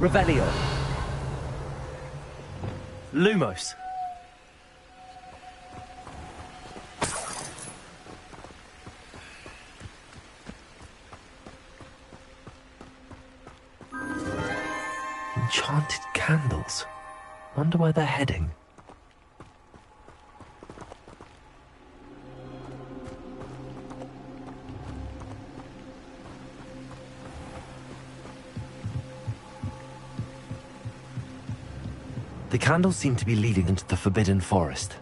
Revelio. Lumos. Enchanted candles. Wonder where they're heading. The candles seem to be leading into the Forbidden Forest.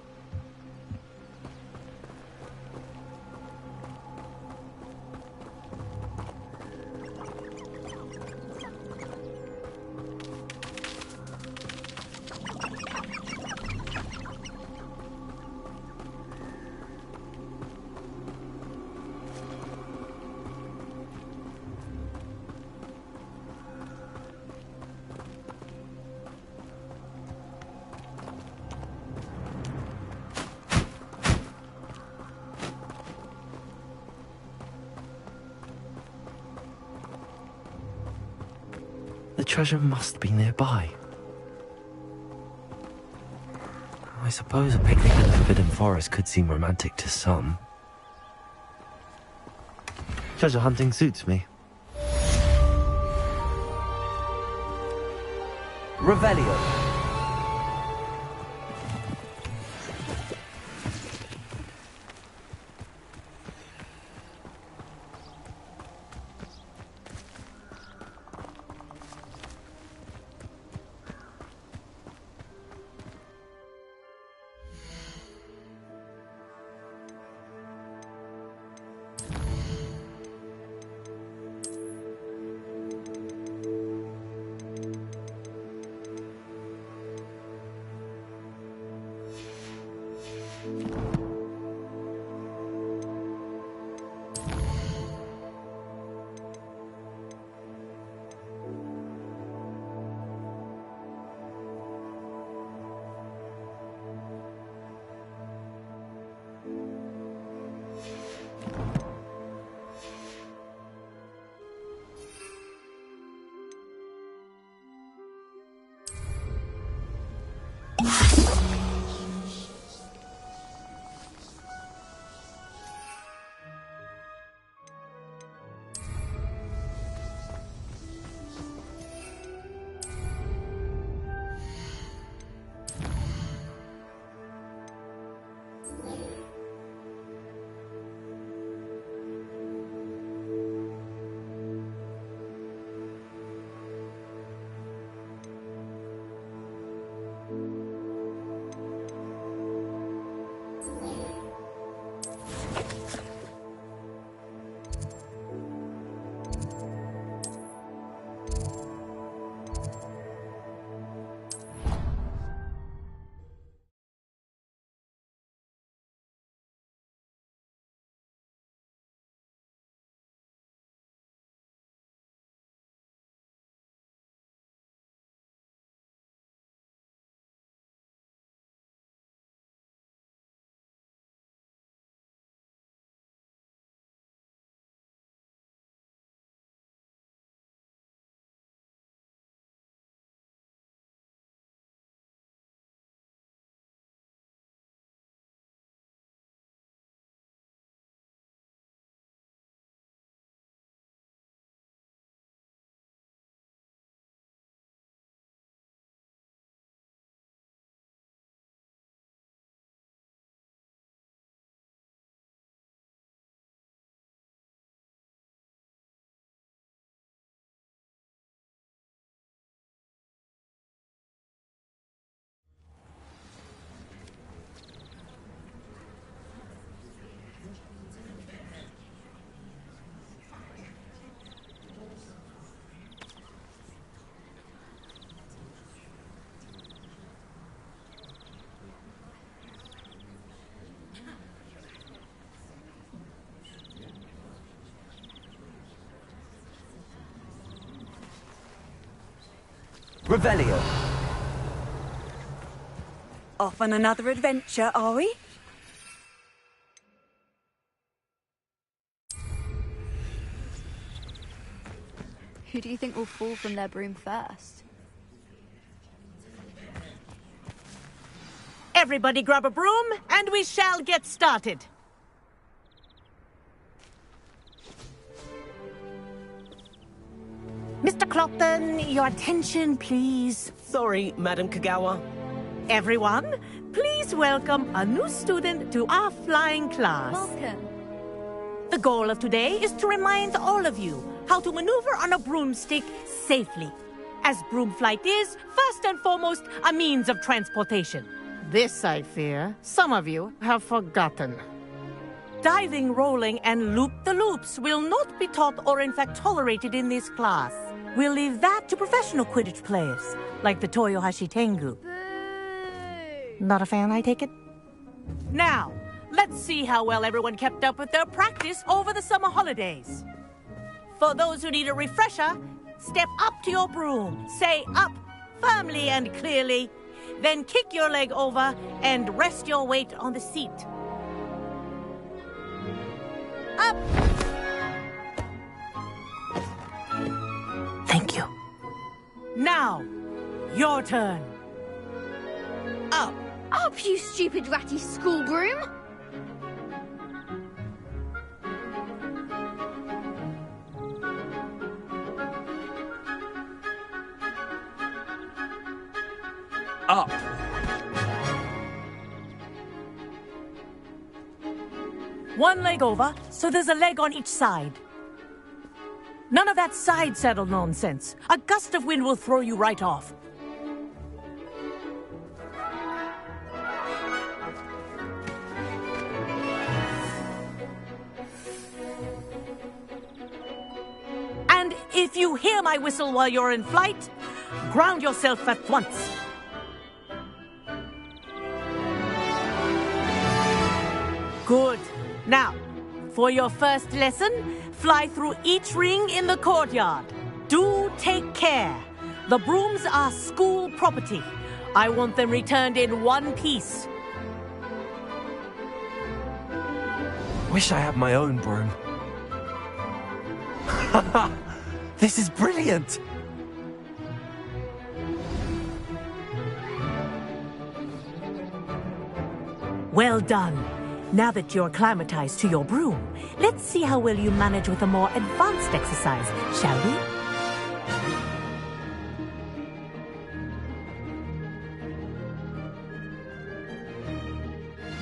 The treasure must be nearby. I suppose a picnic in the Forbidden Forest could seem romantic to some. Treasure hunting suits me. Revelio. Revelio. Off on another adventure, are we? Who do you think will fall from their broom first? Everybody grab a broom, and we shall get started. Mr. Clopton, your attention, please. Sorry, Madam Kagawa. Everyone, please welcome a new student to our flying class. Welcome. The goal of today is to remind all of you how to maneuver on a broomstick safely, as broom flight is, first and foremost, a means of transportation. This, I fear, some of you have forgotten. Diving, rolling, and loop-the-loops will not be taught or in fact tolerated in this class. We'll leave that to professional Quidditch players, like the Toyohashi Tengu. Boo! Not a fan, I take it? Now, let's see how well everyone kept up with their practice over the summer holidays. For those who need a refresher, step up to your broom, say up firmly and clearly, then kick your leg over and rest your weight on the seat. Up! Thank you. Now, your turn. Up. Up, you stupid ratty school broom! Up! One leg over, so there's a leg on each side. None of that side saddle nonsense. A gust of wind will throw you right off. And if you hear my whistle while you're in flight, ground yourself at once. Good. Now, for your first lesson, fly through each ring in the courtyard. Do take care. The brooms are school property. I want them returned in one piece. Wish I had my own broom. This is brilliant! Well done. Now that you're acclimatized to your broom, let's see how well you manage with a more advanced exercise, shall we?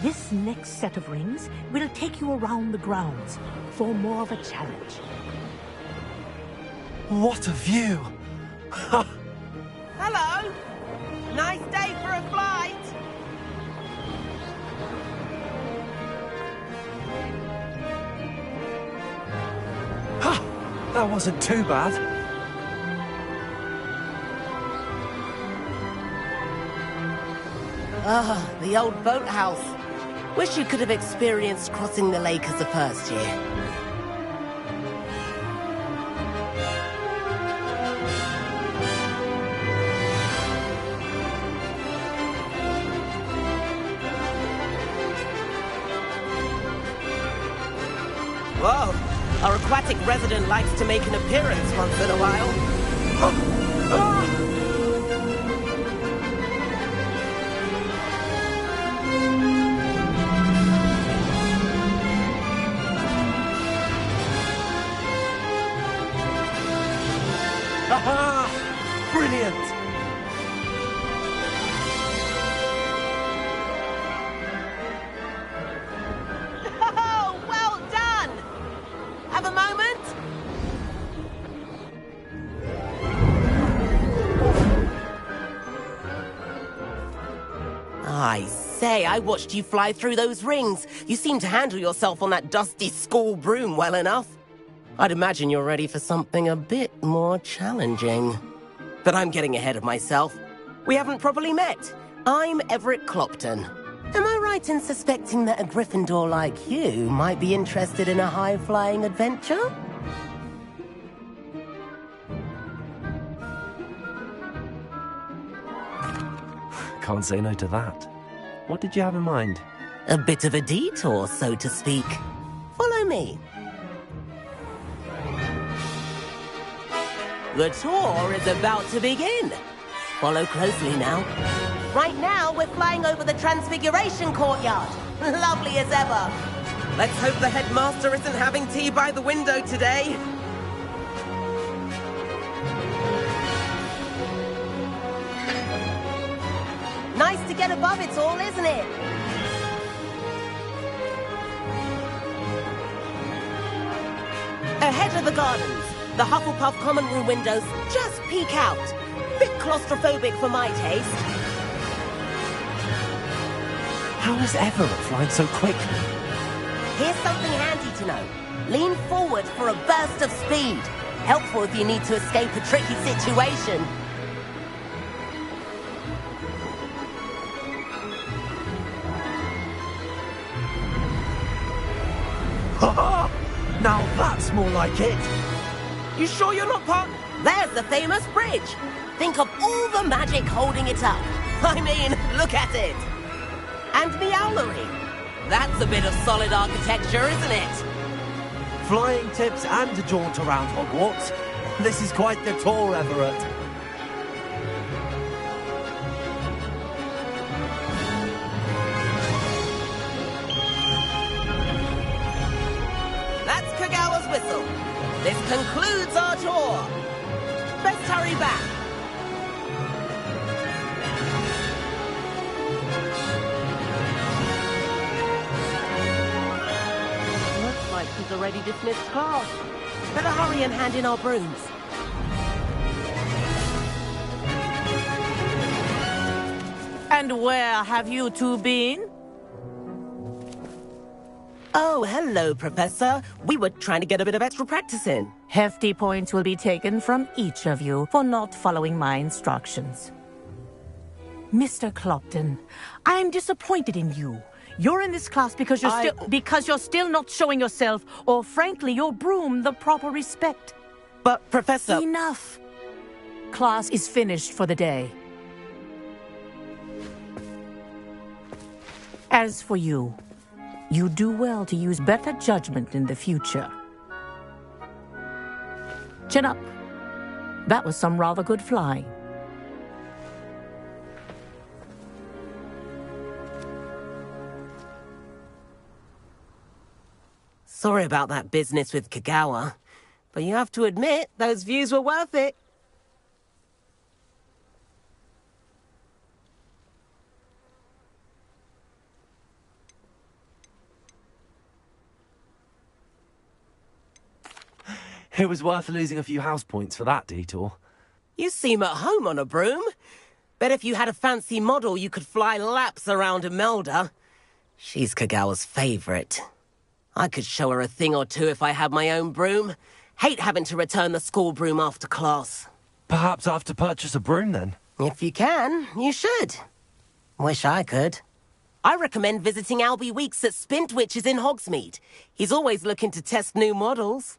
This next set of rings will take you around the grounds for more of a challenge. What a view! Hello. Nice day for a flight. That wasn't too bad. Ah, the old boathouse. Wish you could have experienced crossing the lake as a first year. Whoa, our aquatic resident likes to make an appearance once in a while. Aha! Brilliant! Oh, well done! Have a moment? I say, I watched you fly through those rings. You seem to handle yourself on that dusty school broom well enough. I'd imagine you're ready for something a bit more challenging. But I'm getting ahead of myself. We haven't properly met. I'm Everett Clopton. Am I right in suspecting that a Gryffindor like you might be interested in a high-flying adventure? Can't say no to that. What did you have in mind? A bit of a detour, so to speak. Follow me. The tour is about to begin. Follow closely now. Right now, we're flying over the Transfiguration Courtyard. Lovely as ever. Let's hope the headmaster isn't having tea by the window today. Nice to get above it all, isn't it? Ahead of the gardens, the Hufflepuff common room windows just peek out. Bit claustrophobic for my taste. How is Everett flying so quickly? Here's something handy to know. Lean forward for a burst of speed. Helpful if you need to escape a tricky situation. Now that's more like it. You sure you're not part? There's the famous bridge. Think of all the magic holding it up. I mean, look at it. And Meowlery. That's a bit of solid architecture, isn't it? Flying tips and a jaunt around Hogwarts. This is quite the tour, Everett. That's Kagawa's whistle. This concludes our tour. Let's hurry back. Looks like he's already dismissed class. Better hurry and hand in our brooms. And where have you two been? Oh, hello, Professor. We were trying to get a bit of extra practice in. Hefty points will be taken from each of you for not following my instructions. Mr. Clopton, I'm disappointed in you. You're in this class because you're still not showing yourself, or frankly, your broom the proper respect. But, Professor... Enough. Class is finished for the day. As for you, you do well to use better judgment in the future. Chin up. That was some rather good flying. Sorry about that business with Kagawa, but you have to admit, those views were worth it. It was worth losing a few house points for that detour. You seem at home on a broom. Bet if you had a fancy model, you could fly laps around Imelda. She's Kagawa's favorite. I could show her a thing or two if I had my own broom. Hate having to return the school broom after class. Perhaps I have to purchase a broom then. If you can, you should. Wish I could. I recommend visiting Albie Weeks at Spintwitches in Hogsmeade. He's always looking to test new models.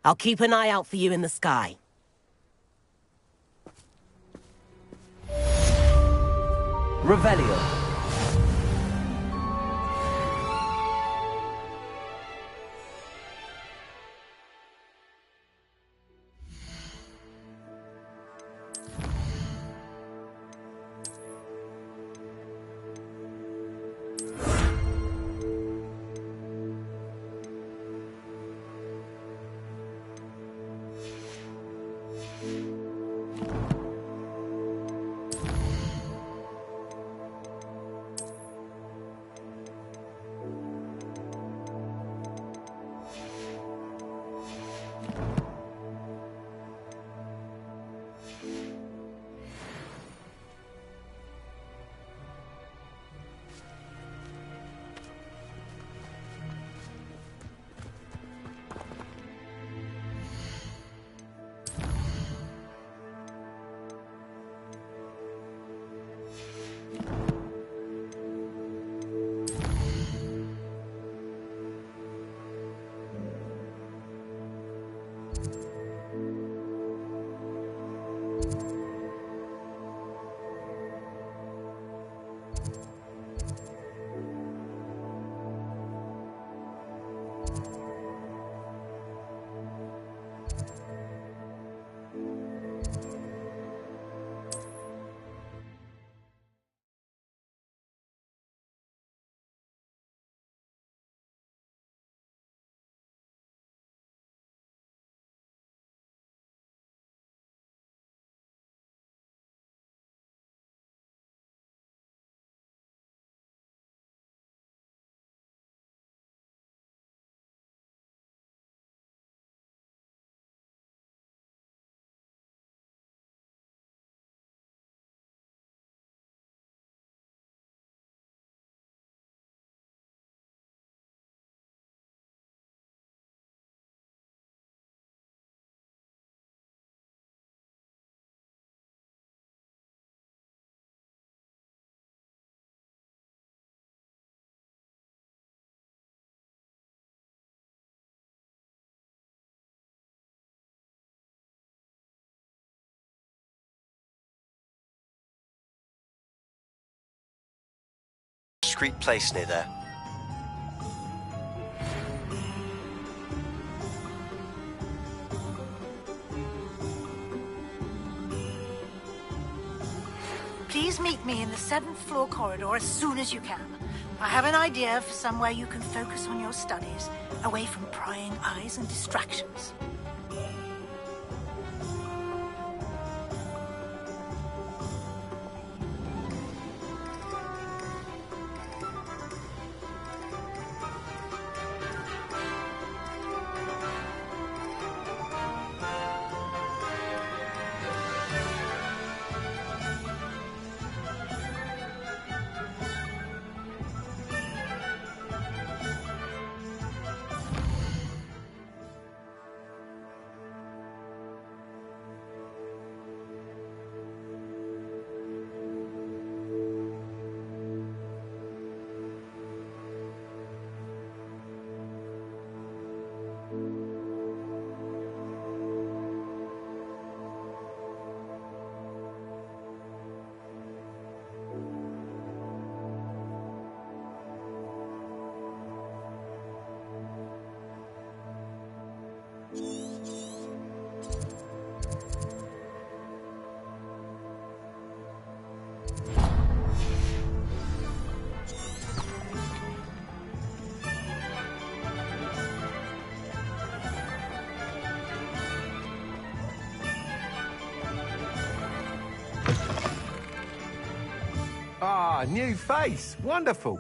I'll keep an eye out for you in the sky. Revelio. discreet place near there. Please meet me in the 7th floor corridor as soon as you can. I have an idea for somewhere you can focus on your studies, away from prying eyes and distractions. Ah, new face. Wonderful.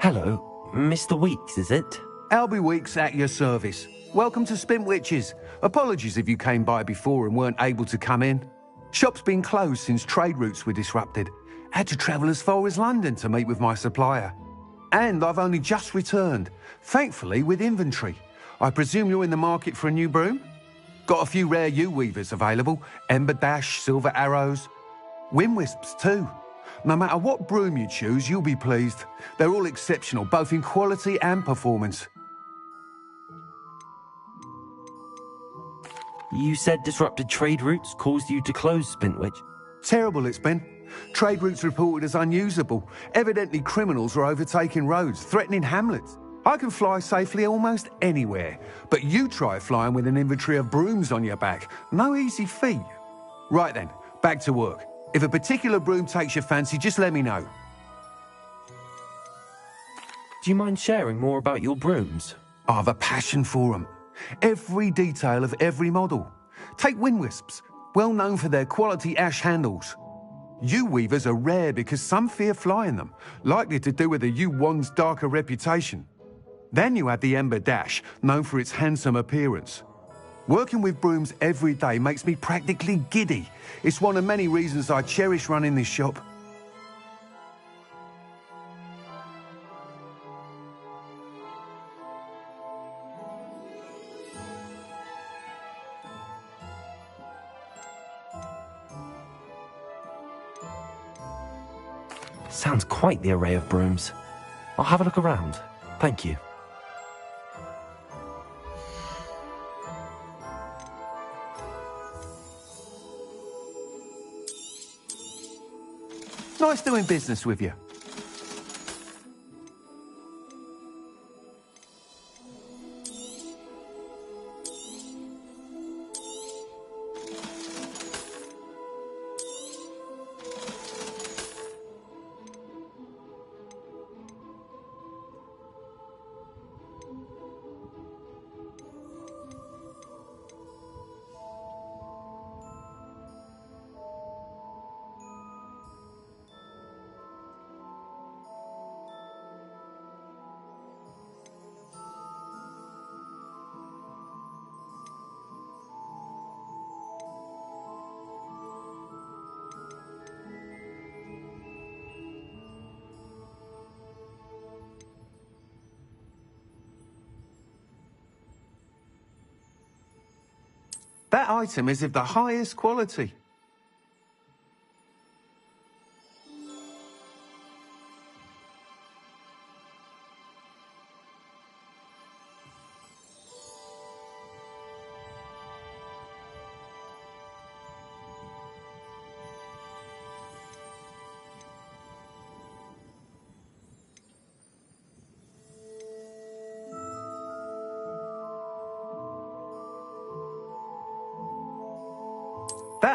Hello, Mr. Weeks, is it? Albie Weeks at your service. Welcome to Spintwitches. Apologies if you came by before and weren't able to come in. Shop's been closed since trade routes were disrupted. Had to travel as far as London to meet with my supplier. And I've only just returned, thankfully with inventory. I presume you're in the market for a new broom? Got a few rare U-weavers available. Ember Dash, Silver Arrows. Wind Wisps too. No matter what broom you choose, you'll be pleased. They're all exceptional, both in quality and performance. You said disrupted trade routes caused you to close Spintwitch. Terrible it's been. Trade routes reported as unusable. Evidently criminals are overtaking roads, threatening hamlets. I can fly safely almost anywhere, but you try flying with an inventory of brooms on your back. No easy feat. Right then, back to work. If a particular broom takes your fancy, just let me know. Do you mind sharing more about your brooms? I have a passion for them. Every detail of every model. Take Wind Wisps, well known for their quality ash handles. U-weavers are rare because some fear flying them, likely to do with the U-wand's darker reputation. Then you have the Ember Dash, known for its handsome appearance. Working with brooms every day makes me practically giddy. It's one of many reasons I cherish running this shop. Sounds quite the array of brooms. I'll have a look around. Thank you. Nice doing business with you. That item is of the highest quality.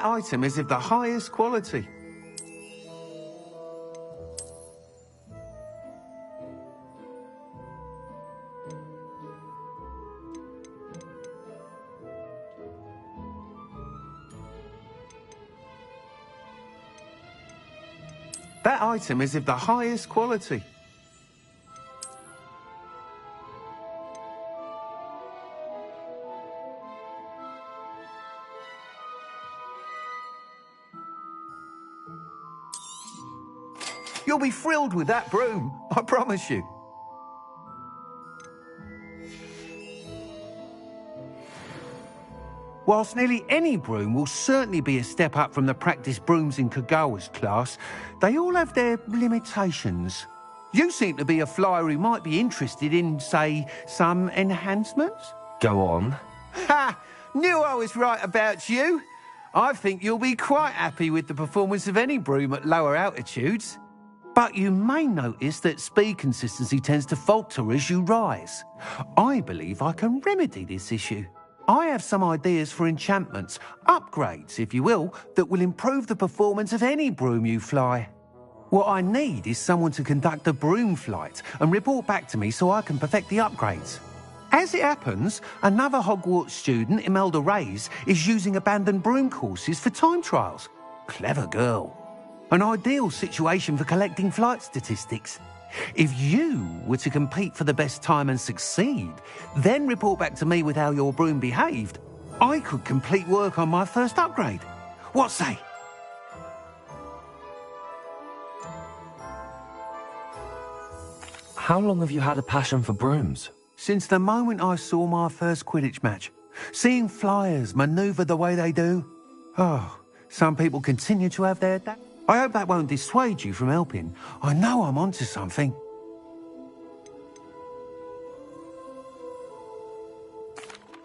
That item is of the highest quality. That item is of the highest quality. You'll be thrilled with that broom, I promise you. Whilst nearly any broom will certainly be a step up from the practice brooms in Kagawa's class, they all have their limitations. You seem to be a flyer who might be interested in, say, some enhancements? Go on. Ha! Knew I was right about you. I think you'll be quite happy with the performance of any broom at lower altitudes. But you may notice that speed consistency tends to falter as you rise. I believe I can remedy this issue. I have some ideas for enchantments, upgrades, if you will, that will improve the performance of any broom you fly. What I need is someone to conduct a broom flight and report back to me so I can perfect the upgrades. As it happens, another Hogwarts student, Imelda Reyes, is using abandoned broom courses for time trials. Clever girl. An ideal situation for collecting flight statistics. If you were to compete for the best time and succeed, then report back to me with how your broom behaved, I could complete work on my first upgrade. What say? How long have you had a passion for brooms? Since the moment I saw my first Quidditch match. Seeing flyers manoeuvre the way they do. Oh, some people continue to have their... I hope that won't dissuade you from helping. I know I'm onto something.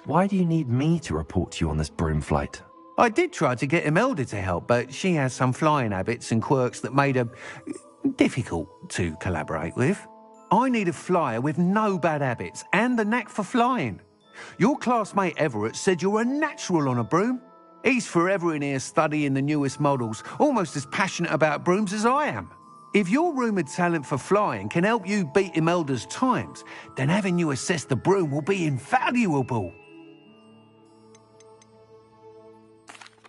Why do you need me to report to you on this broom flight? I did try to get Imelda to help, but she has some flying habits and quirks that made her difficult to collaborate with. I need a flyer with no bad habits and the knack for flying. Your classmate Everett said you're a natural on a broom. He's forever in here studying the newest models, almost as passionate about brooms as I am. If your rumoured talent for flying can help you beat Imelda's times, then having you assess the broom will be invaluable.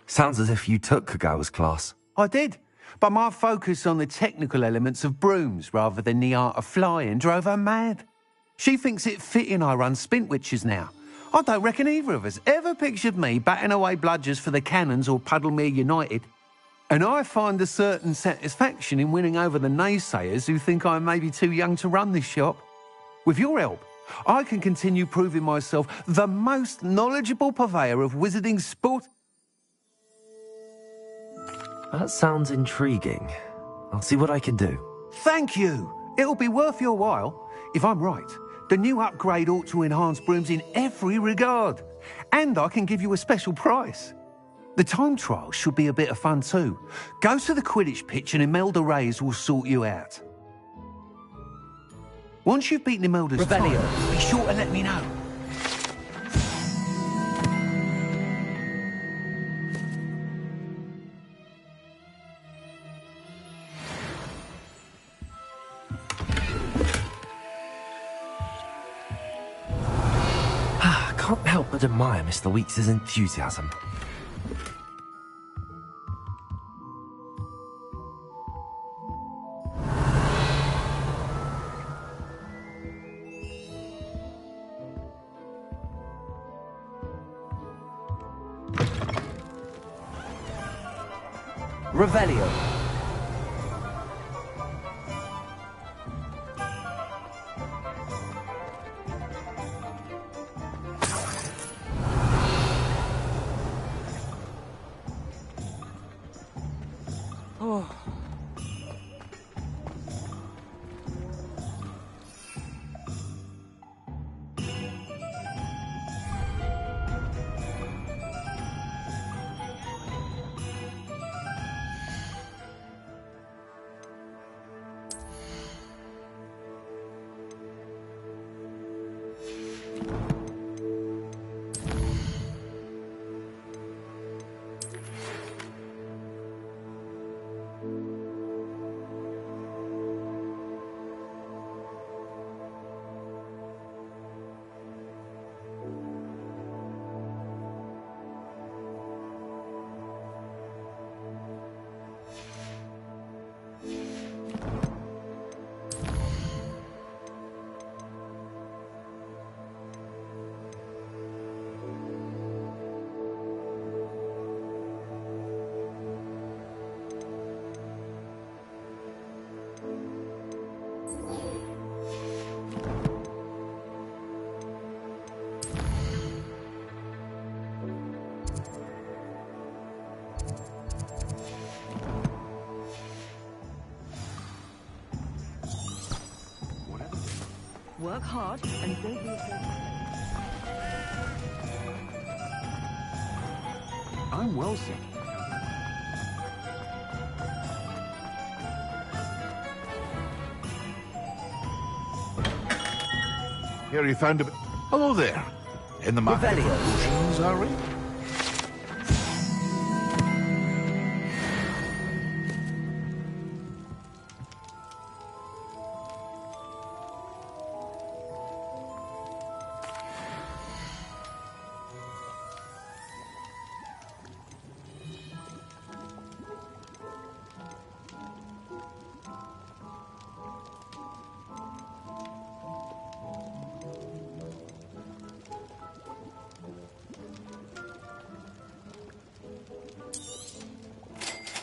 Sounds as if you took Kagawa's class. I did, but my focus on the technical elements of brooms rather than the art of flying drove her mad. She thinks it fitting I run Spintwitches now. I don't reckon either of us ever pictured me batting away bludgers for the Cannons or Puddlemere United. And I find a certain satisfaction in winning over the naysayers who think I may be too young to run this shop. With your help, I can continue proving myself the most knowledgeable purveyor of wizarding sport. That sounds intriguing. I'll see what I can do. Thank you. It'll be worth your while. If I'm right, the new upgrade ought to enhance brooms in every regard. And I can give you a special price. The time trial should be a bit of fun too. Go to the Quidditch pitch and Imelda Reyes will sort you out. Once you've beaten Imelda's time, be sure to let me know. Can't help but admire Mr. Weeks' enthusiasm. Revelio. Work hard and don't be afraid. I'm well, sir. Here you found a bit. Hello there. In the market for Revelio. potions, are we?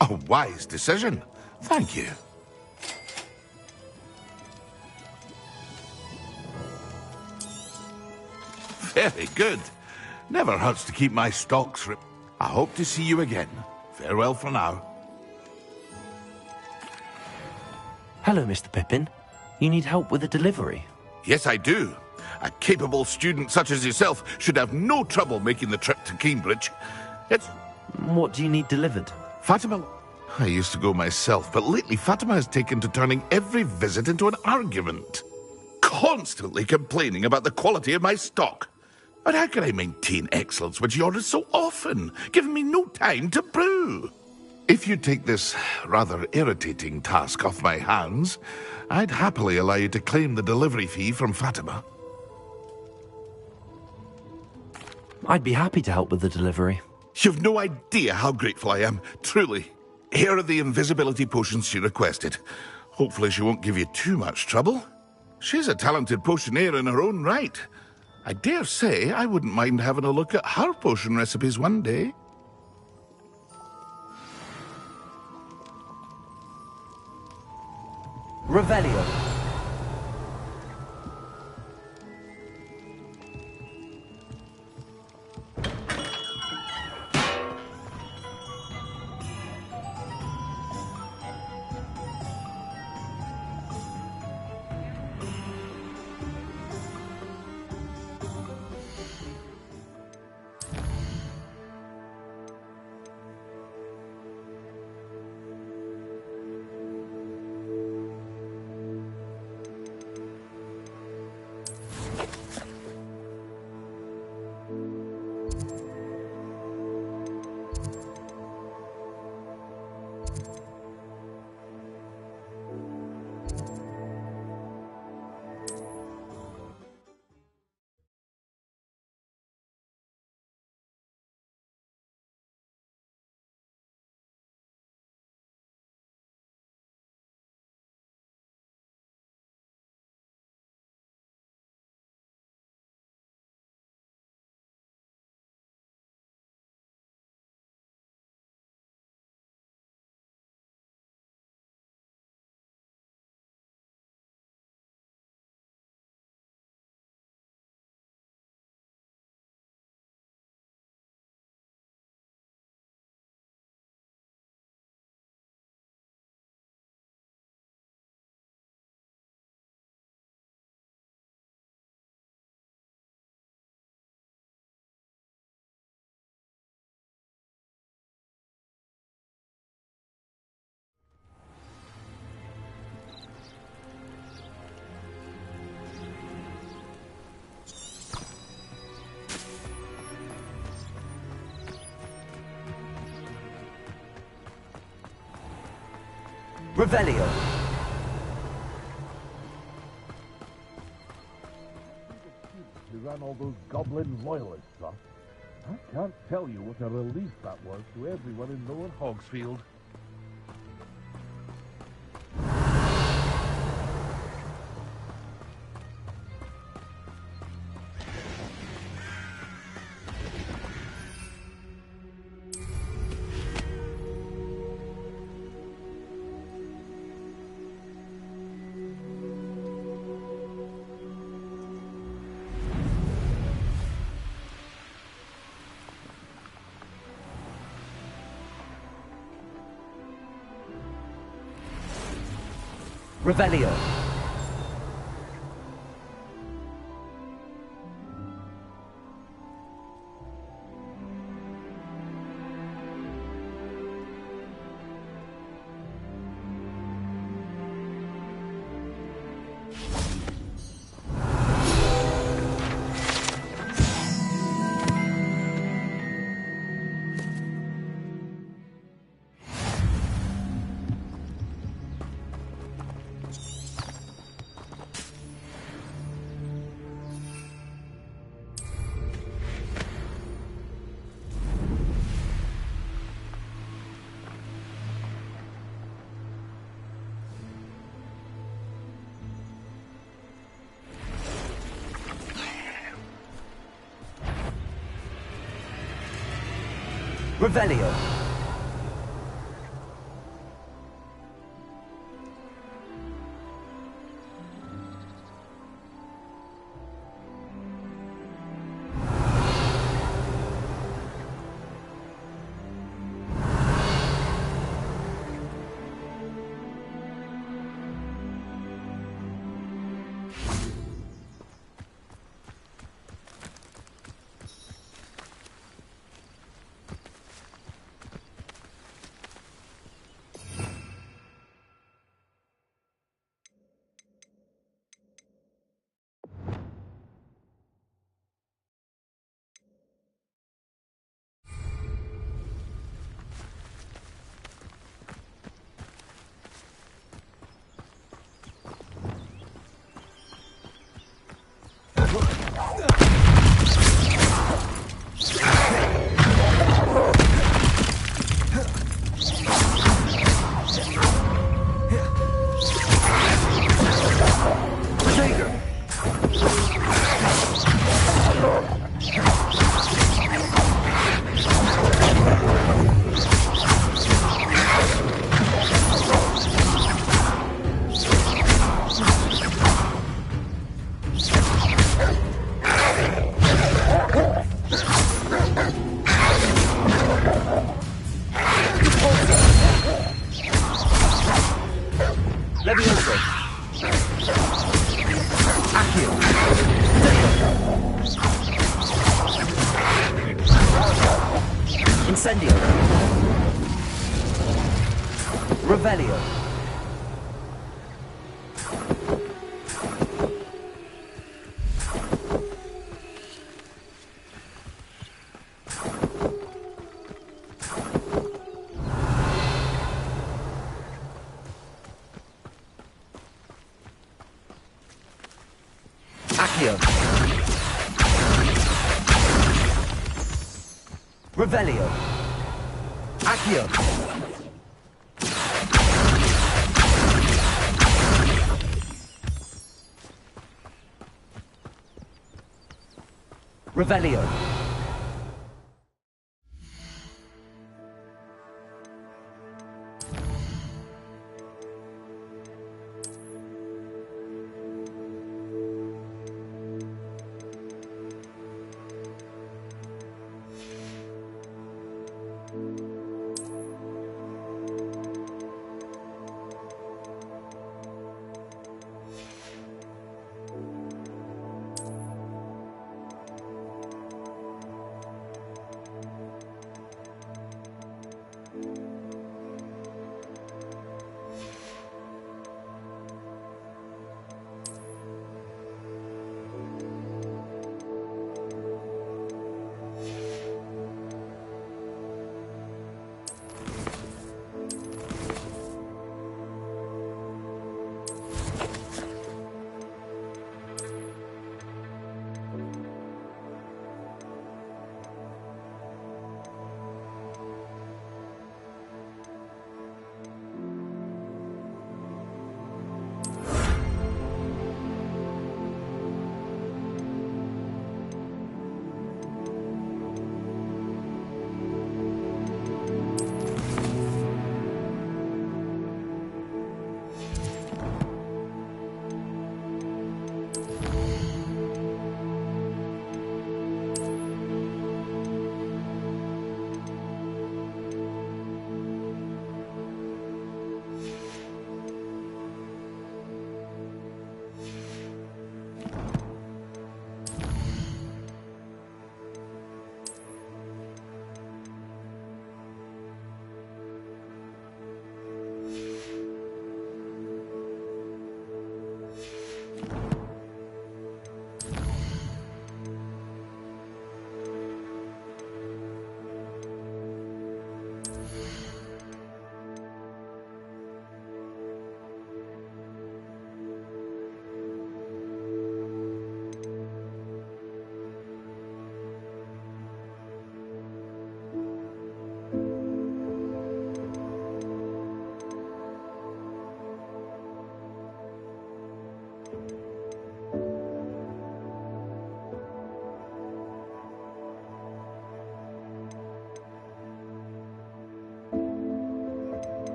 A wise decision. Thank you. Very good. Never hurts to keep my stocks. I hope to see you again. Farewell for now. Hello, Mr. Pippin. You need help with a delivery? Yes, I do. A capable student such as yourself should have no trouble making the trip to Cambridge. It's... What do you need delivered? Fatima... I used to go myself, but lately Fatima has taken to turning every visit into an argument. Constantly complaining about the quality of my stock. But how can I maintain excellence when she orders so often, giving me no time to brew? If you take this rather irritating task off my hands, I'd happily allow you to claim the delivery fee from Fatima. I'd be happy to help with the delivery. You've no idea how grateful I am, truly. Here are the invisibility potions she requested. Hopefully she won't give you too much trouble. She's a talented potioneer in her own right. I dare say I wouldn't mind having a look at her potion recipes one day. Revelio. Revelio. Who ran all those goblin loyalist stuff? I can't tell you what a relief that was to everyone in Lower Hogsfield. Revelio. Revelio. Incendio. Revelio. Accio. Revelio. Accio. Revelio.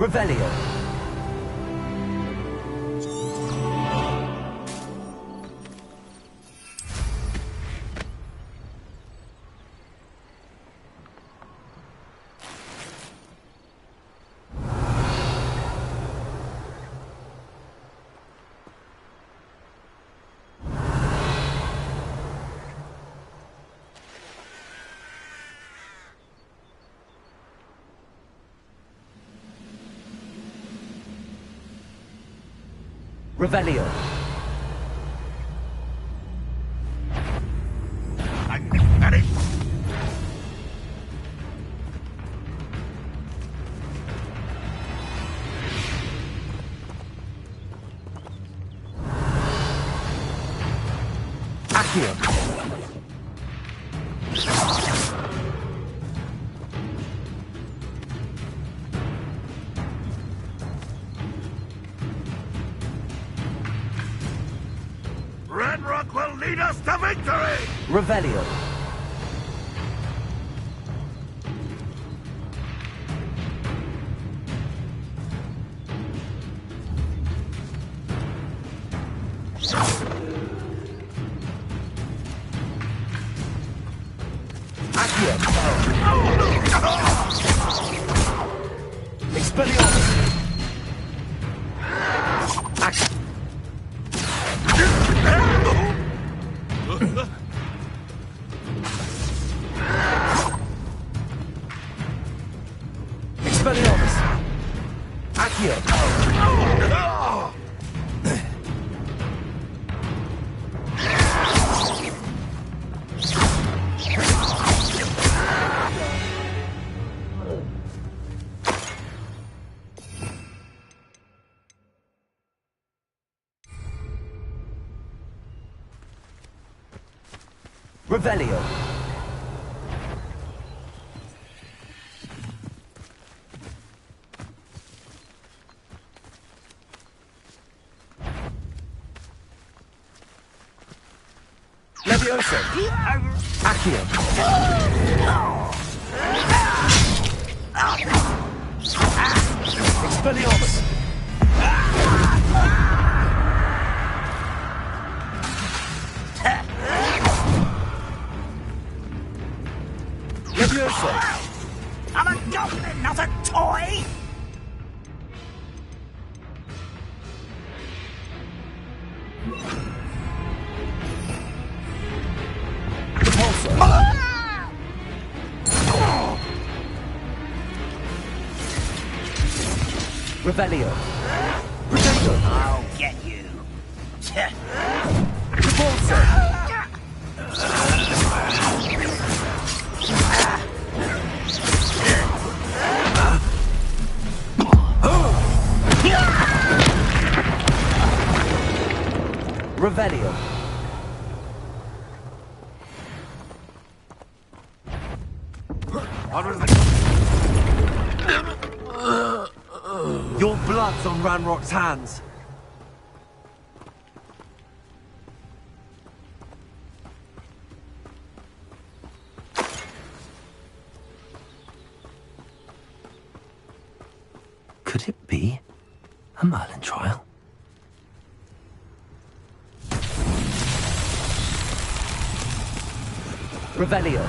Revelio. Revelio. I'm ready. Accio. Red Rock will lead us to victory! Revelio. Accio. Expelliarmus. Accio. Expelliarmus. Accio. Revelio. Levioso. Accio. Expelliarmus. Levioso. I'm a goblin, not a toy! Revelio. Protego. I'll get you. Repulsor. Revelio. Your blood's on Ranrock's hands. Could it be a Merlin trial? Revelio.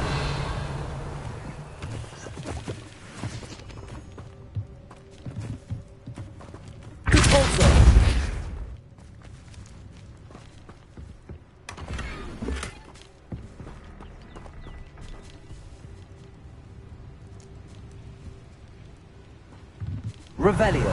Repulsor. Revelio.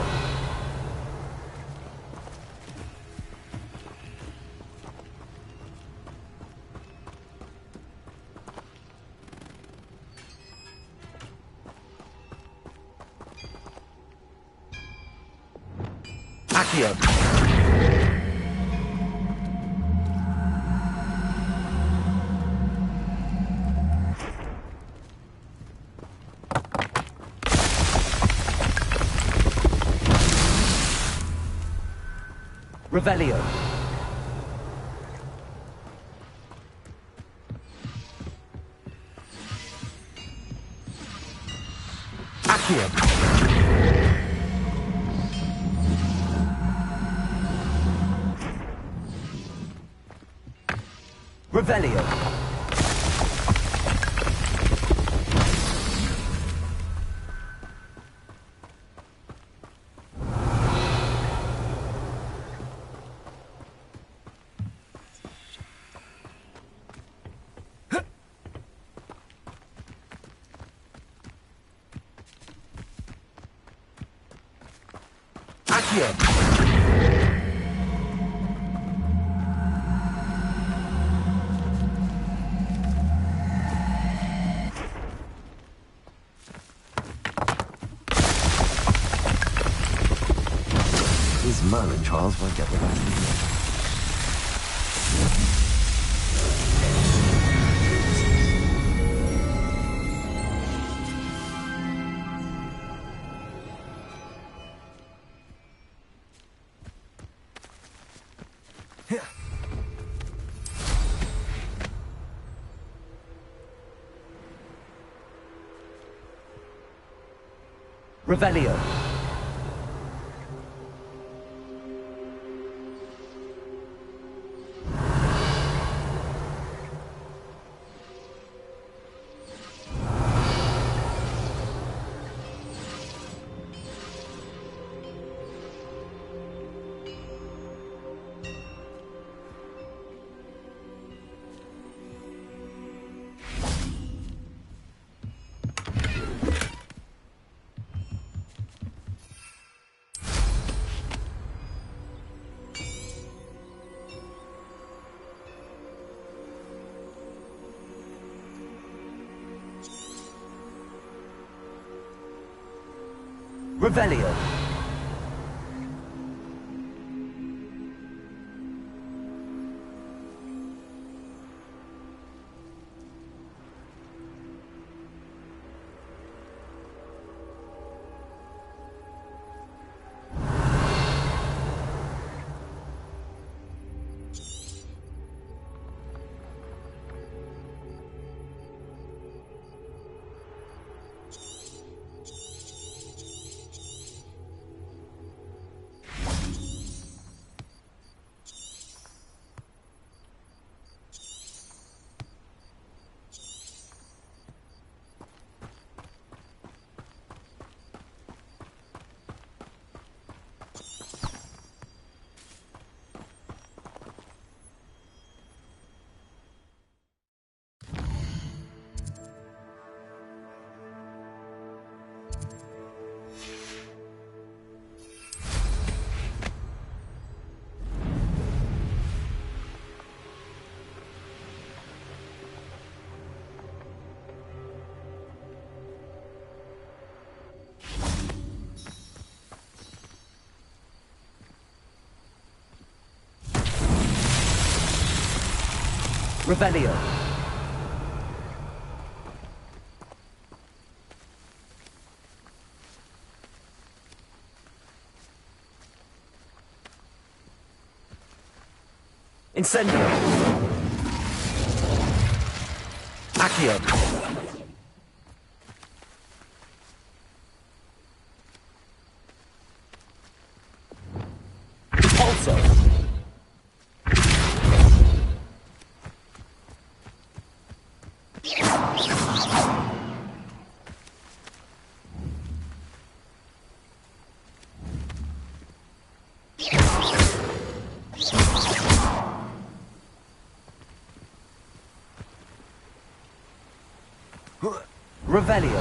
Accio. Revelio. Accio. Revelio. These Merlin trials won't get without me. Revelio. Revelio. Revelio. Incendio. Accio. Pulso. Revelio.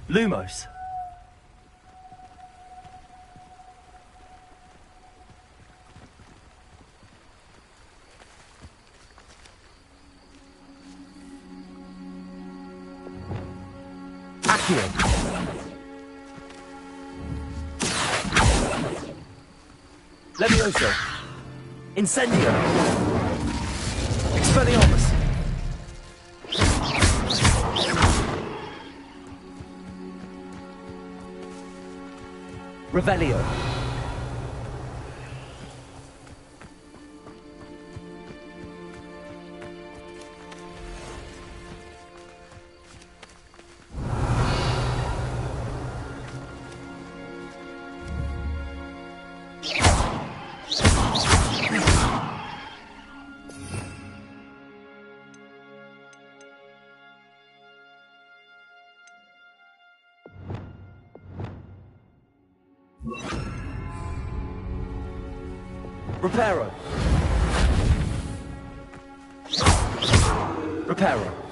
Lumos. Accio. Levioso. Incendio. Expelliarmus. Revelio. Reparo. Reparo.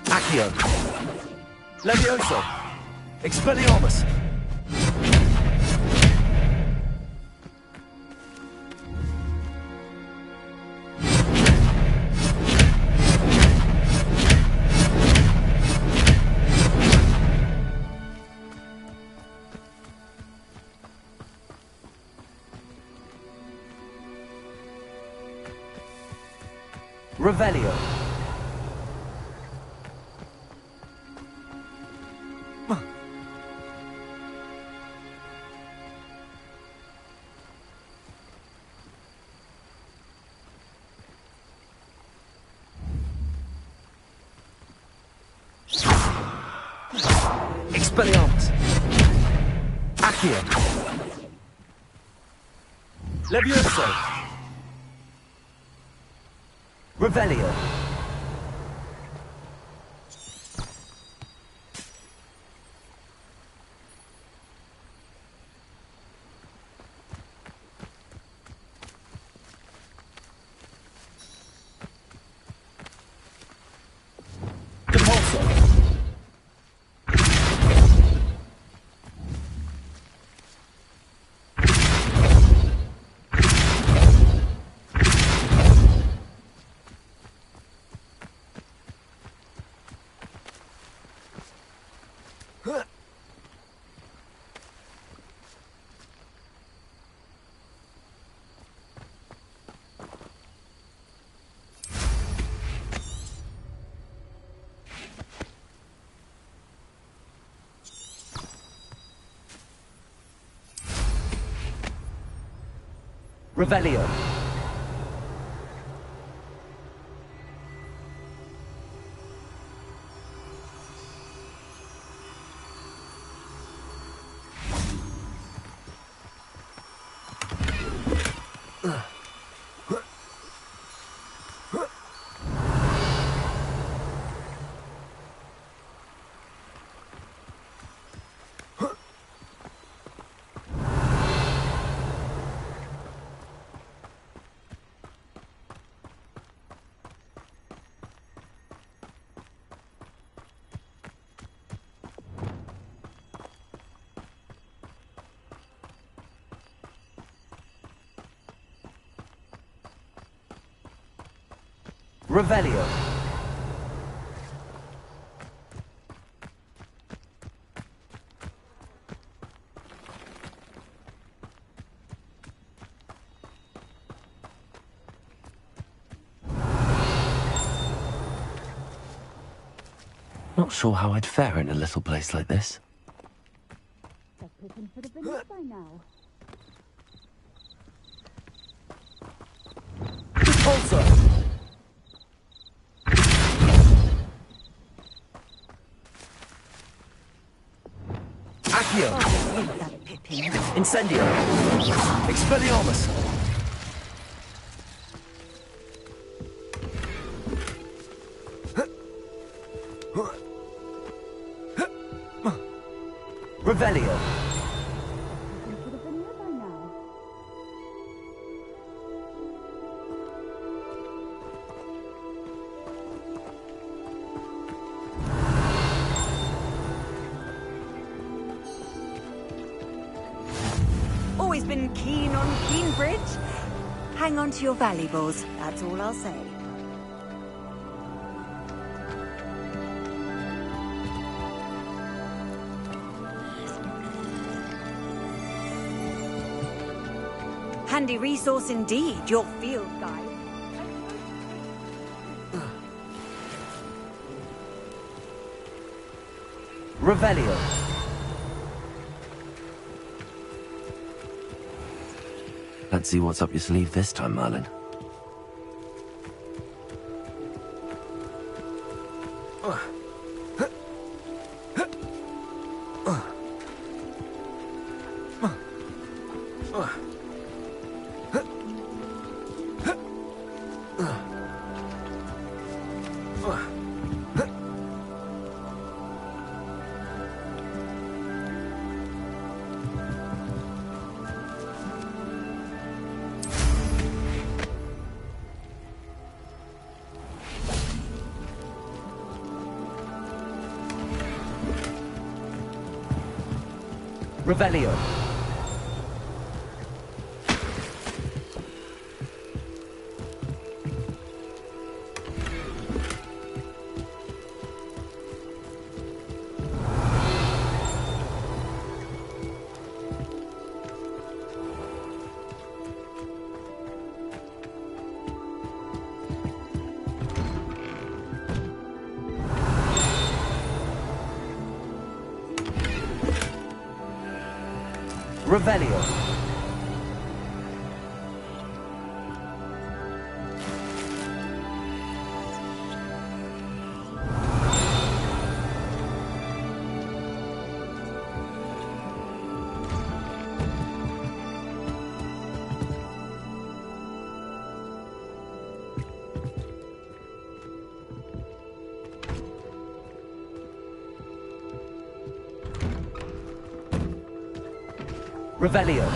Accio. Levioso. Expelliarmus. Revelio. Expelliarmus. Accio. Levioso. Revelio. Depulso. Revelio. Revelio. Not sure how I'd fare in a little place like this. The Pippin should have been here by now. Repulsor. Accio. Oh, hate that Pippin. Incendio. Expelliarmus. Revelio. Pippin should have been here by now. Always been keen on Keenbridge. Hang on to your valuables, that's all I'll say. Handy resource indeed, your field guide. Revelio. Let's see what's up your sleeve this time, Merlin. Revelio. Revelio. Revelio.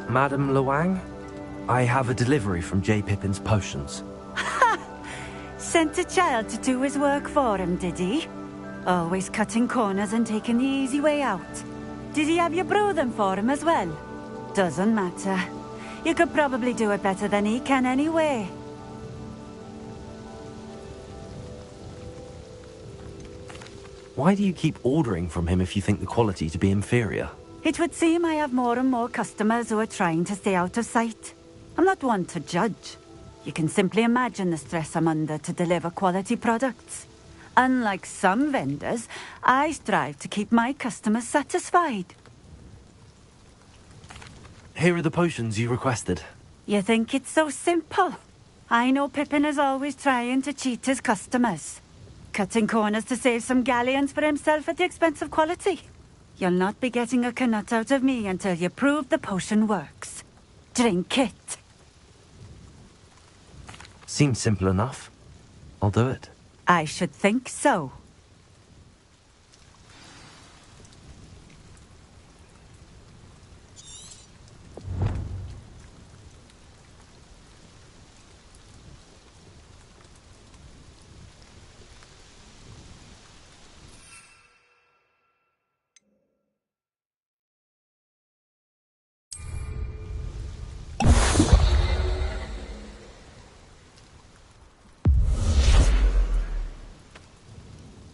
Madam Luang, I have a delivery from J. Pippin's Potions. Sent a child to do his work for him, did he? Always cutting corners and taking the easy way out. Did he have you brew them for him as well? Doesn't matter. You could probably do it better than he can anyway. Why do you keep ordering from him if you think the quality to be inferior? It would seem I have more and more customers who are trying to stay out of sight. I'm not one to judge. You can simply imagine the stress I'm under to deliver quality products. Unlike some vendors, I strive to keep my customers satisfied. Here are the potions you requested. You think it's so simple? I know Pippin is always trying to cheat his customers. Cutting corners to save some galleons for himself at the expense of quality. You'll not be getting a canut out of me until you prove the potion works. Drink it. Seems simple enough. I'll do it. I should think so.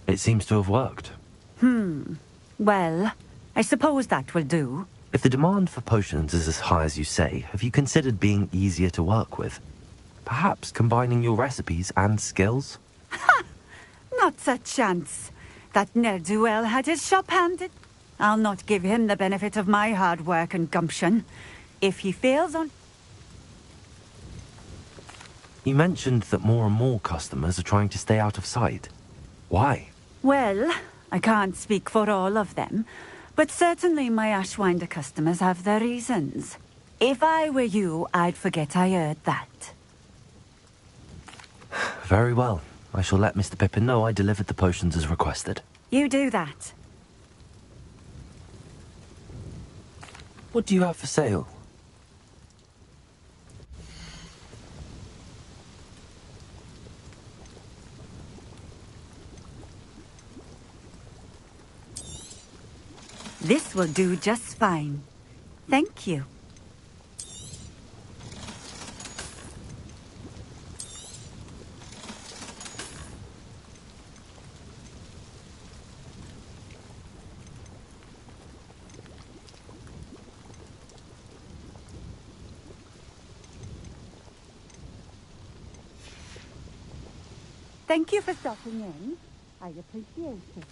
It seems to have worked. Well, I suppose that will do. If the demand for potions is as high as you say, have you considered being easier to work with? Perhaps combining your recipes and skills? Not a chance. That ne'er-do-well had his shop handed. I'll not give him the benefit of my hard work and gumption. If he fails on... You mentioned that more and more customers are trying to stay out of sight. Why? Well, I can't speak for all of them, but certainly my Ashwinder customers have their reasons. If I were you, I'd forget I heard that. Very well. I shall let Mr. Pippin know I delivered the potions as requested. You do that. What do you have for sale? This will do just fine. Thank you. Thank you for stopping in. I appreciate it.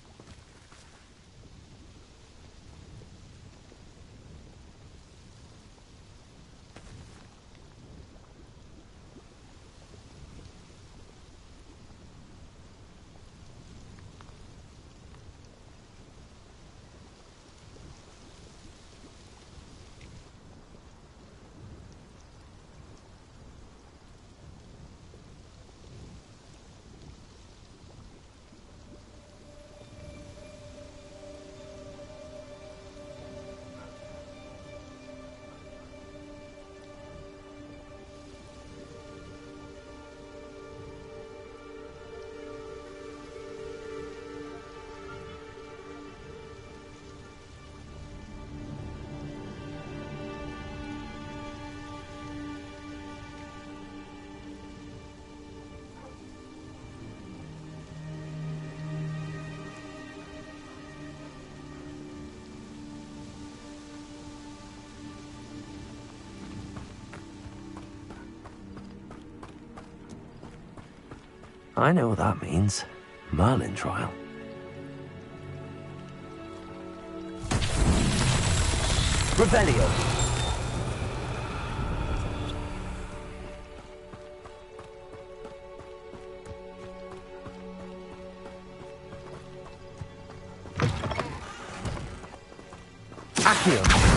I know what that means. Merlin trial. Revelio. Accio.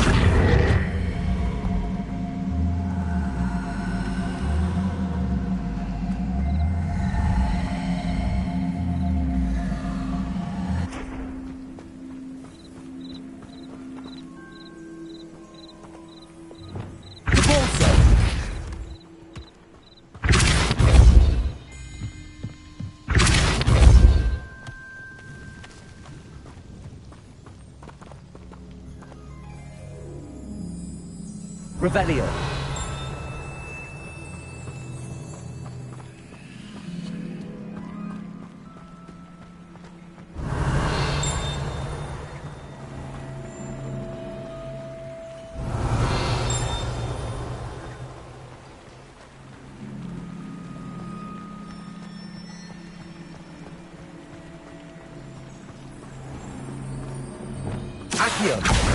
Revelio. Accio.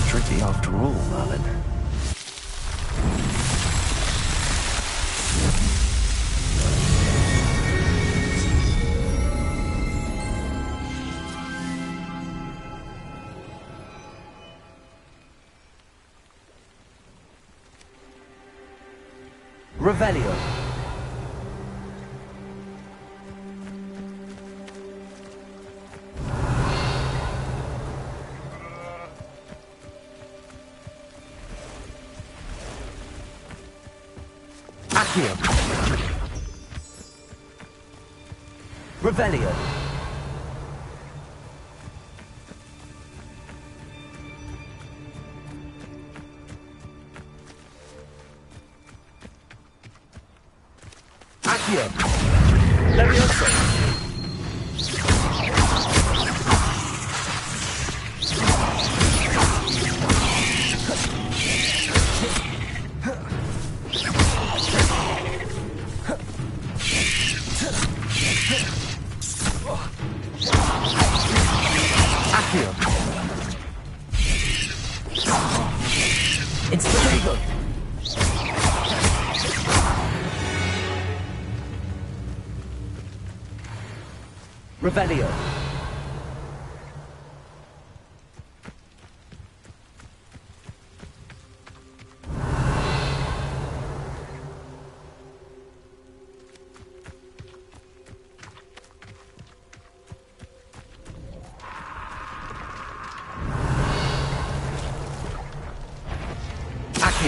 Tricky after all, Merlin. Revelio. Accio. Revelio. Accio. Levioso. It's the Revelio.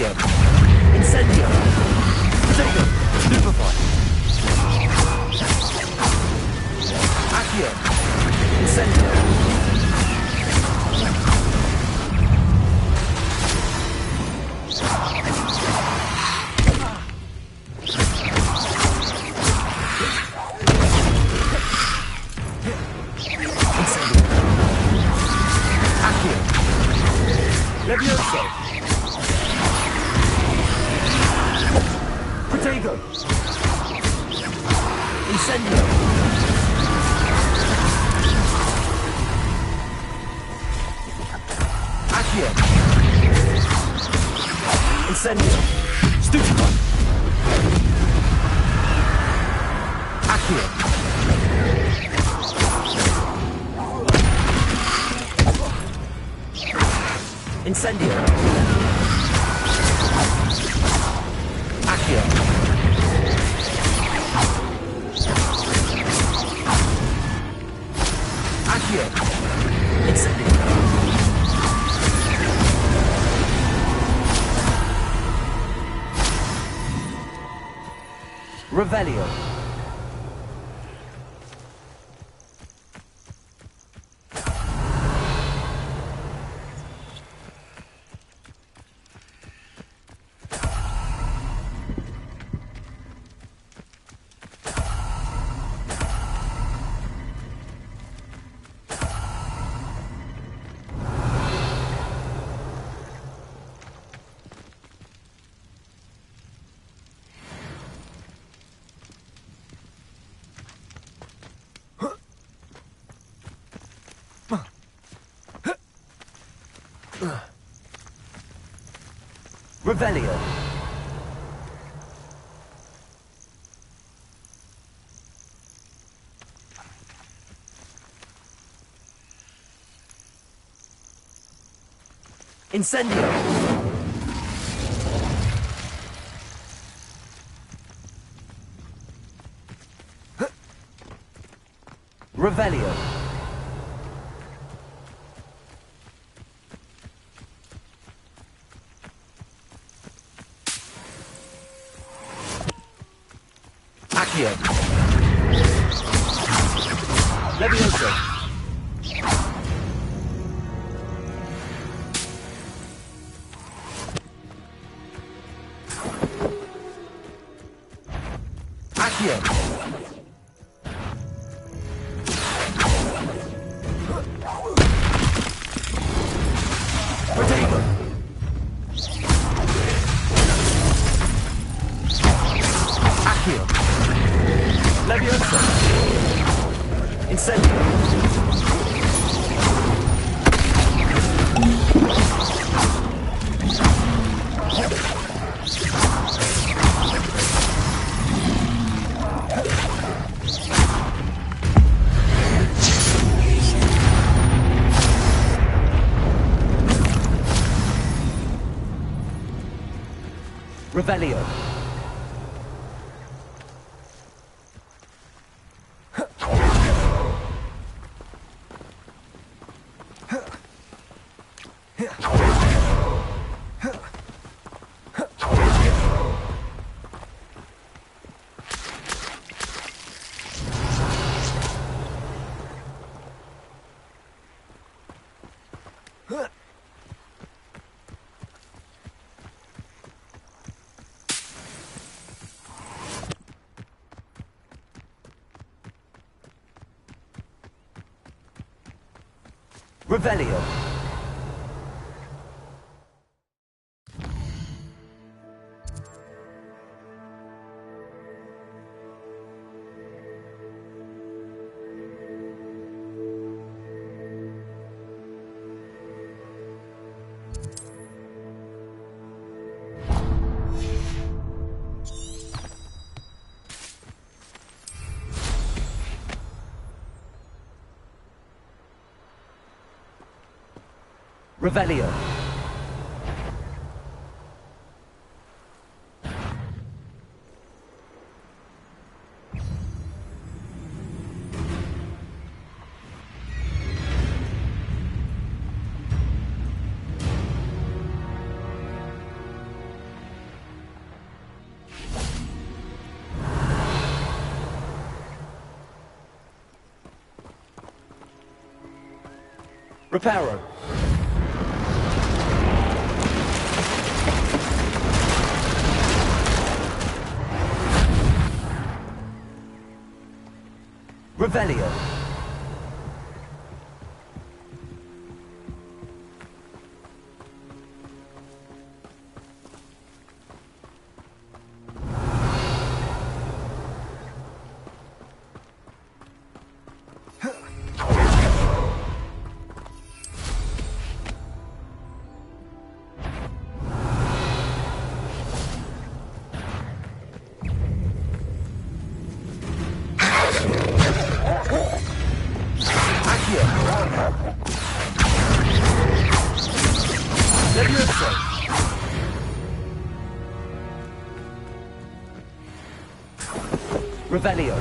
Accio. Incendio. Potato. Stupefy. Accio. Incendio. Levioso. Protego. Incendio. Accio. Incendio. Stupefy. Accio. Incendio. Accio. Accio. Incendio. Revelio. Revelio. Incendio. Revelio. Accio. Levioso. Accio. Protego. Accio. Levioso. Incendio. Revelio. Revelio. Revelio. Reparo. Revelio. Revelio.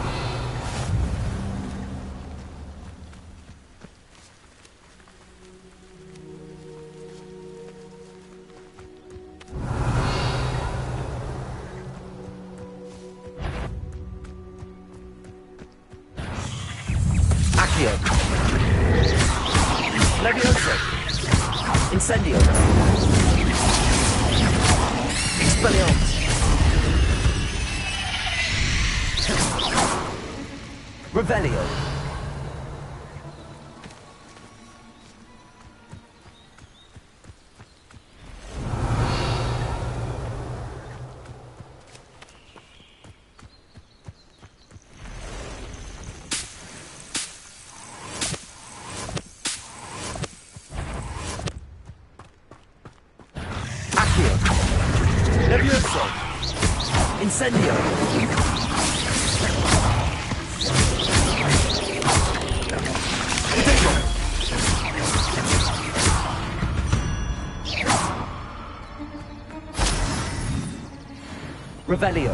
Accio. Levioso. Incendio. Expelliarmus. Revelio. Accio. Levioso. Incendio. Revelio.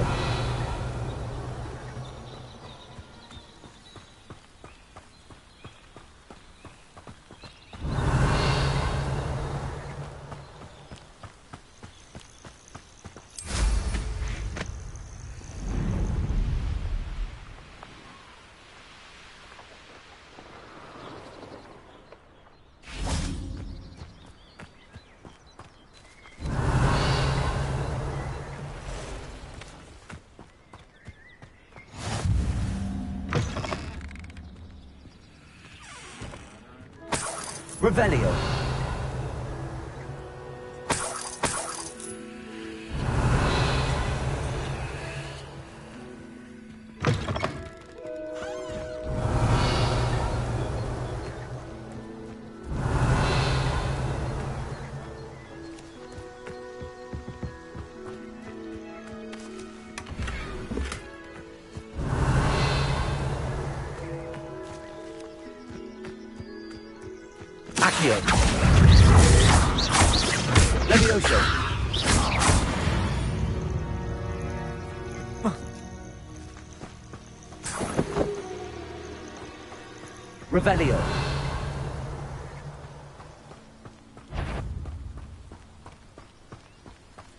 Revelio. Accio. Levioso. Revelio.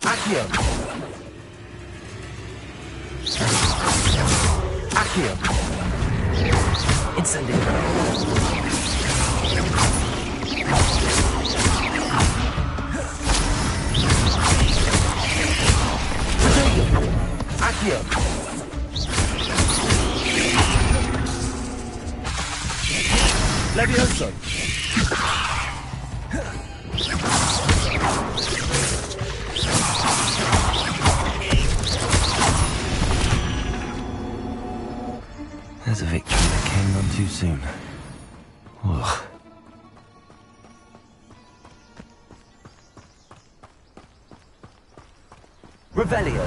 Accio. Accio. Incendio. Accio. Levioso. There's a victory that came none too soon. Ugh. Revelio.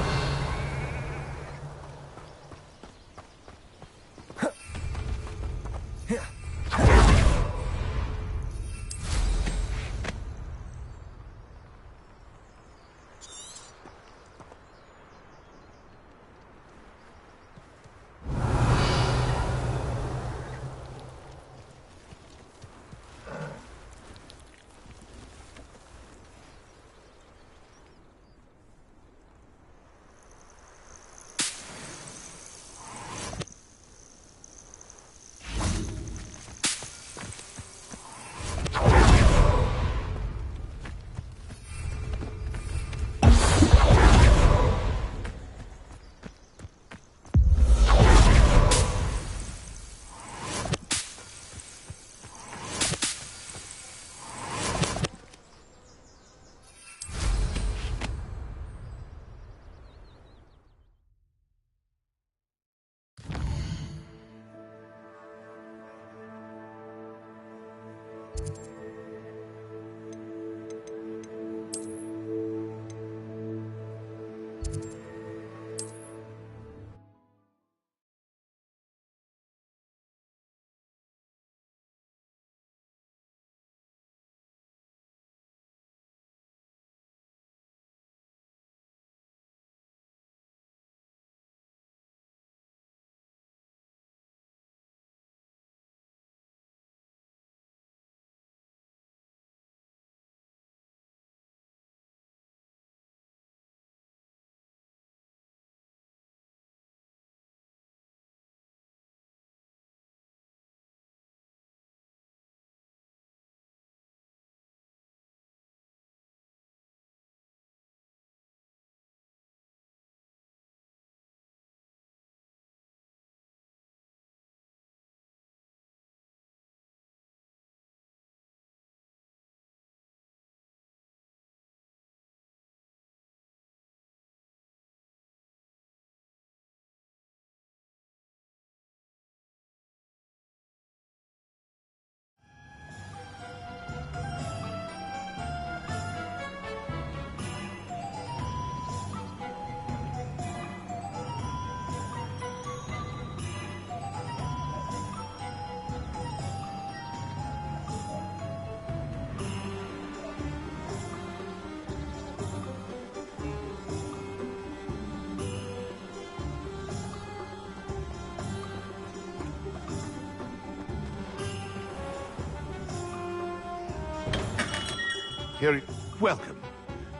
Here, welcome.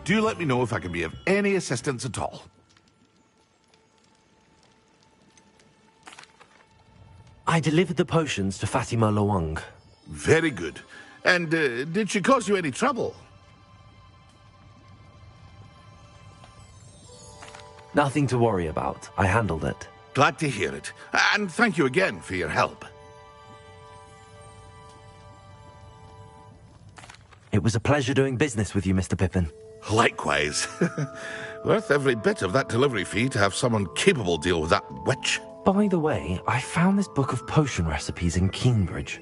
Do let me know if I can be of any assistance at all. I delivered the potions to Fatima Lawang. Very good. And did she cause you any trouble? Nothing to worry about. I handled it. Glad to hear it. And thank you again for your help. It was a pleasure doing business with you, Mr. Pippin. Likewise. Worth every bit of that delivery fee to have someone capable deal with that witch. By the way, I found this book of potion recipes in Keenbridge.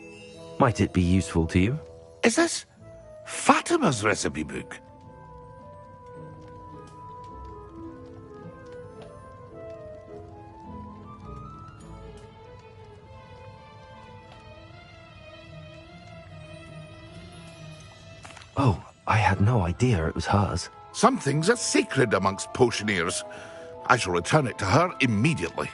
Might it be useful to you? Is this Fatima's recipe book? Oh, I had no idea it was hers. Some things are sacred amongst potioneers. I shall return it to her immediately.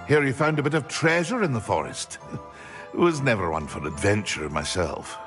Hear you found a bit of treasure in the forest. Was never one for adventure myself.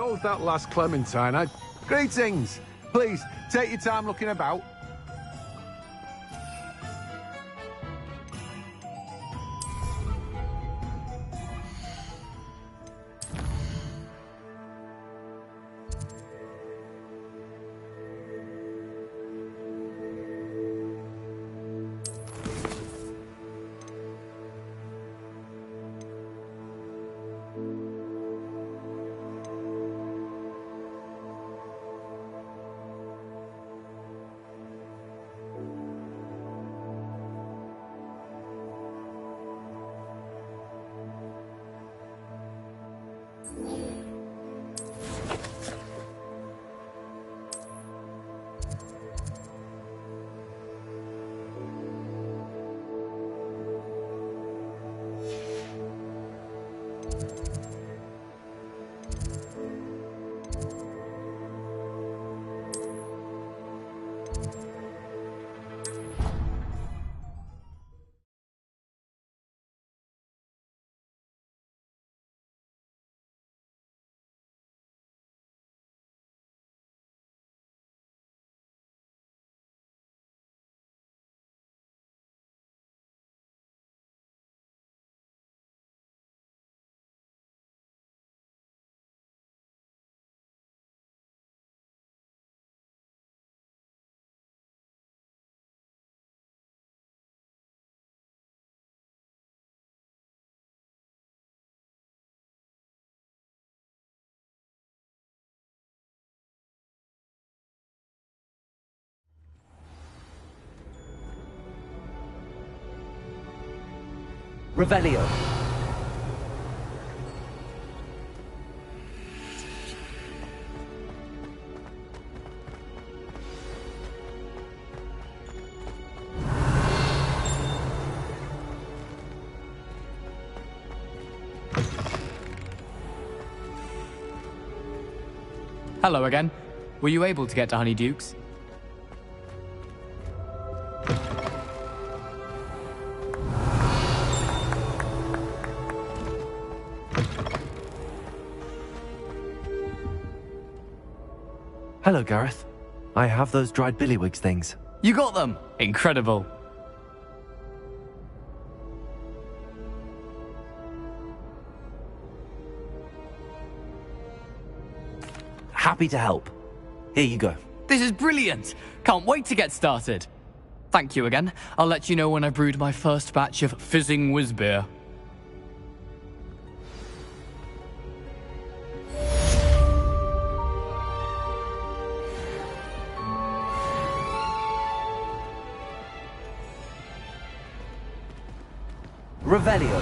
So that last Clementine, Greetings! Please, take your time looking about. Revelio. Hello again. Were you able to get to Honeydukes? Hello, Gareth. I have those dried billywigs things. You got them! Incredible. Happy to help. Here you go. This is brilliant! Can't wait to get started. Thank you again. I'll let you know when I've brewed my first batch of fizzing whiz beer. Revelio.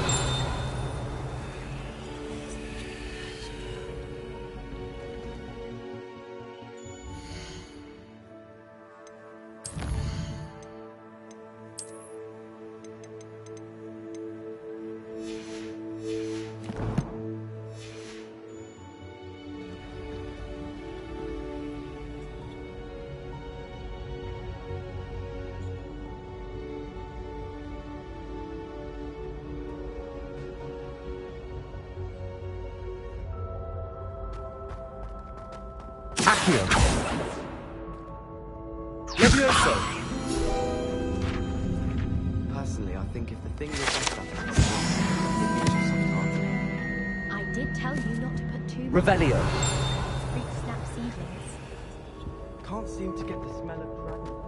Accio. Levioso. Personally, I think if the thing was left up, I did tell you not to put too much. Revelio. Freak snap seedlings. can't seem to get the smell of dragon.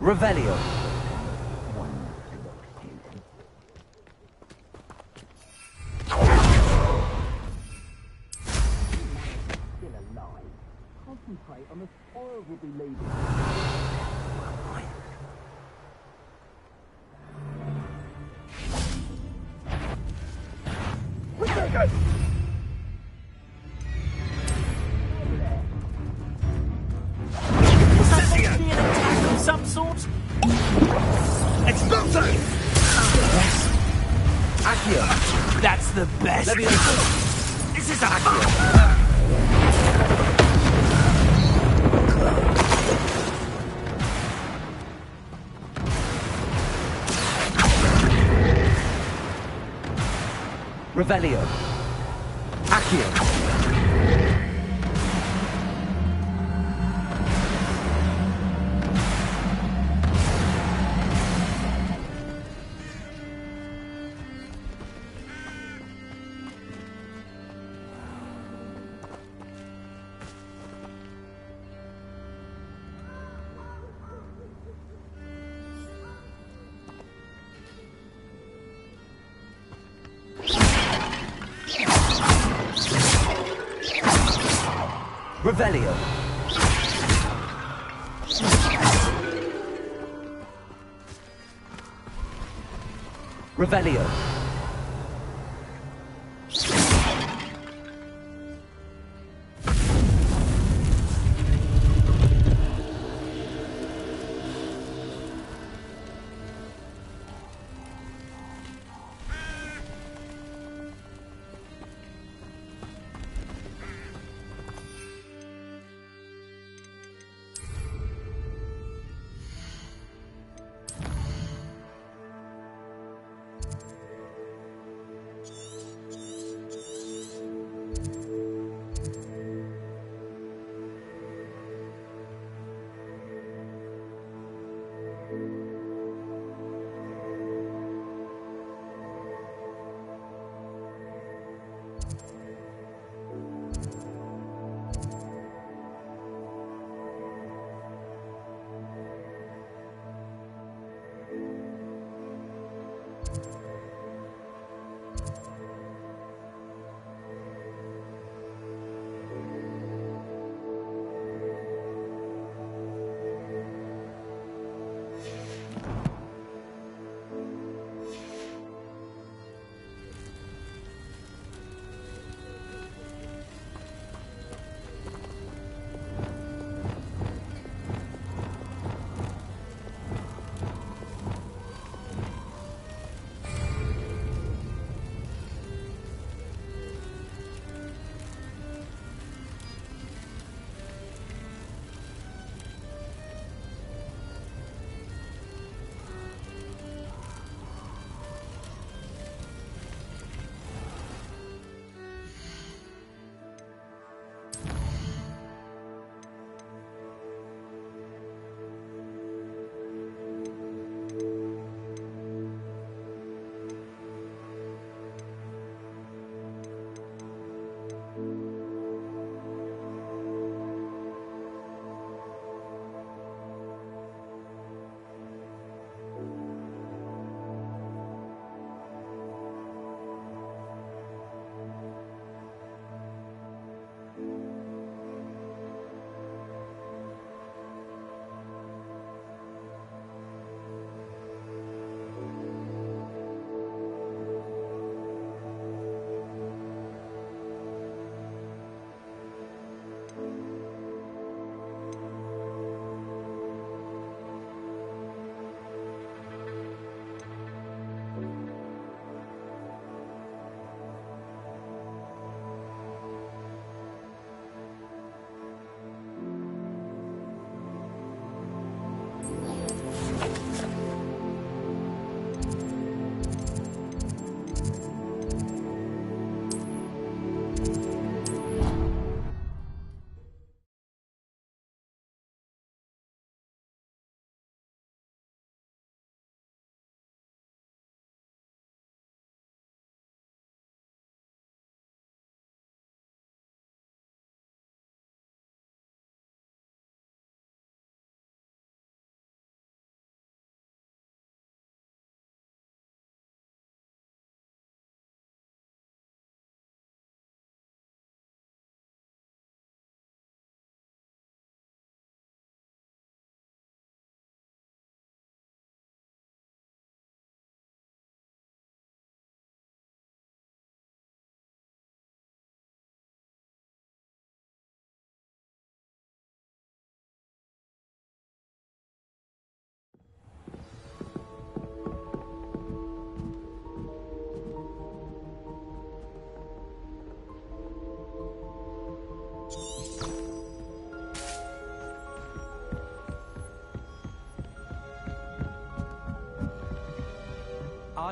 Revelio. Concentrate on the spoils we'll be leaving. Is that supposed to be an attack of some sort? Expulso! Yes. Accio. That's the best. Leviosa. This is Accio. Revelio. Accio. Revelio. Revelio.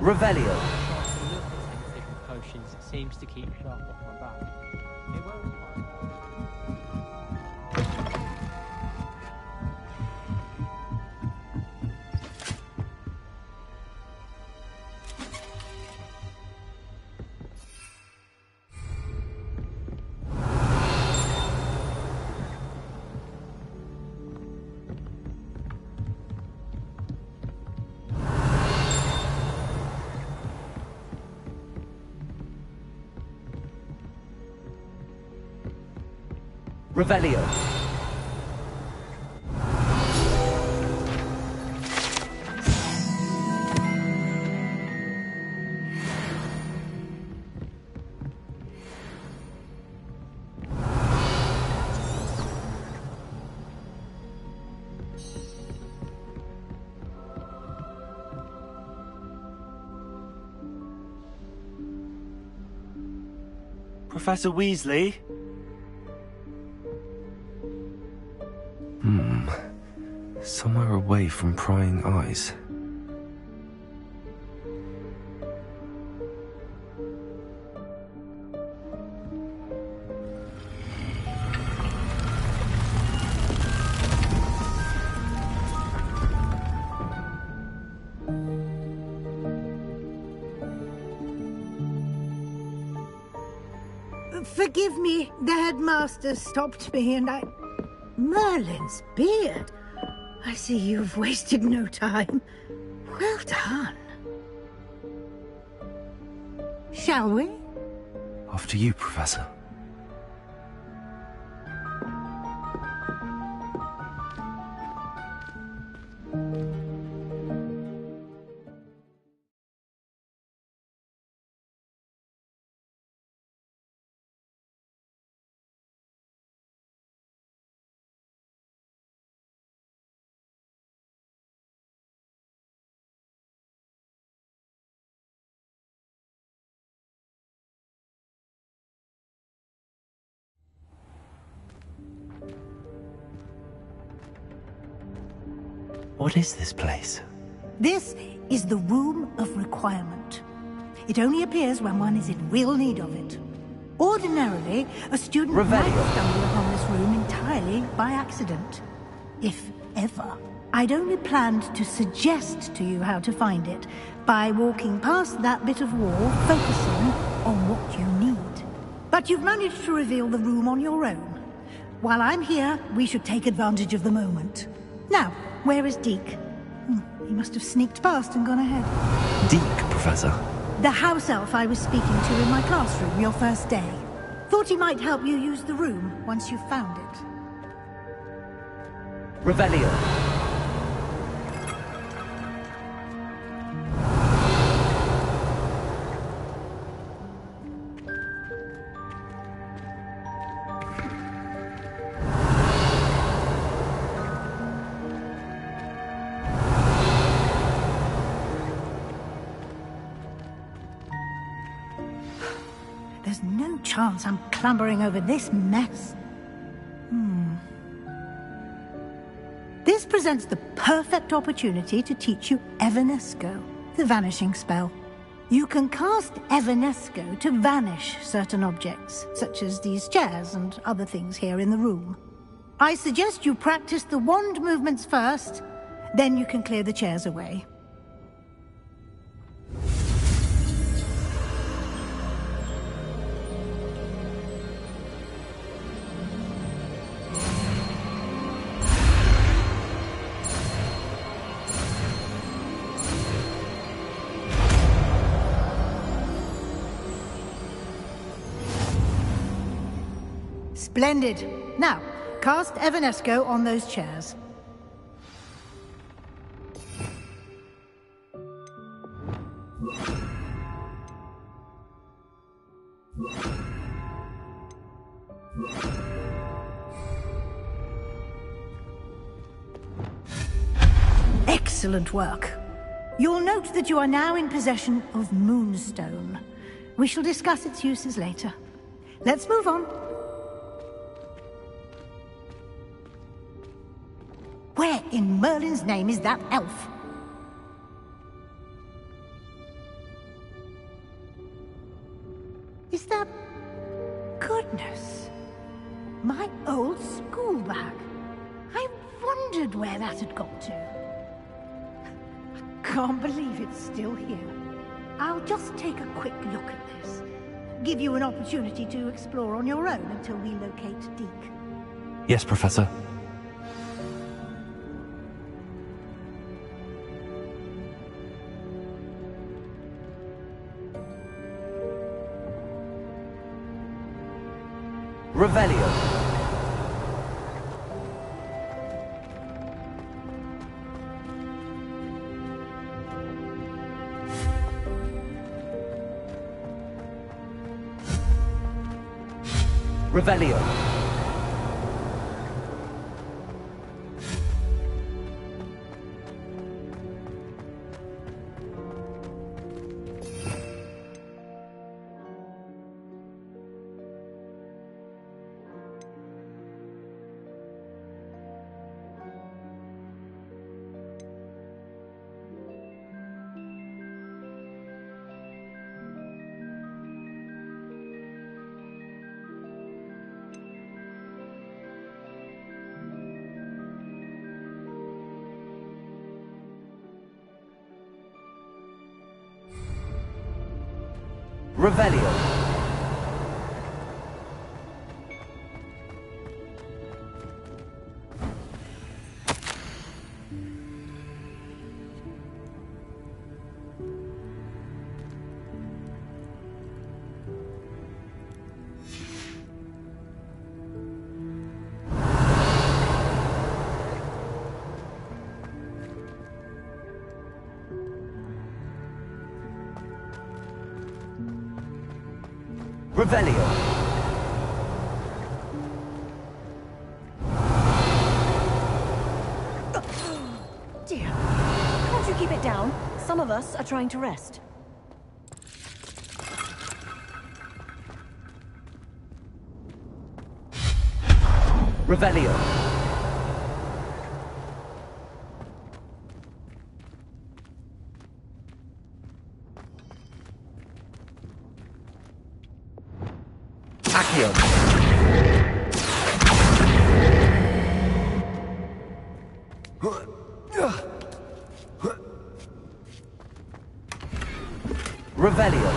Revelio. Potions, it seems to keep sharp off my back. It won't. Revelio. Professor Weasley? Somewhere away from prying eyes. Forgive me, the headmaster stopped me and I... Merlin's beard! I see you've wasted no time. Well done. Shall we? After you, Professor. What is this place? This is the Room of Requirement. It only appears when one is in real need of it. Ordinarily, a student might stumble upon this room entirely by accident. If ever. I'd only planned to suggest to you how to find it by walking past that bit of wall, focusing on what you need. But you've managed to reveal the room on your own. While I'm here, we should take advantage of the moment. Now, where is Deke? He must have sneaked past and gone ahead. Deke, Professor? The house elf I was speaking to in my classroom your first day. Thought he might help you use the room once you've found it. Revelio. There's no chance I'm clambering over this mess. This presents the perfect opportunity to teach you Evanesco, the vanishing spell. You can cast Evanesco to vanish certain objects, such as these chairs and other things here in the room. I suggest you practice the wand movements first, then you can clear the chairs away. Splendid. Now, cast Evanesco on those chairs. Excellent work. You'll note that you are now in possession of Moonstone. We shall discuss its uses later. Let's move on. Where in Merlin's name is that elf? Is that... Goodness. My old school bag. I wondered where that had got to. I can't believe it's still here. I'll just take a quick look at this. Give you an opportunity to explore on your own until we locate Deke. Yes, Professor. Revelio. Revelio. Revelio. Revelio. Dear, can't you keep it down? Some of us are trying to rest. Revelio. Accio. Revelio.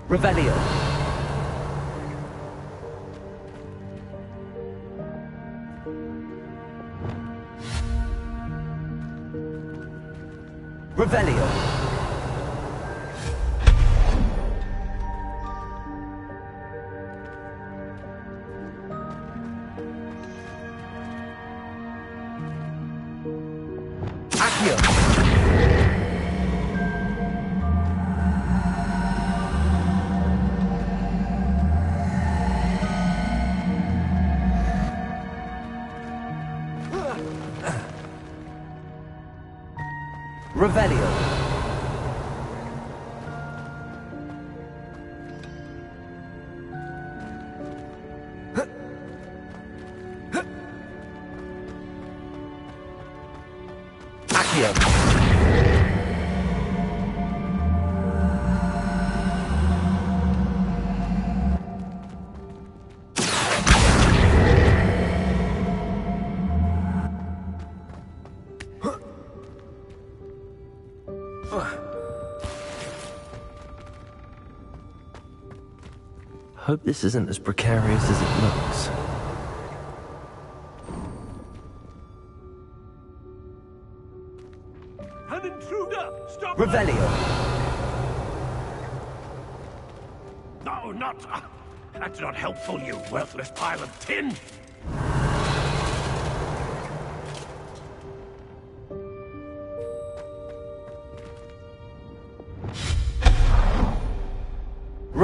Revelio. Revelio. Accio. Revelio. Accio. Hope this isn't as precarious as it looks. An intruder! Stop! Revelio. No, not... That's not helpful, you worthless pile of tin!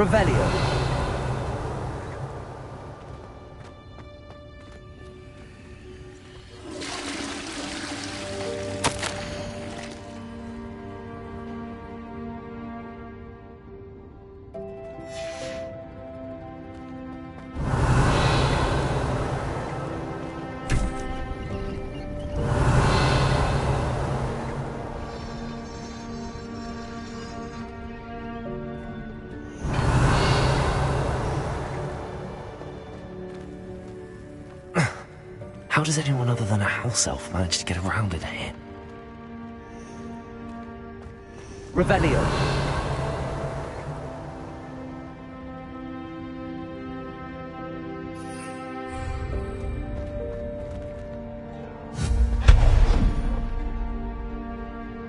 Revelio. How does anyone other than a house elf manage to get around in here? Revelio.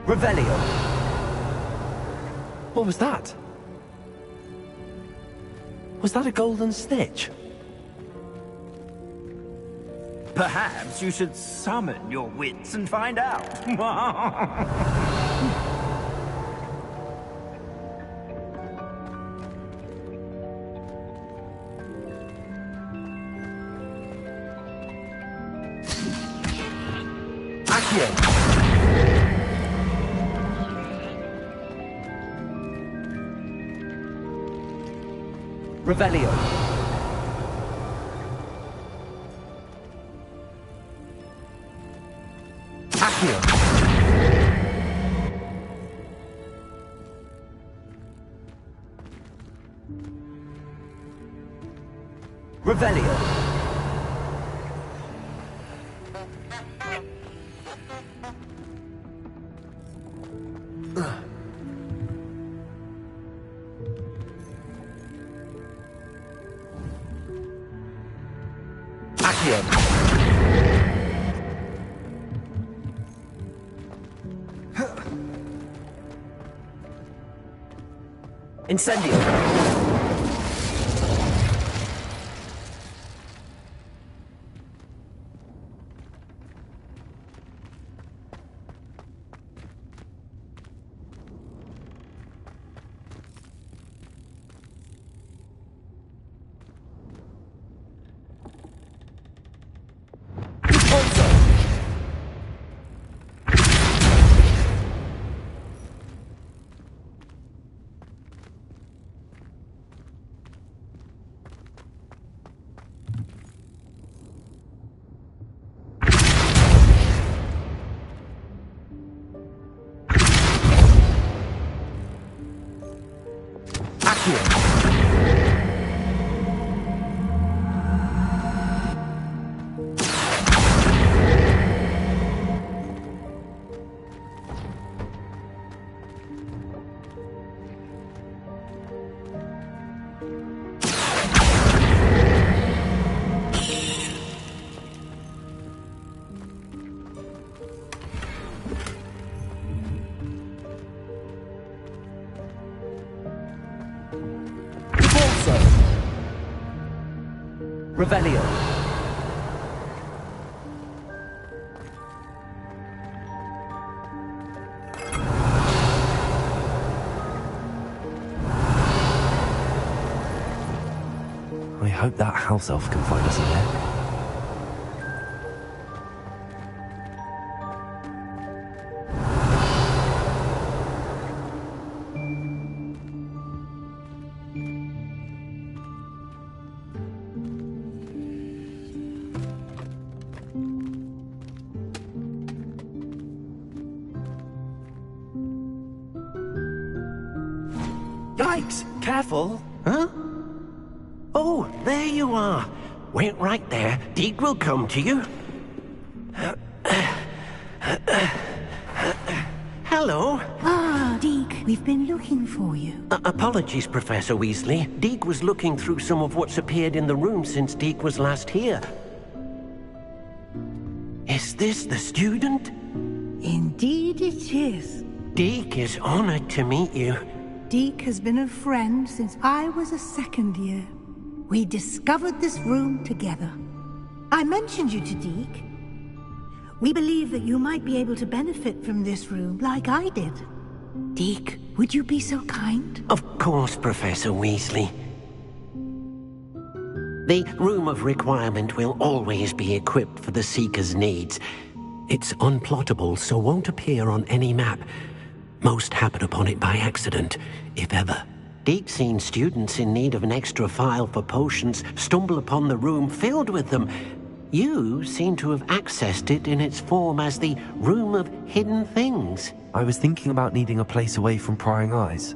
Revelio. What was that? Was that a golden snitch? Perhaps you should summon your wits and find out. Accio. Revelio. Accio. Revelio. Accio. Incendio. Revelio. I hope that house elf can find us in there. Yikes! Careful! Huh? Oh, there you are. Wait right there. Deke will come to you. Hello. Ah, Deke, we've been looking for you. Apologies, Professor Weasley. Deke was looking through some of what's appeared in the room since Deke was last here. Is this the student? Indeed it is. Deke is honored to meet you. Deke has been a friend since I was a second year. We discovered this room together. I mentioned you to Deke. We believe that you might be able to benefit from this room like I did. Deke, would you be so kind? Of course, Professor Weasley. The Room of Requirement will always be equipped for the Seeker's needs. It's unplottable, so won't appear on any map. Most happen upon it by accident, if ever. Deke's seen students in need of an extra file for potions stumble upon the room filled with them. You seem to have accessed it in its form as the Room of Hidden Things. I was thinking about needing a place away from prying eyes.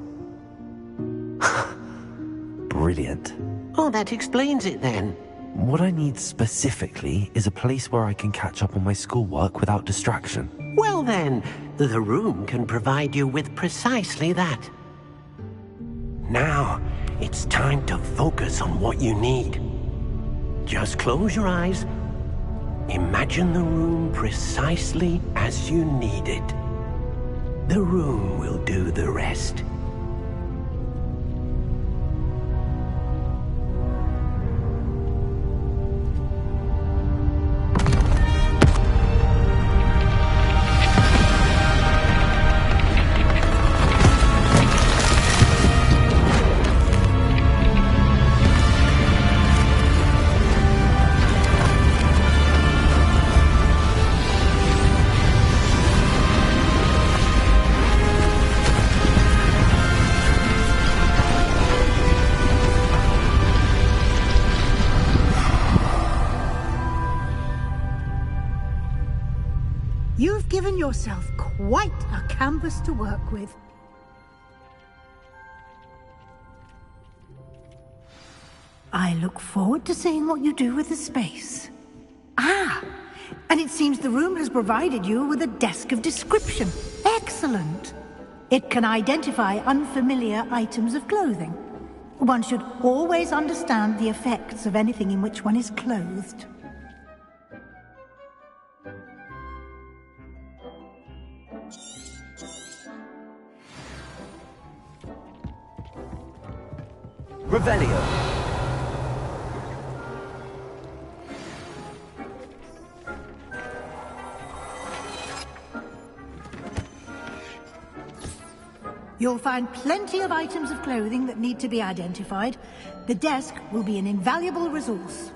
Brilliant. Oh, that explains it then. What I need specifically is a place where I can catch up on my schoolwork without distraction. Well then, the room can provide you with precisely that. Now, it's time to focus on what you need. Just close your eyes. Imagine the room precisely as you need it. The room will do the rest. You've given yourself quite a canvas to work with. I look forward to seeing what you do with the space. Ah, and it seems the room has provided you with a desk of description. Excellent. It can identify unfamiliar items of clothing. One should always understand the effects of anything in which one is clothed. Revelio. You'll find plenty of items of clothing that need to be identified. The desk will be an invaluable resource.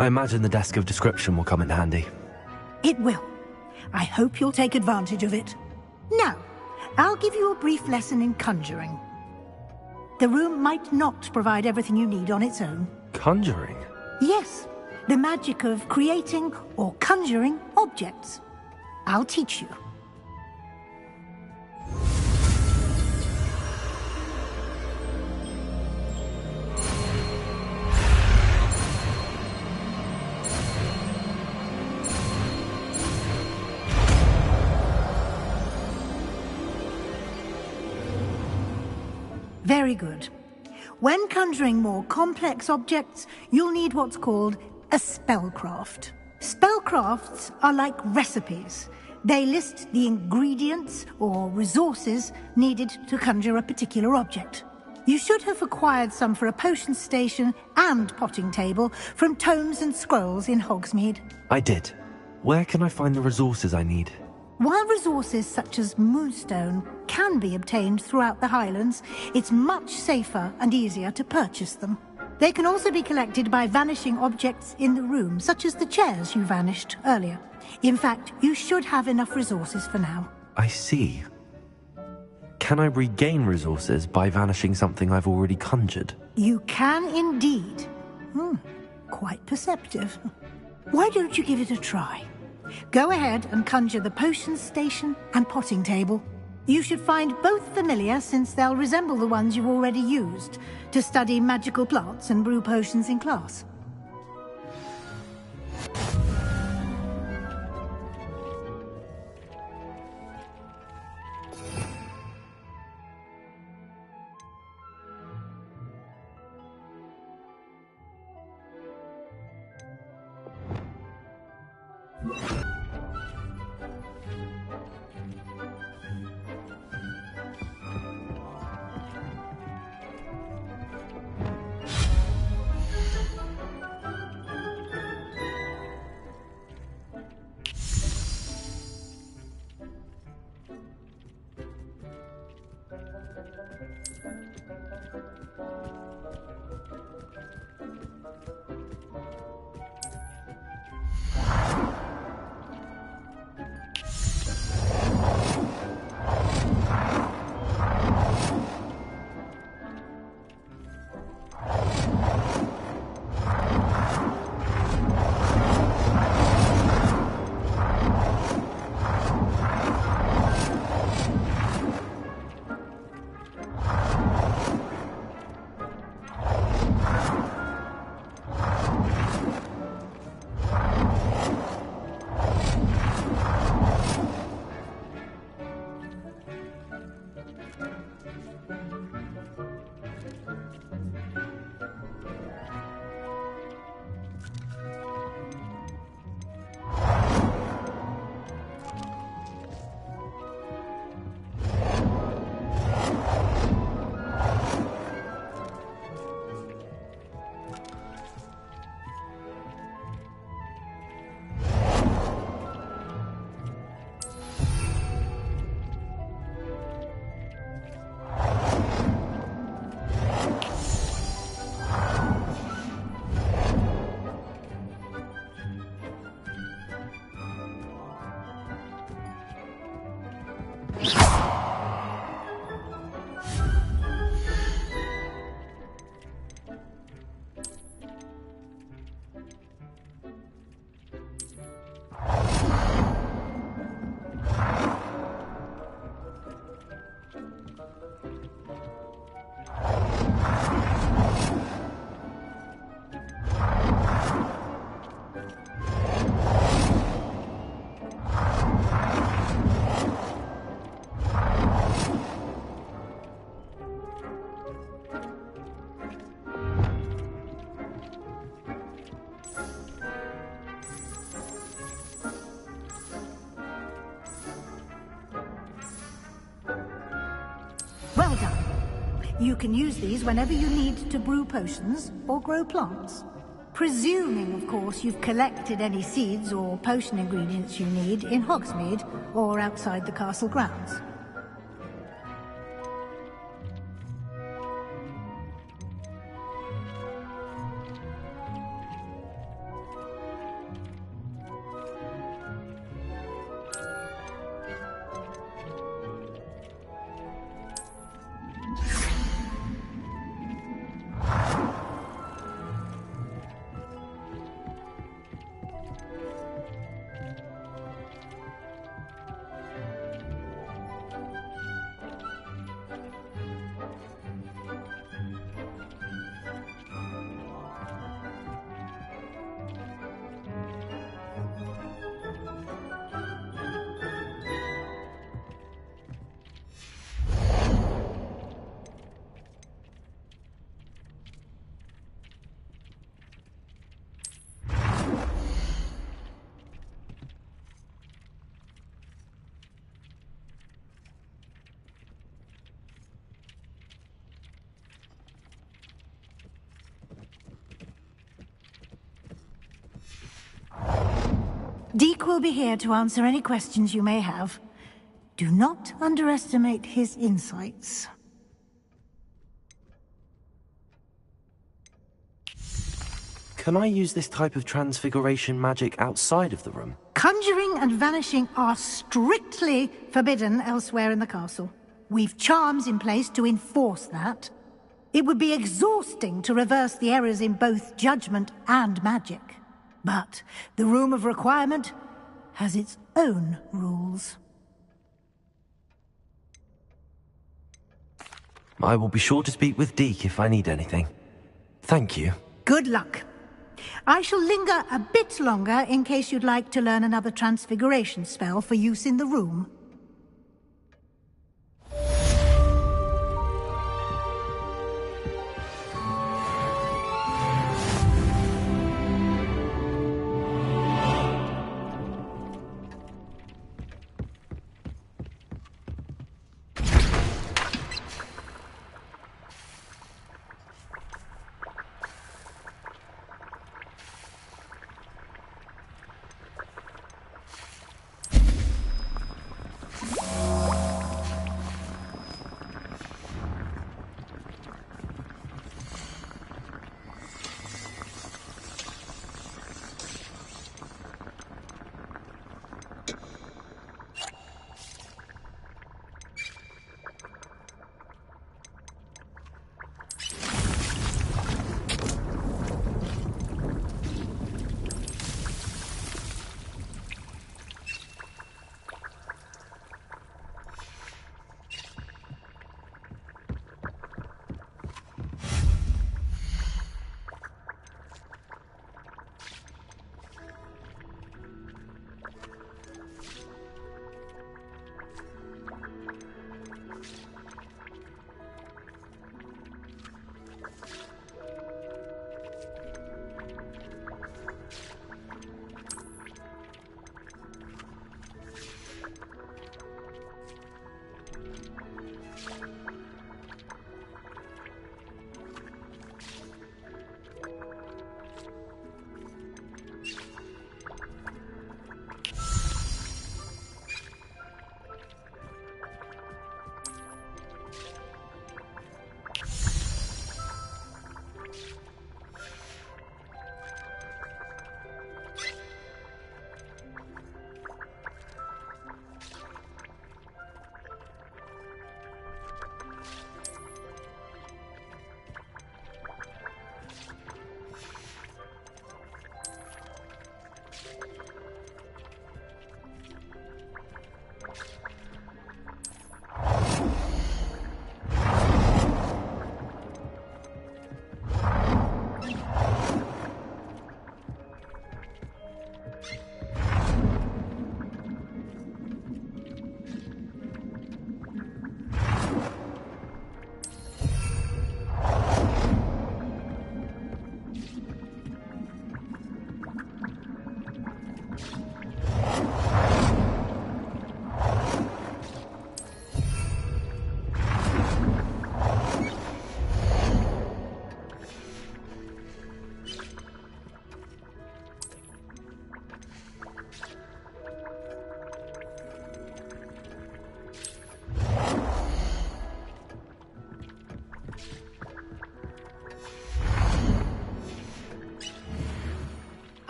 I imagine the desk of description will come in handy. It will. I hope you'll take advantage of it. Now, I'll give you a brief lesson in conjuring. The room might not provide everything you need on its own. Conjuring? Yes, the magic of creating or conjuring objects. I'll teach you. Very good. When conjuring more complex objects, you'll need what's called a spellcraft. Spellcrafts are like recipes. They list the ingredients or resources needed to conjure a particular object. You should have acquired some for a potion station and potting table from tomes and scrolls in Hogsmeade. I did. Where can I find the resources I need? While resources such as moonstone can be obtained throughout the Highlands, it's much safer and easier to purchase them. They can also be collected by vanishing objects in the room, such as the chairs you vanished earlier. In fact, you should have enough resources for now. I see. Can I regain resources by vanishing something I've already conjured? You can indeed. Quite perceptive. Why don't you give it a try? Go ahead and conjure the potion station and potting table. You should find both familiar, since they'll resemble the ones you've already used to study magical plants and brew potions in class. Well done. You can use these whenever you need to brew potions or grow plants. Presuming, of course, you've collected any seeds or potion ingredients you need in Hogsmeade or outside the castle grounds. Deke will be here to answer any questions you may have. Do not underestimate his insights. Can I use this type of transfiguration magic outside of the room? Conjuring and vanishing are strictly forbidden elsewhere in the castle. We've charms in place to enforce that. It would be exhausting to reverse the errors in both judgment and magic. But the Room of Requirement has its own rules. I will be sure to speak with Deke if I need anything. Thank you. Good luck. I shall linger a bit longer in case you'd like to learn another transfiguration spell for use in the room.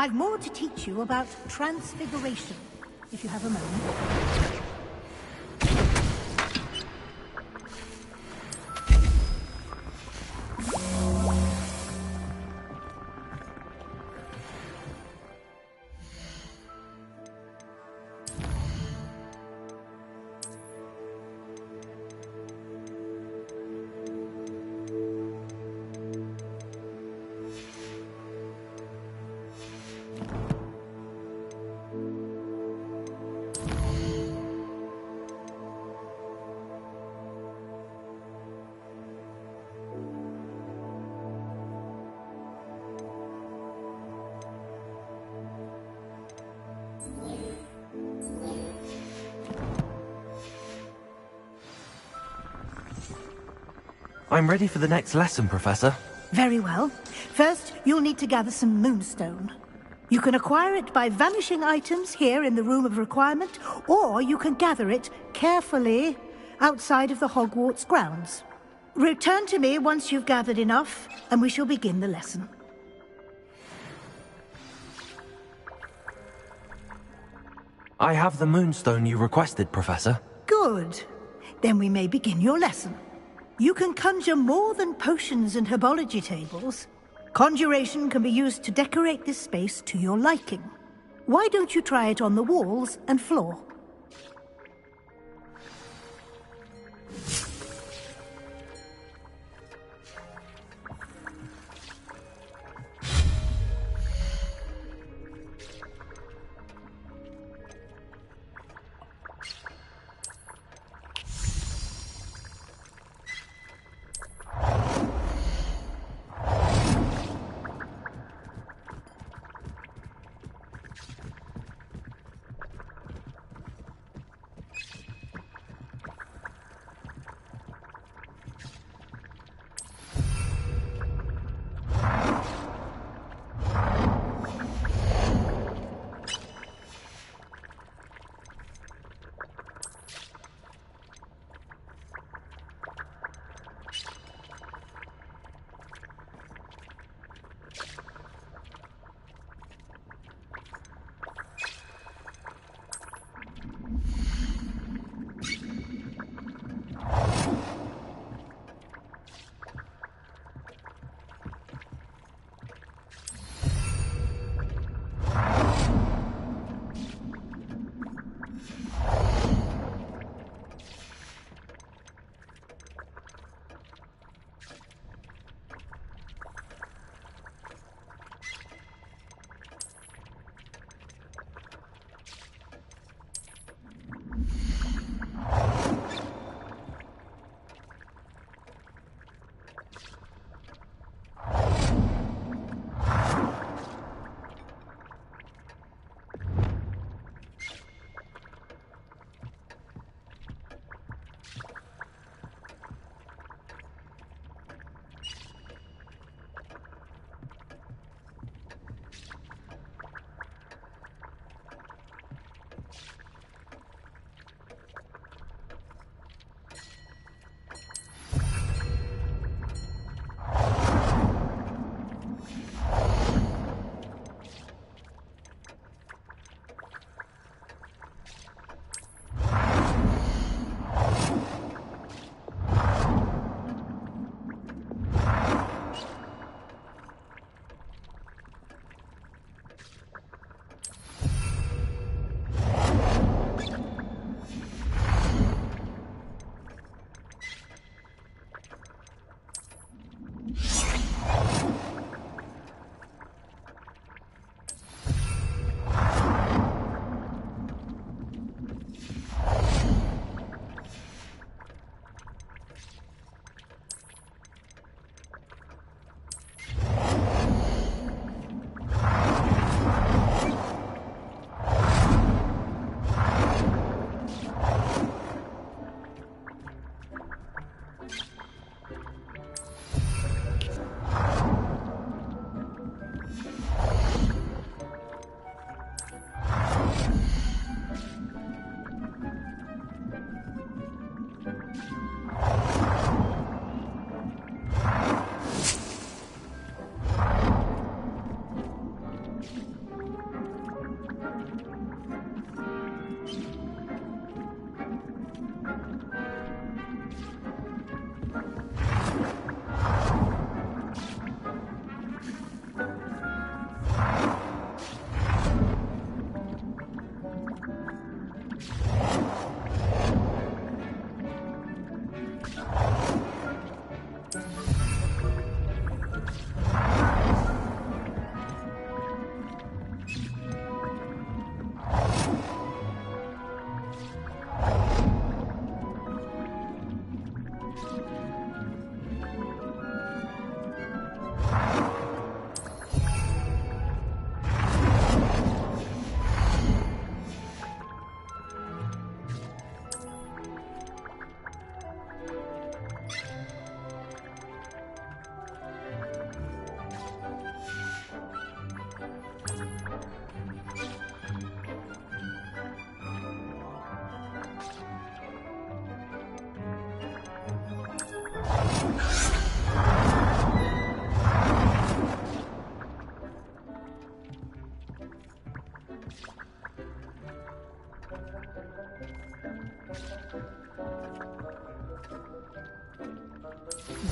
I've more to teach you about transfiguration, if you have a moment. I'm ready for the next lesson, Professor. Very well. First, you'll need to gather some moonstone. You can acquire it by vanishing items here in the Room of Requirement, or you can gather it carefully outside of the Hogwarts grounds. Return to me once you've gathered enough, and we shall begin the lesson. I have the moonstone you requested, Professor. Good. Then we may begin your lesson. You can conjure more than potions and herbology tables. Conjuration can be used to decorate this space to your liking. Why don't you try it on the walls and floor?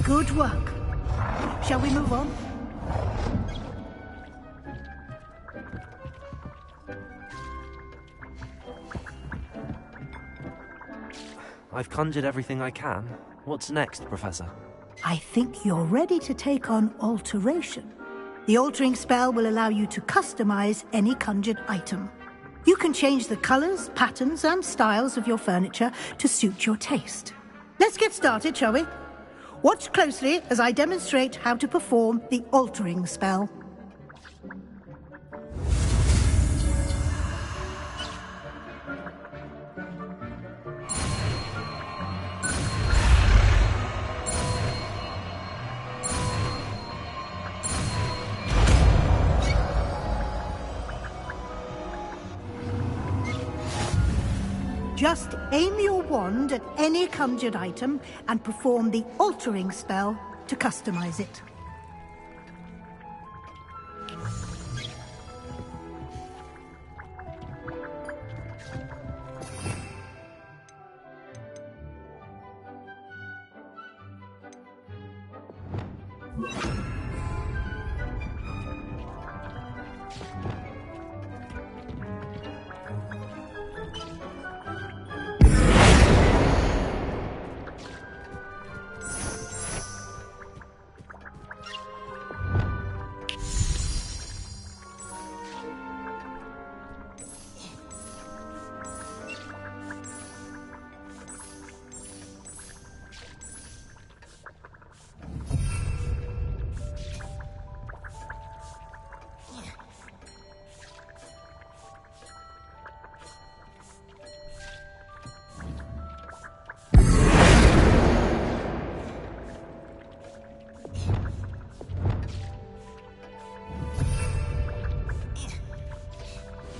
Good work. Shall we move on? I've conjured everything I can. What's next, Professor? I think you're ready to take on alteration. The altering spell will allow you to customize any conjured item. You can change the colors, patterns, and styles of your furniture to suit your taste. Let's get started, shall we? Watch closely as I demonstrate how to perform the altering spell. Just aim your wand at any conjured item and perform the altering spell to customize it.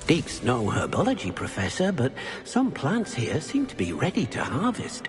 Deek's no herbology professor, but some plants here seem to be ready to harvest.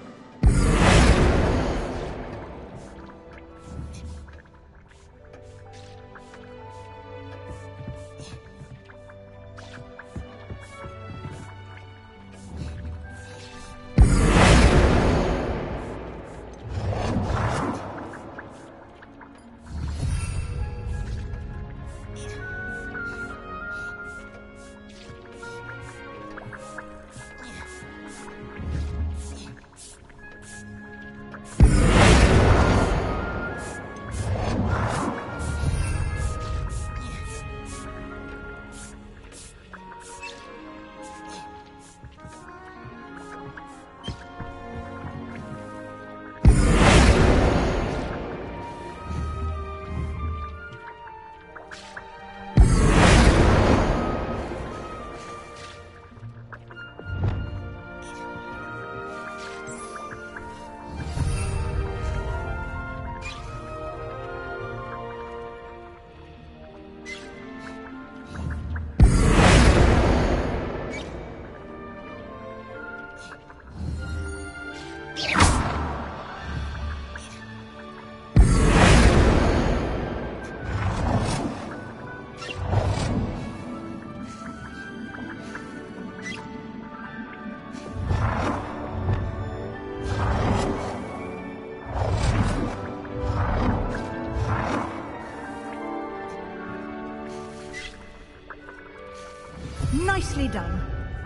Nicely done.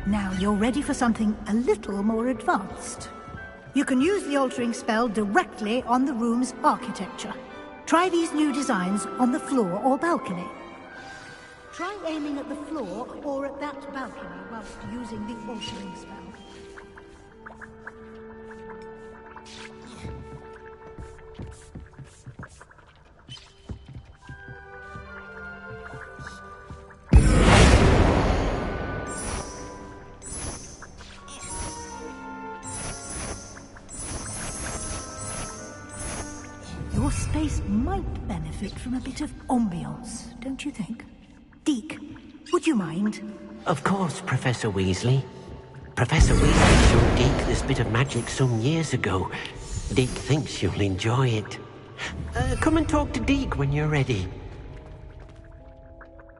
Now you're ready for something a little more advanced. You can use the altering spell directly on the room's architecture. Try these new designs on the floor or balcony. Try aiming at the floor or at that balcony whilst using the altering spell. Your space might benefit from a bit of ambiance, don't you think? Deek, would you mind? Of course, Professor Weasley. Professor Weasley showed Deek this bit of magic some years ago. Deke thinks you'll enjoy it. Come and talk to Deke when you're ready.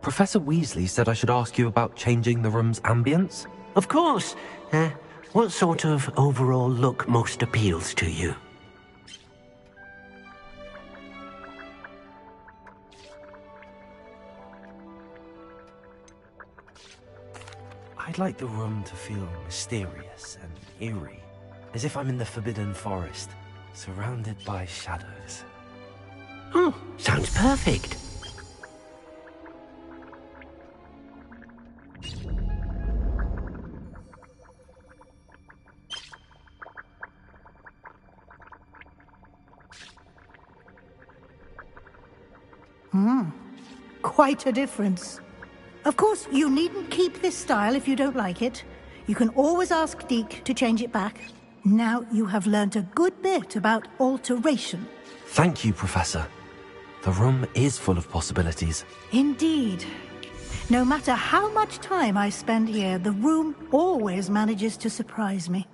Professor Weasley said I should ask you about changing the room's ambience? Of course. What sort of overall look most appeals to you? I'd like the room to feel mysterious and eerie, as if I'm in the Forbidden Forest, surrounded by shadows. Oh, sounds perfect. Quite a difference. Of course, you needn't keep this style if you don't like it. You can always ask Deke to change it back. Now you have learnt a good bit about alteration. Thank you, Professor. The room is full of possibilities. Indeed. No matter how much time I spend here, the room always manages to surprise me.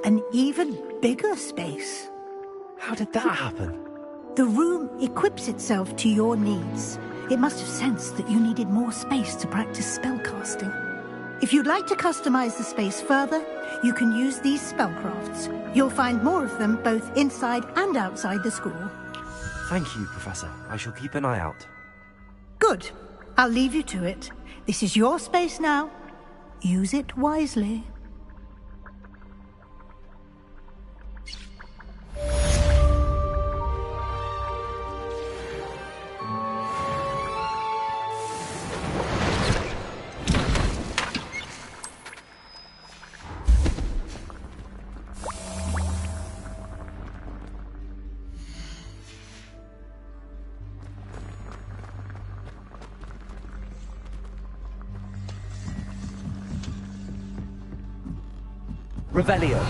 An even bigger space. How did that happen? The room equips itself to your needs. It must have sensed that you needed more space to practice spellcasting. If you'd like to customize the space further, you can use these spellcrafts. You'll find more of them both inside and outside the school. Thank you, Professor. I shall keep an eye out. Good. I'll leave you to it. This is your space now. Use it wisely. Revelio.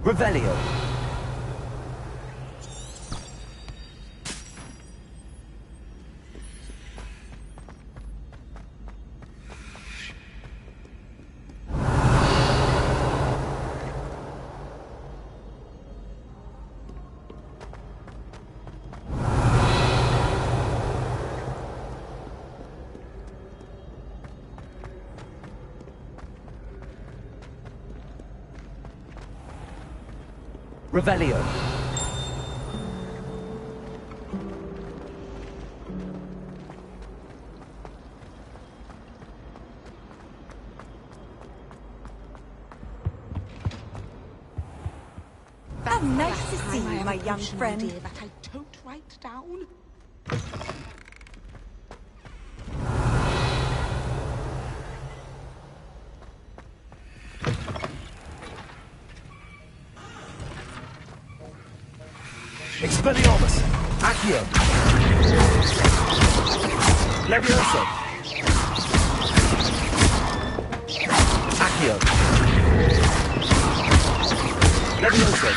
Revelio. Revelio. How nice to see you, my young friend. That I tote right down. Expelliarmus! Accio! Levioso! Accio! Levioso!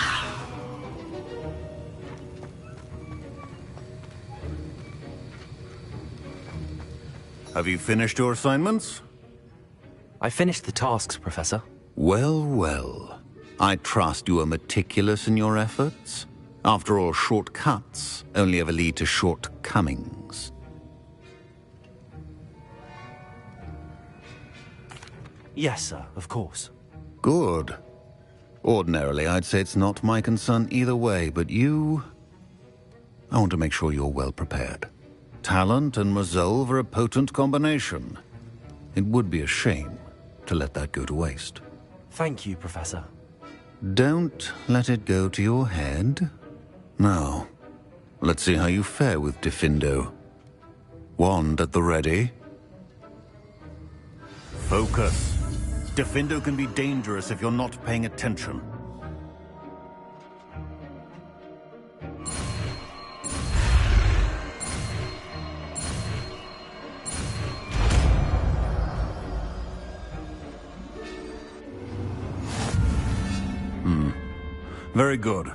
Have you finished your assignments? I finished the tasks, Professor. Well, well. I trust you are meticulous in your efforts. After all, shortcuts only ever lead to shortcomings. Yes, sir, of course. Good. Ordinarily, I'd say it's not my concern either way, but you... I want to make sure you're well prepared. Talent and resolve are a potent combination. It would be a shame to let that go to waste. Thank you, Professor. Don't let it go to your head. Now, let's see how you fare with Diffindo. Wand at the ready. Focus. Diffindo can be dangerous if you're not paying attention. Very good.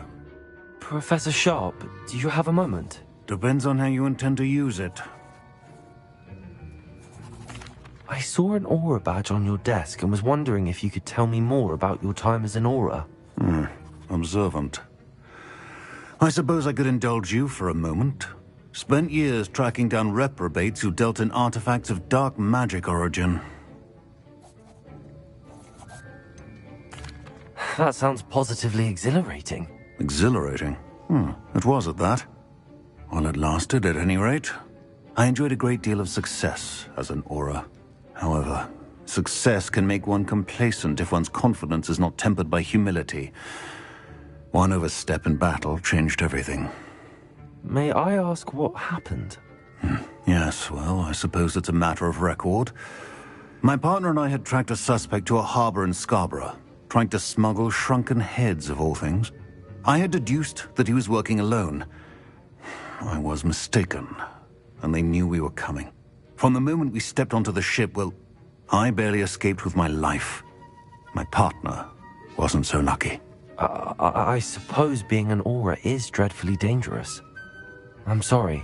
Professor Sharp, do you have a moment? Depends on how you intend to use it. I saw an aura badge on your desk and was wondering if you could tell me more about your time as an aura. Observant. I suppose I could indulge you for a moment. Spent years tracking down reprobates who dealt in artifacts of dark magic origin. That sounds positively exhilarating. Exhilarating? It was at that. While it lasted, at any rate. I enjoyed a great deal of success as an aura. However, success can make one complacent if one's confidence is not tempered by humility. One overstep in battle changed everything. May I ask what happened? Yes, well, I suppose it's a matter of record. My partner and I had tracked a suspect to a harbor in Scarborough, trying to smuggle shrunken heads of all things. I had deduced that he was working alone. I was mistaken, and they knew we were coming. From the moment we stepped onto the ship, well, I barely escaped with my life. My partner wasn't so lucky. I suppose being an aura is dreadfully dangerous. I'm sorry.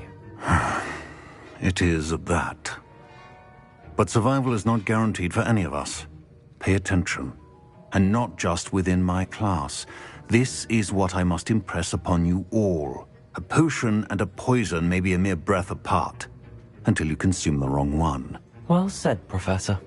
It is that. But survival is not guaranteed for any of us. Pay attention. And not just within my class. This is what I must impress upon you all. A potion and a poison may be a mere breath apart, until you consume the wrong one. Well said, Professor.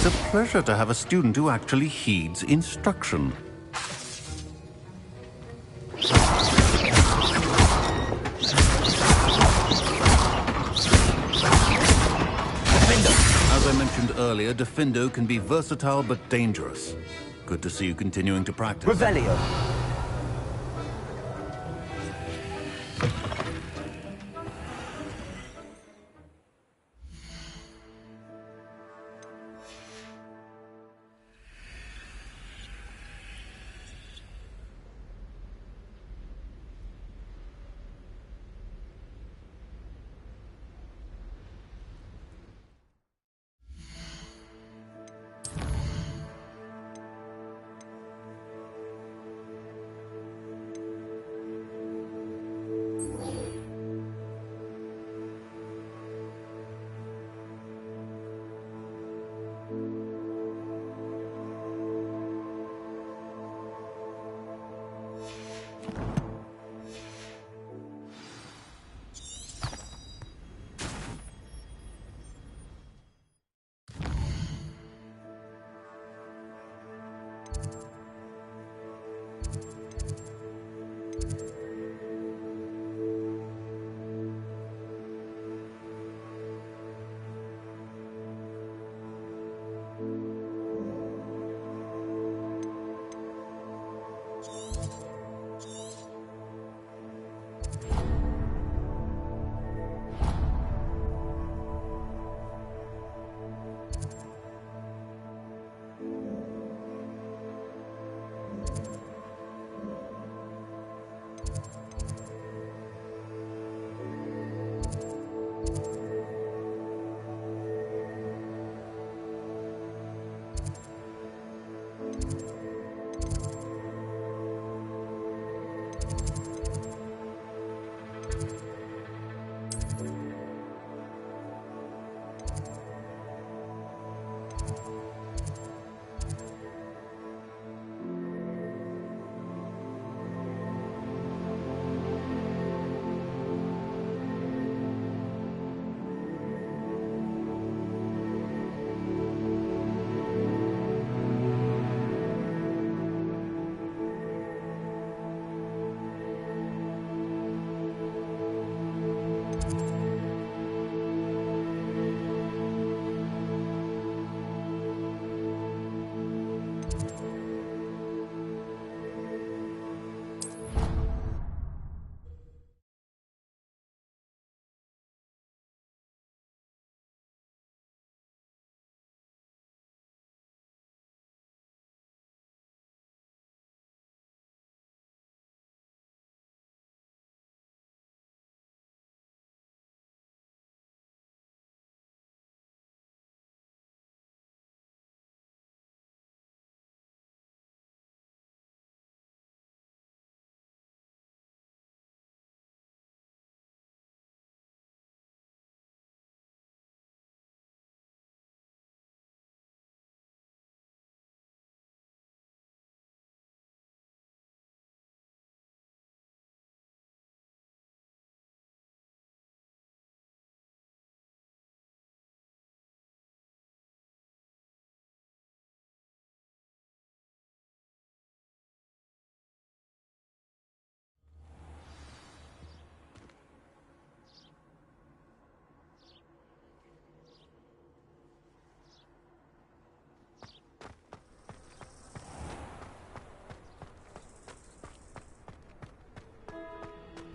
It's a pleasure to have a student who actually heeds instruction. As I mentioned earlier, Defendo can be versatile but dangerous. Good to see you continuing to practice. Revelio.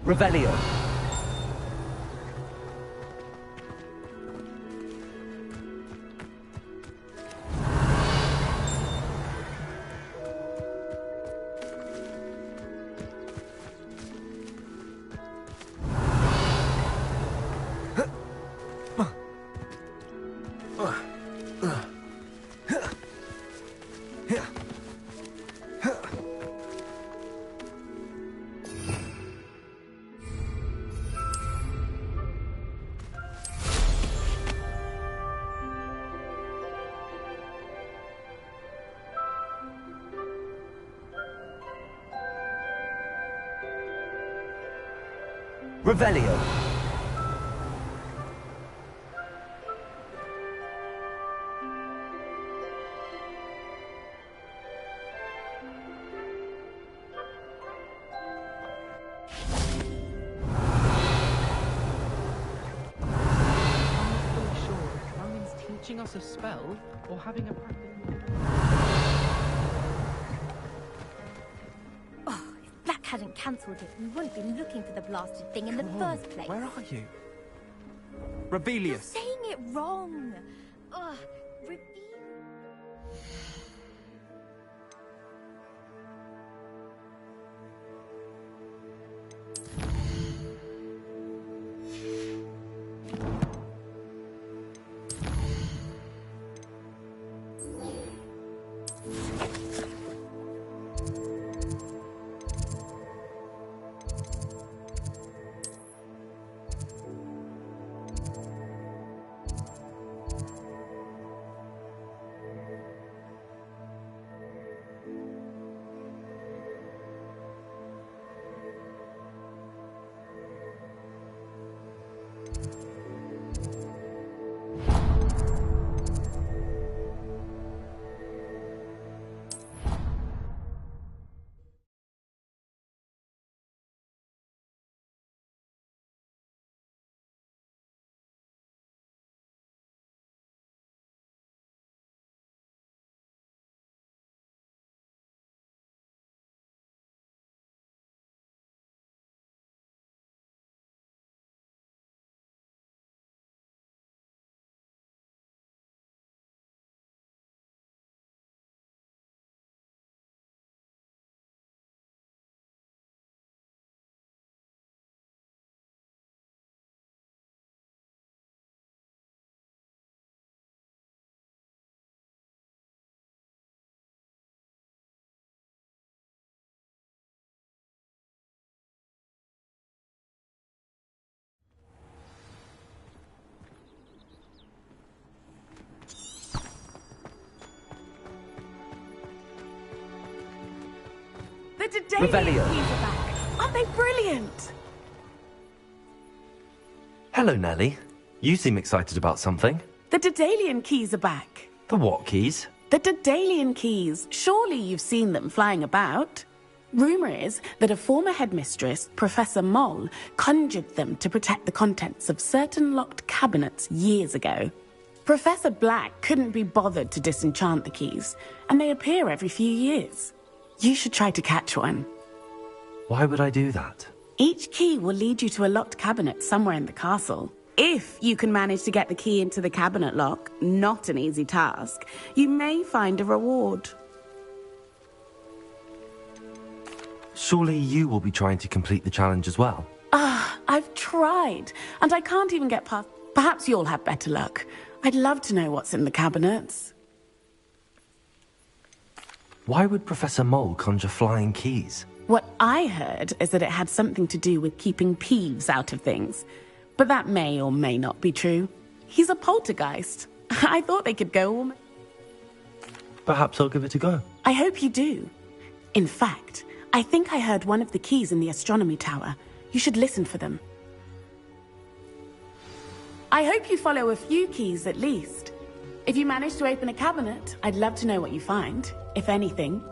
Revelio. Revelio. Teaching us a spell or having a practical. Oh, if Black hadn't cancelled it, we wouldn't be looking for the blasted thing in the first place. Where are you? You're Rebellious. saying it wrong. Ugh, The Dedalian Revelio. keys are back. Aren't they brilliant? Hello, Nellie. You seem excited about something. The Dedalian keys are back. The what keys? The Dedalian keys. Surely you've seen them flying about. Rumour is that a former headmistress, Professor Moll, conjured them to protect the contents of certain locked cabinets years ago. Professor Black couldn't be bothered to disenchant the keys, and they appear every few years. You should try to catch one. Why would I do that? Each key will lead you to a locked cabinet somewhere in the castle. If you can manage to get the key into the cabinet lock, not an easy task, you may find a reward. Surely you will be trying to complete the challenge as well. I've tried, and I can't even get past. Perhaps you'll have better luck. I'd love to know what's in the cabinets. Why would Professor Mole conjure flying keys? What I heard is that it had something to do with keeping Peeves out of things. But that may or may not be true. He's a poltergeist. I thought they could go all... Perhaps I'll give it a go. I hope you do. In fact, I think I heard one of the keys in the astronomy tower. You should listen for them. I hope you follow a few keys at least. If you manage to open a cabinet, I'd love to know what you find, if anything.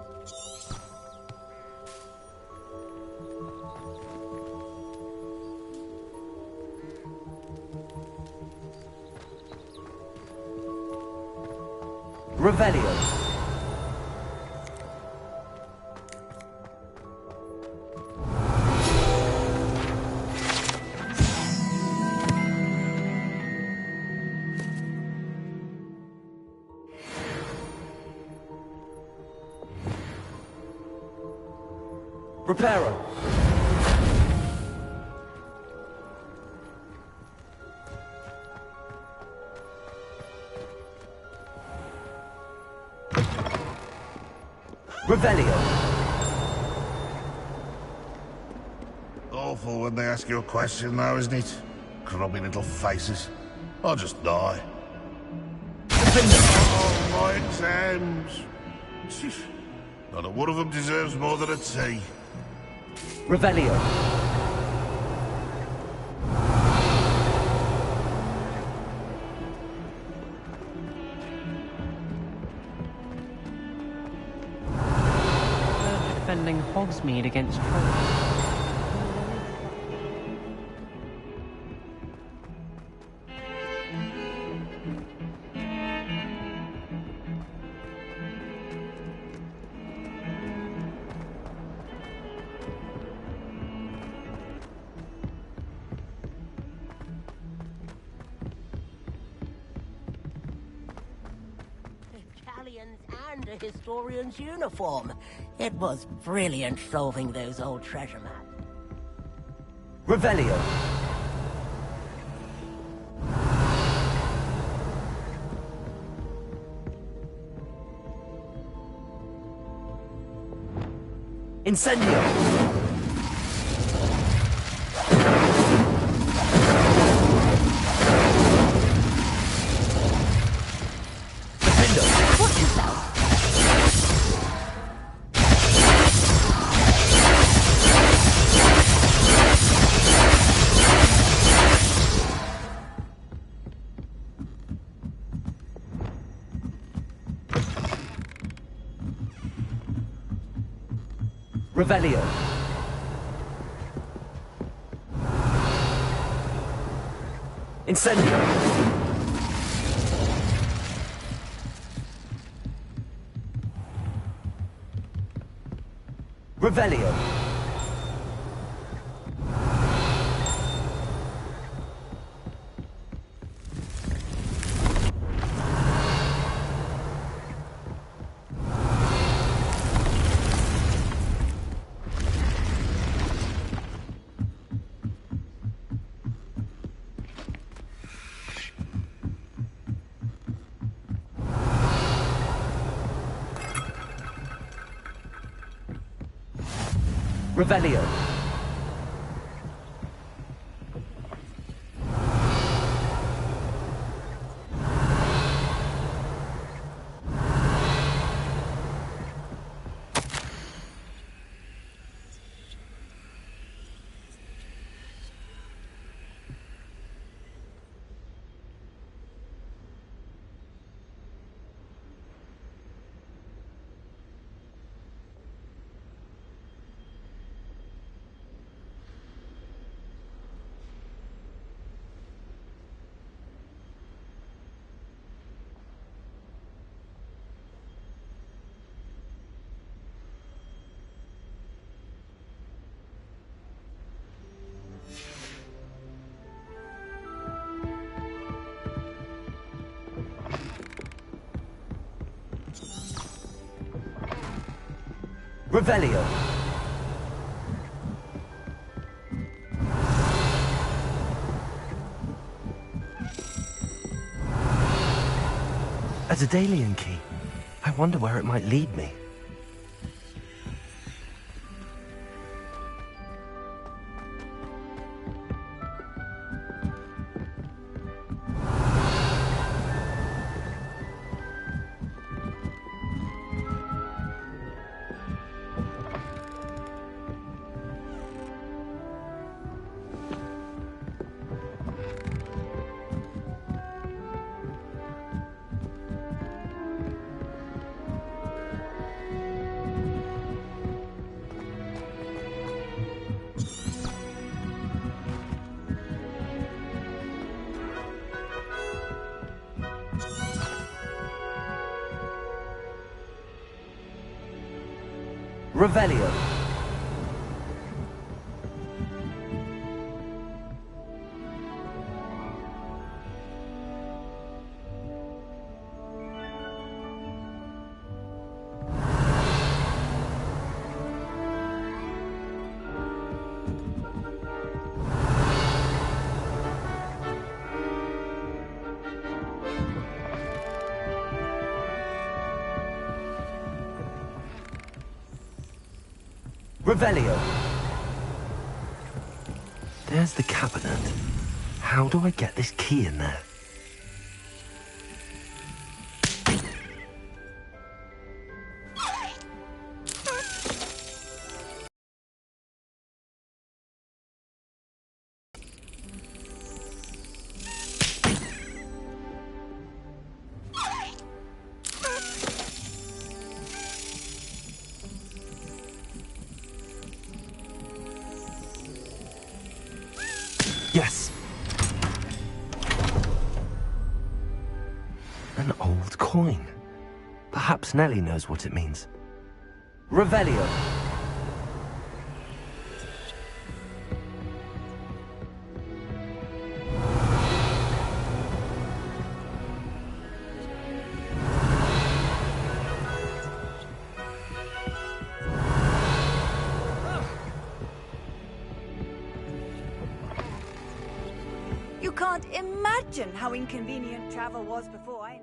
Revelio. Reparo. Revelio. Awful when they ask you a question now, isn't it? Grubby little faces. I'll just die. Oh, my exams. Not a one of them deserves more than a T. Revelio. Defending Hogsmeade against trolls. And a historian's uniform. It was brilliant solving those old treasure maps. Revelio. Incendio. Revelio. Incendio. Revelio. Revelio. Revelio. A Daedalian key. I wonder where it might lead me. Revelio. Revelio. There's the cabinet. How do I get this key in there? Yes. An old coin. Perhaps Nellie knows what it means. Revelio. You can't imagine how inconvenient travel was before I...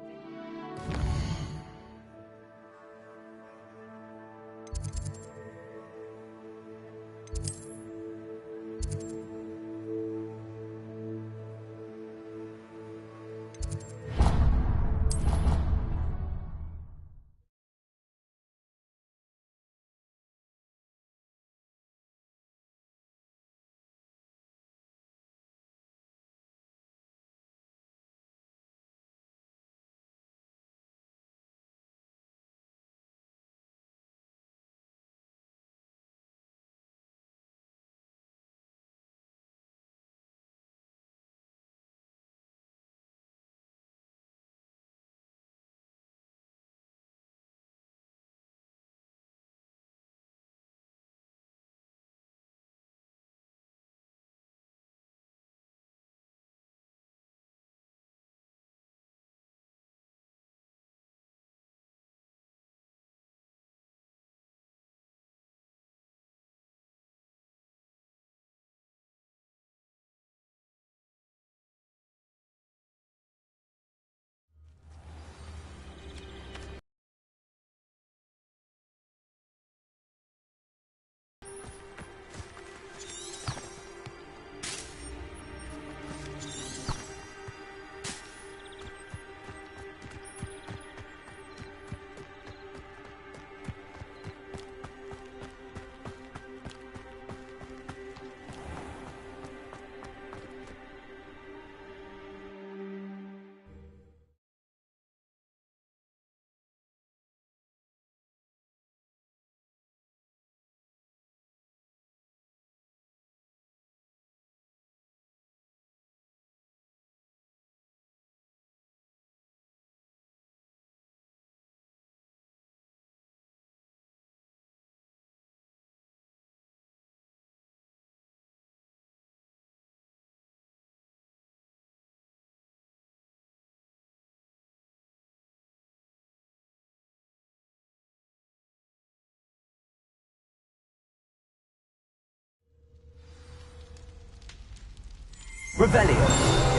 Revelio.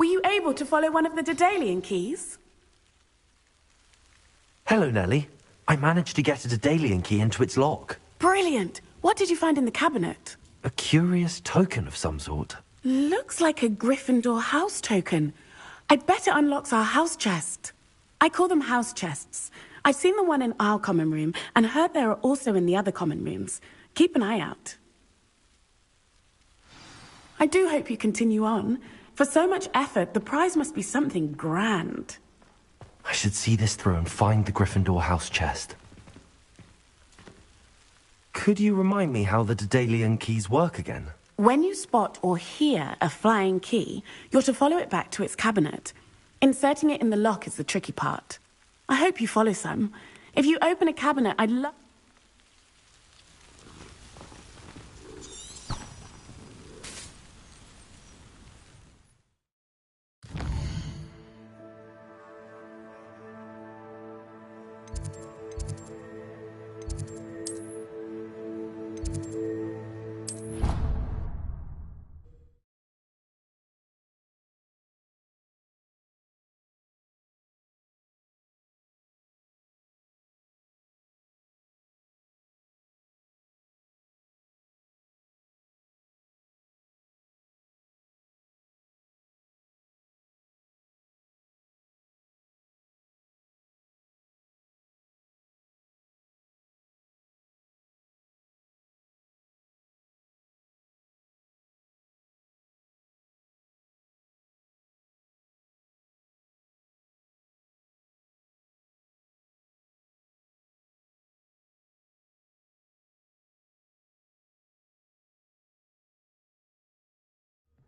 Were you able to follow one of the Daedalian keys? Hello, Nellie. I managed to get a Daedalian key into its lock. Brilliant! What did you find in the cabinet? A curious token of some sort. Looks like a Gryffindor house token. I bet it unlocks our house chest. I call them house chests. I've seen the one in our common room and heard there are also in the other common rooms. Keep an eye out. I do hope you continue on. For so much effort, the prize must be something grand. I should see this through and find the Gryffindor house chest. Could you remind me how the Daedalian keys work again? When you spot or hear a flying key, you're to follow it back to its cabinet. Inserting it in the lock is the tricky part. I hope you follow some. If you open a cabinet, I'd love...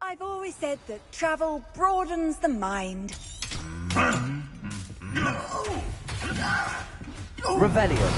I've always said that travel broadens the mind. Revelio.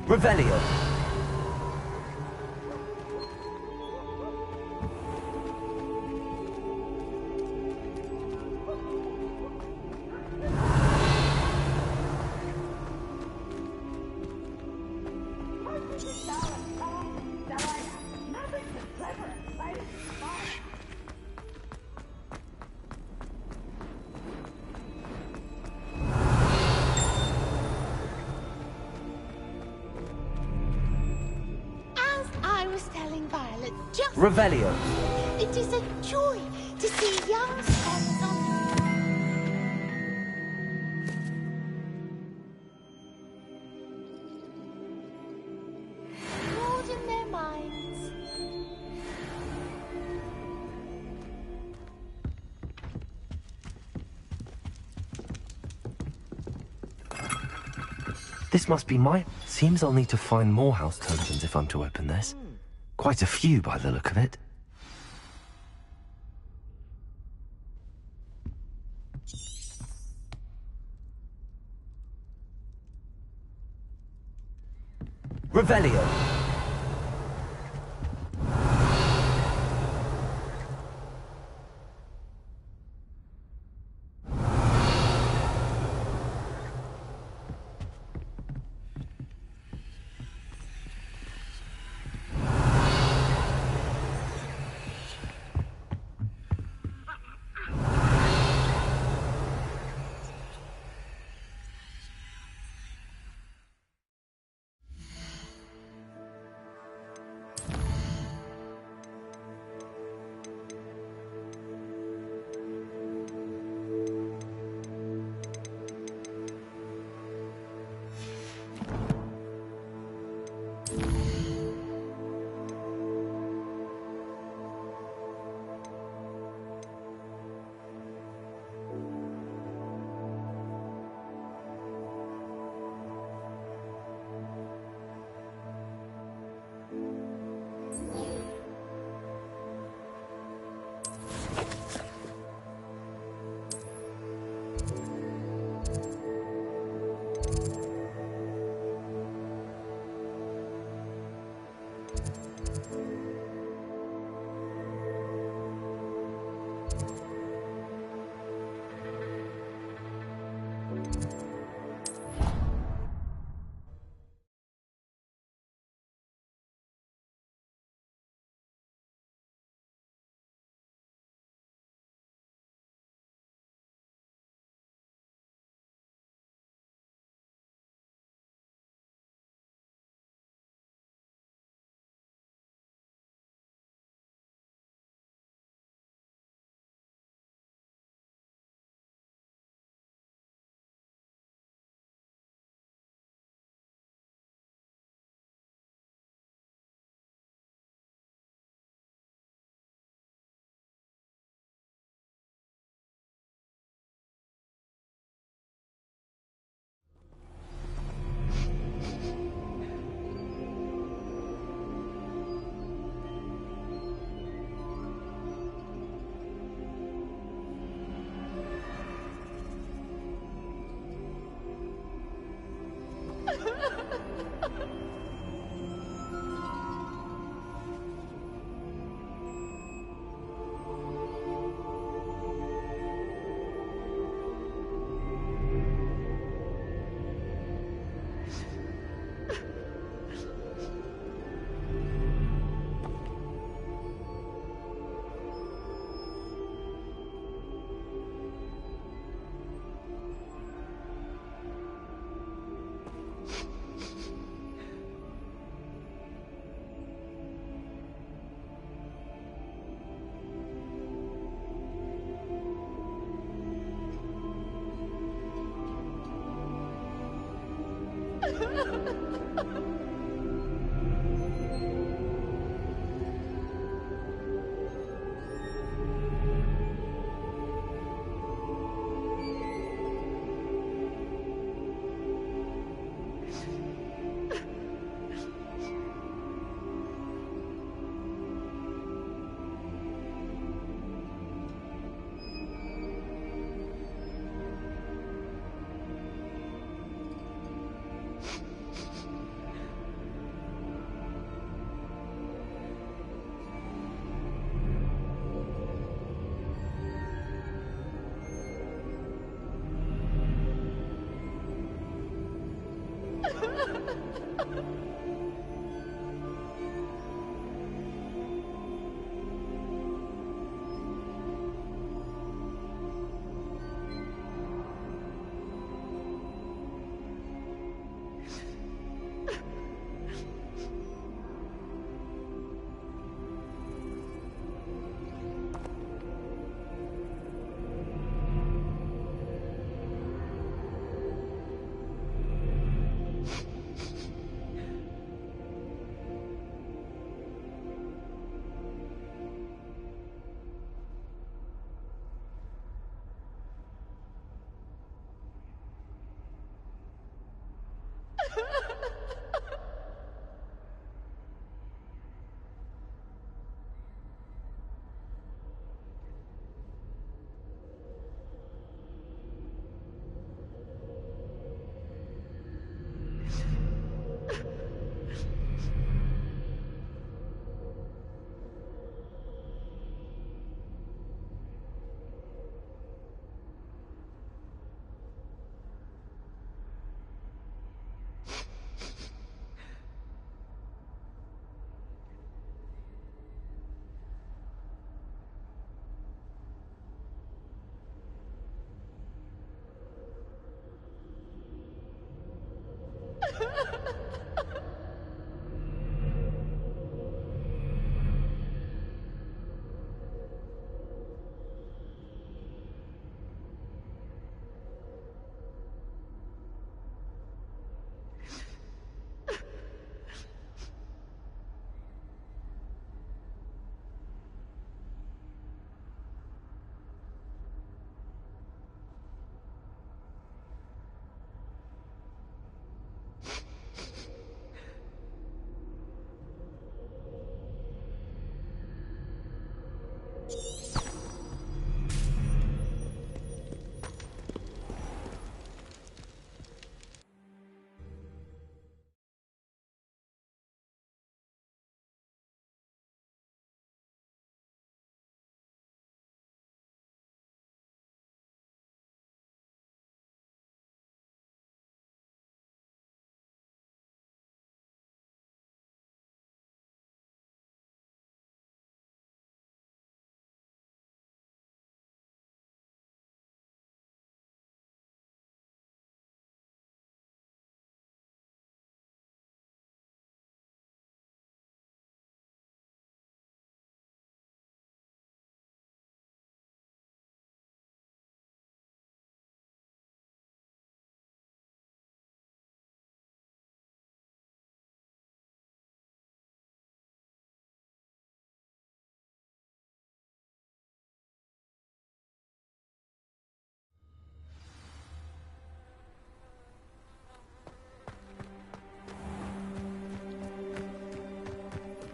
Revelio. Revelio. It is a joy to see young sons on broaden their minds. This must be mine. Seems I'll need to find more house tokens if I'm to open this. Quite a few by the look of it. Revelio.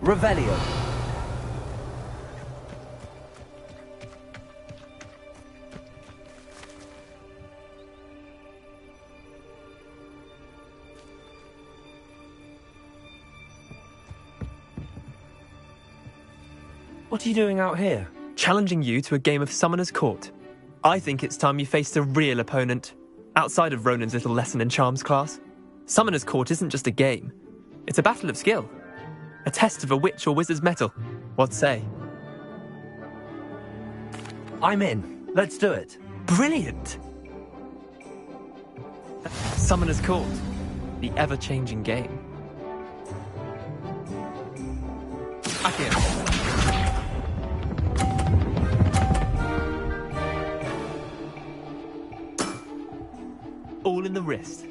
Revelio. What are you doing out here? Challenging you to a game of Summoner's Court. I think it's time you faced a real opponent, outside of Ronan's little lesson in charms class. Summoner's Court isn't just a game. It's a battle of skill. A test of a witch or wizard's mettle. What say? I'm in. Let's do it. Brilliant! Summoner's Court. The ever-changing game. Akio. All in the wrist.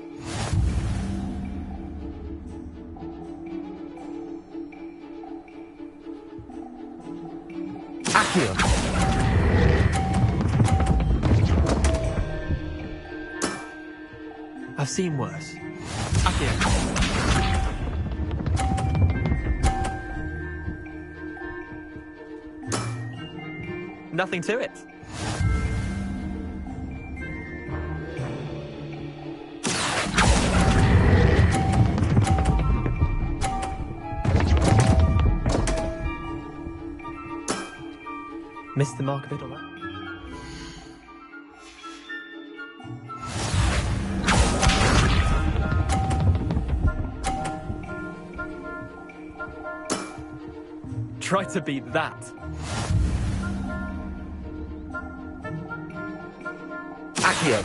I've seen worse. Accio. Nothing to it. Missed the mark a bit on that. Try to beat that. Accio.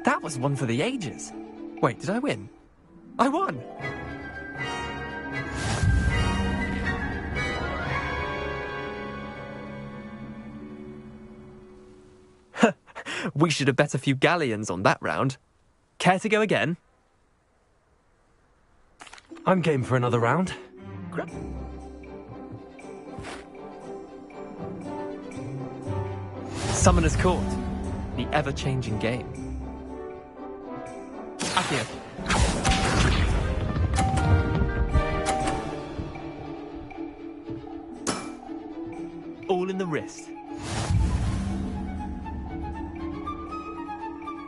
That was one for the ages. Wait, did I win? I won! We should have bet a few galleons on that round. Care to go again? I'm game for another round. Summoner's Court. The ever-changing game. Accio. All in the wrist.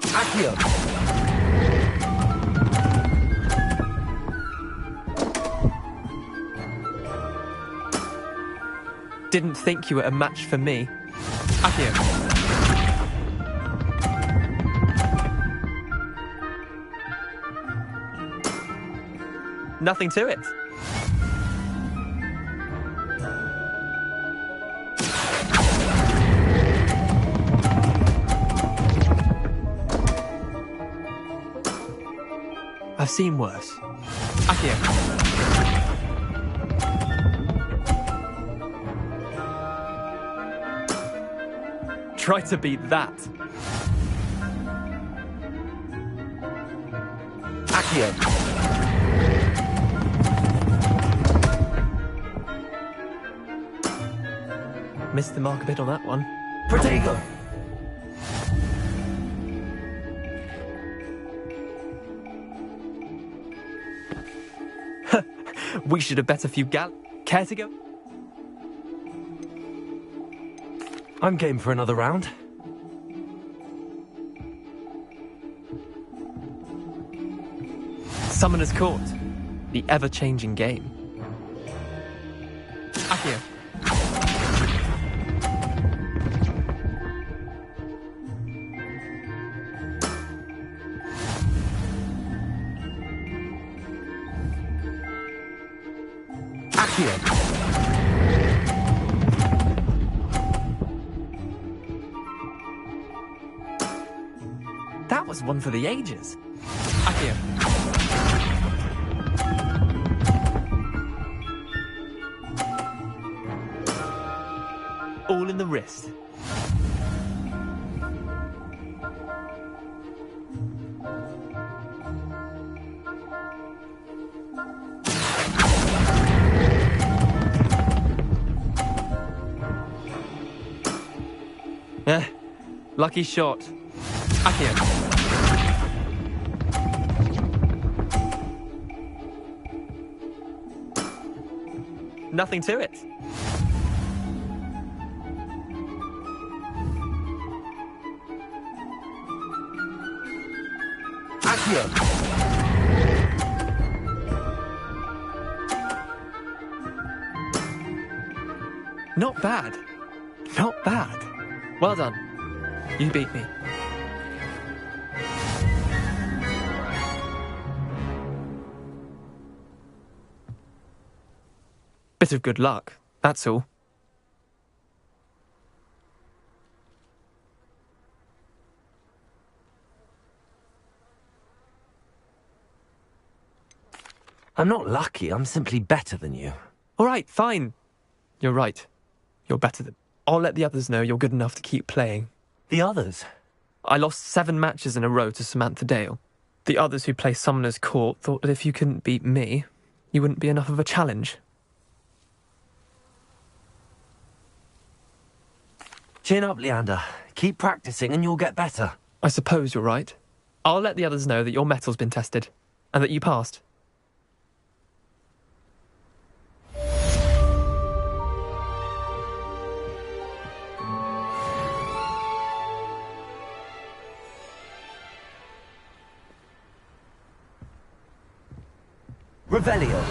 Accio. Didn't think you were a match for me. Accio. Nothing to it. I've seen worse. Accio. Try to beat that. Accio. Missed the mark a bit on that one. Protego. We should have bet a few Care to go? I'm game for another round. Summoner's Court. The ever-changing game. Accio. That was one for the ages. Accio. All in the wrist. Lucky shot. Accio. Nothing to it. Accio. Not bad. Not bad. Well done. You beat me. Bit of good luck, that's all. I'm not lucky, I'm simply better than you. All right, fine. You're right. You're better than... I'll let the others know you're good enough to keep playing. The others? I lost 7 matches in a row to Samantha Dale. The others who play Summoner's Court thought that if you couldn't beat me, you wouldn't be enough of a challenge. Chin up, Leander. Keep practicing and you'll get better. I suppose you're right. I'll let the others know that your metal's been tested, and that you passed. Revelio.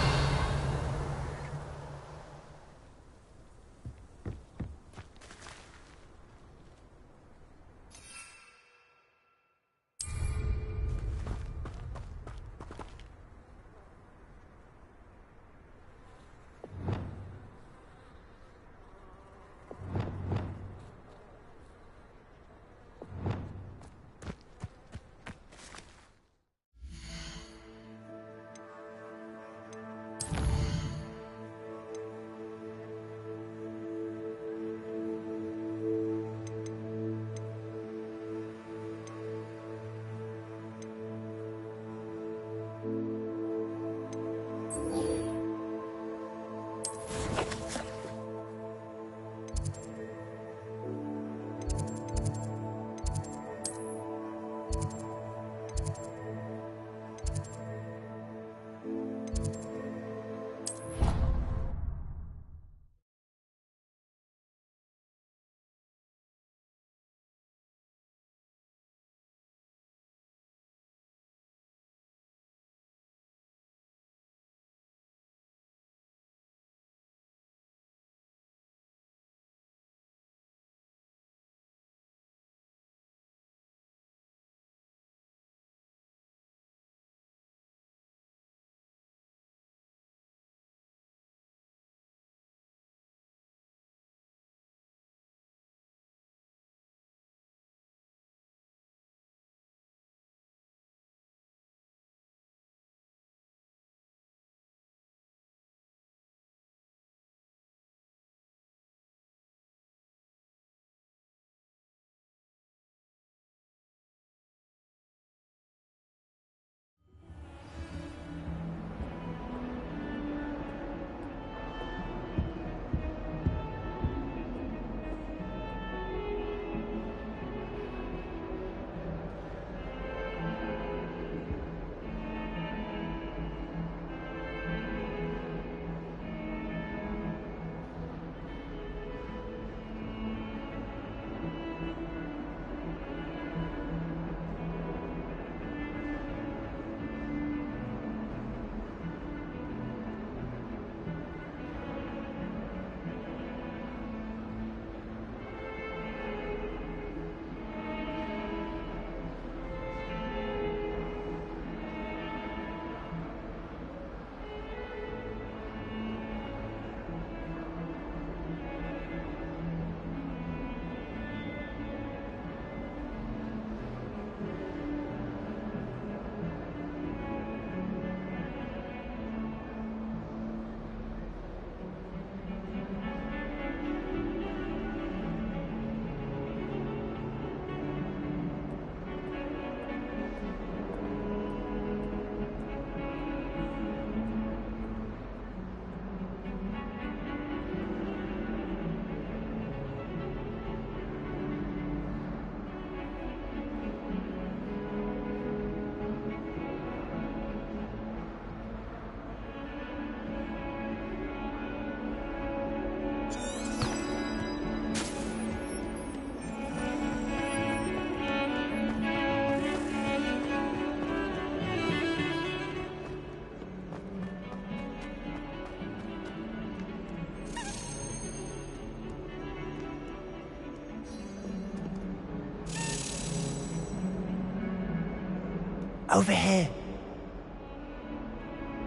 Over here.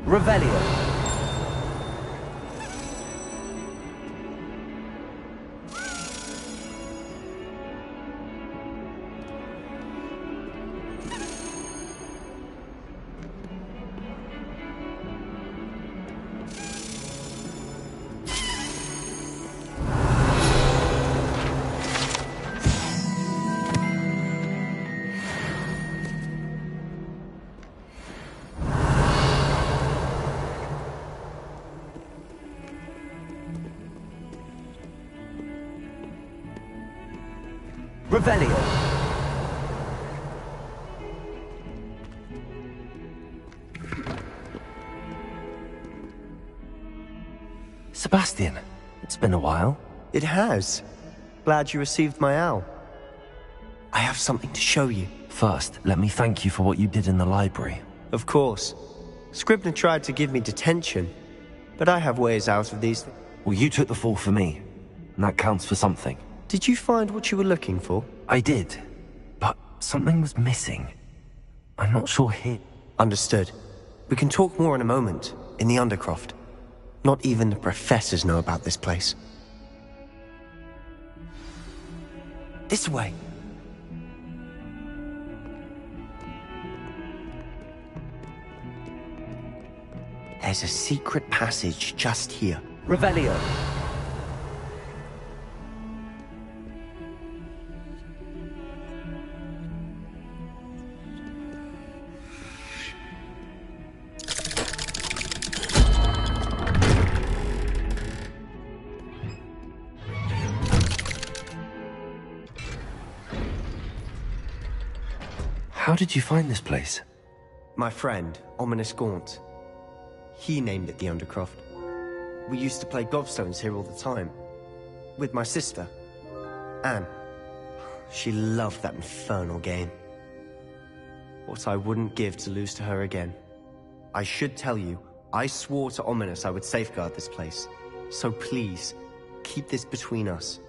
Revelio. Revelio. Sebastian, it's been a while. It has. Glad you received my owl. I have something to show you. First, let me thank you for what you did in the library. Of course. Scribner tried to give me detention, but I have ways out of these. Well, you took the fall for me, and that counts for something. Did you find what you were looking for? I did, but something was missing. I'm not sure here. Understood. We can talk more in a moment, in the Undercroft. Not even the professors know about this place. This way. There's a secret passage just here. Revelio. How did you find this place? My friend, Ominous Gaunt. He named it the Undercroft. We used to play gobstones here all the time. With my sister, Anne. She loved that infernal game. What I wouldn't give to lose to her again. I should tell you, I swore to Ominous I would safeguard this place. So please, keep this between us.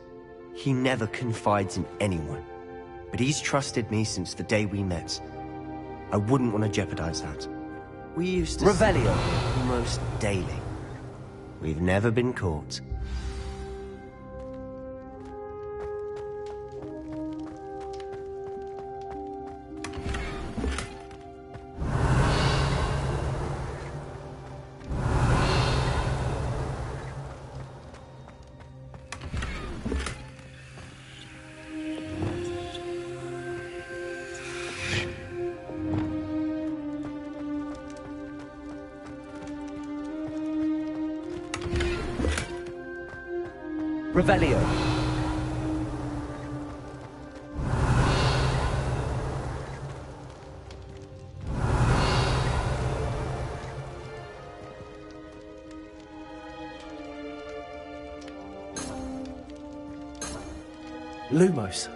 He never confides in anyone. But he's trusted me since the day we met. I wouldn't want to jeopardize that. We used to Revelio almost daily. We've never been caught. Revelio. Lumos.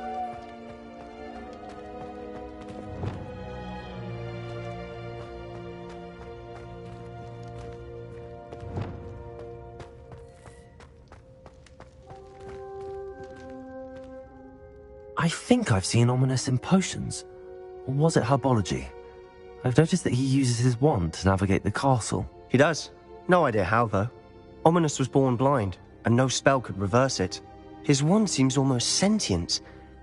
I think I've seen Ominous in potions. Or was it herbology? I've noticed that he uses his wand to navigate the castle. He does. No idea how, though. Ominous was born blind, and no spell could reverse it. His wand seems almost sentient.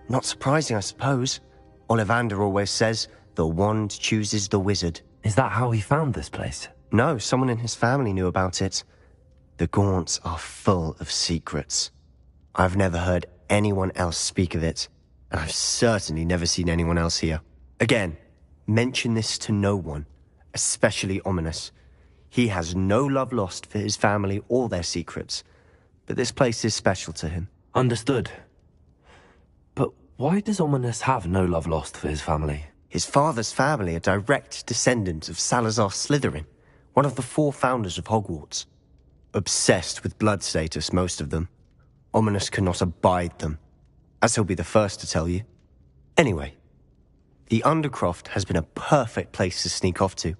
Not surprising, I suppose. Ollivander always says, the wand chooses the wizard. Is that how he found this place? No, someone in his family knew about it. The Gaunts are full of secrets. I've never heard anyone else speak of it. And I've certainly never seen anyone else here. Again, mention this to no one, especially Ominous. He has no love lost for his family or their secrets, but this place is special to him. Understood. But why does Ominous have no love lost for his family? His father's family are direct descendants of Salazar Slytherin, one of the 4 founders of Hogwarts. Obsessed with blood status, most of them. Ominous cannot abide them, as he'll be the first to tell you. Anyway, the Undercroft has been a perfect place to sneak off to,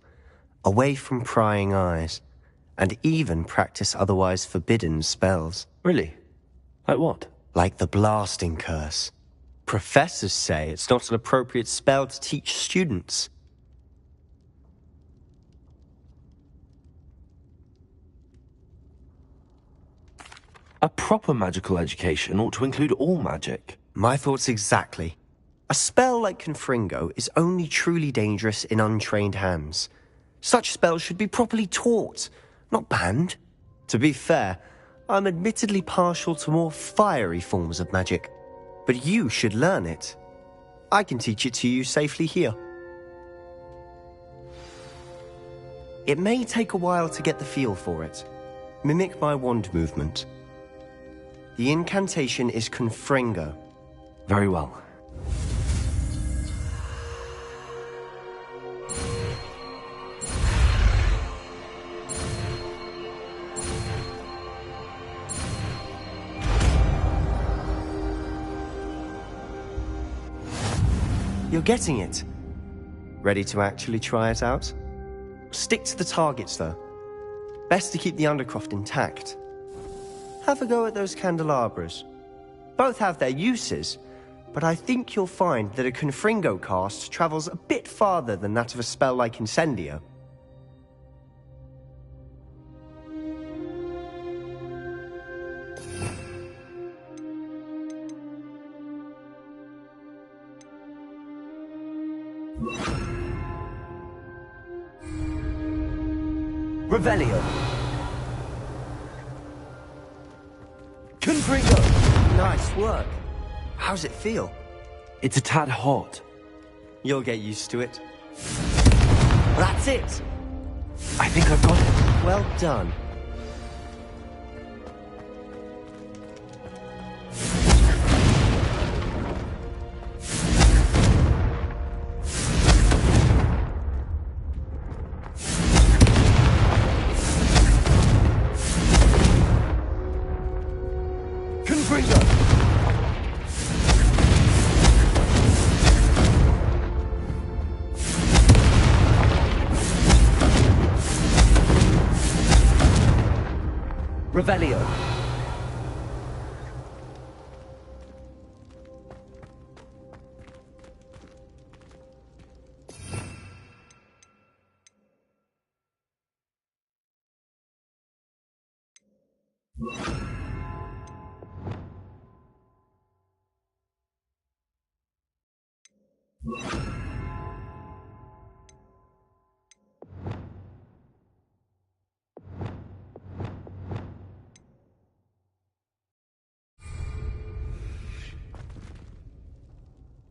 away from prying eyes, and even practice otherwise forbidden spells. Really? Like what? Like the Blasting Curse. Professors say it's not an appropriate spell to teach students. A proper magical education ought to include all magic. My thoughts exactly. A spell like Confringo is only truly dangerous in untrained hands. Such spells should be properly taught, not banned. To be fair, I'm admittedly partial to more fiery forms of magic. But you should learn it. I can teach it to you safely here. It may take a while to get the feel for it. Mimic my wand movement. The incantation is Confringo. Very well. You're getting it. Ready to actually try it out? Stick to the targets, though. Best to keep the Undercroft intact. Have a go at those candelabras. Both have their uses, but I think you'll find that a Confringo cast travels a bit farther than that of a spell like Incendio. Revelio. Confringo. Nice work. How's it feel? It's a tad hot. You'll get used to it. That's it. I think I've got it. Well done. Revelio.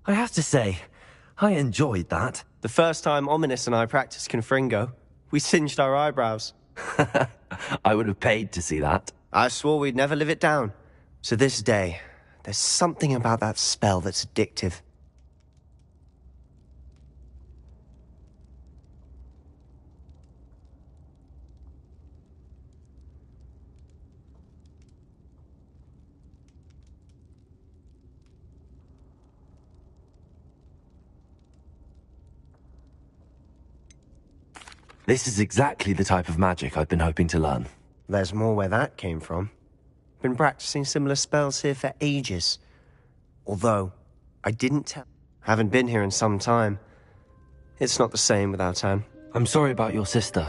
I have to say, I enjoyed that. The first time Ominous and I practiced Confringo, we singed our eyebrows. I would have paid to see that. I swore we'd never live it down. So this day, there's something about that spell that's addictive. This is exactly the type of magic I've been hoping to learn. There's more where that came from. Been practicing similar spells here for ages. Although, I didn't tell. Haven't been here in some time. It's not the same without Anne. I'm sorry about your sister.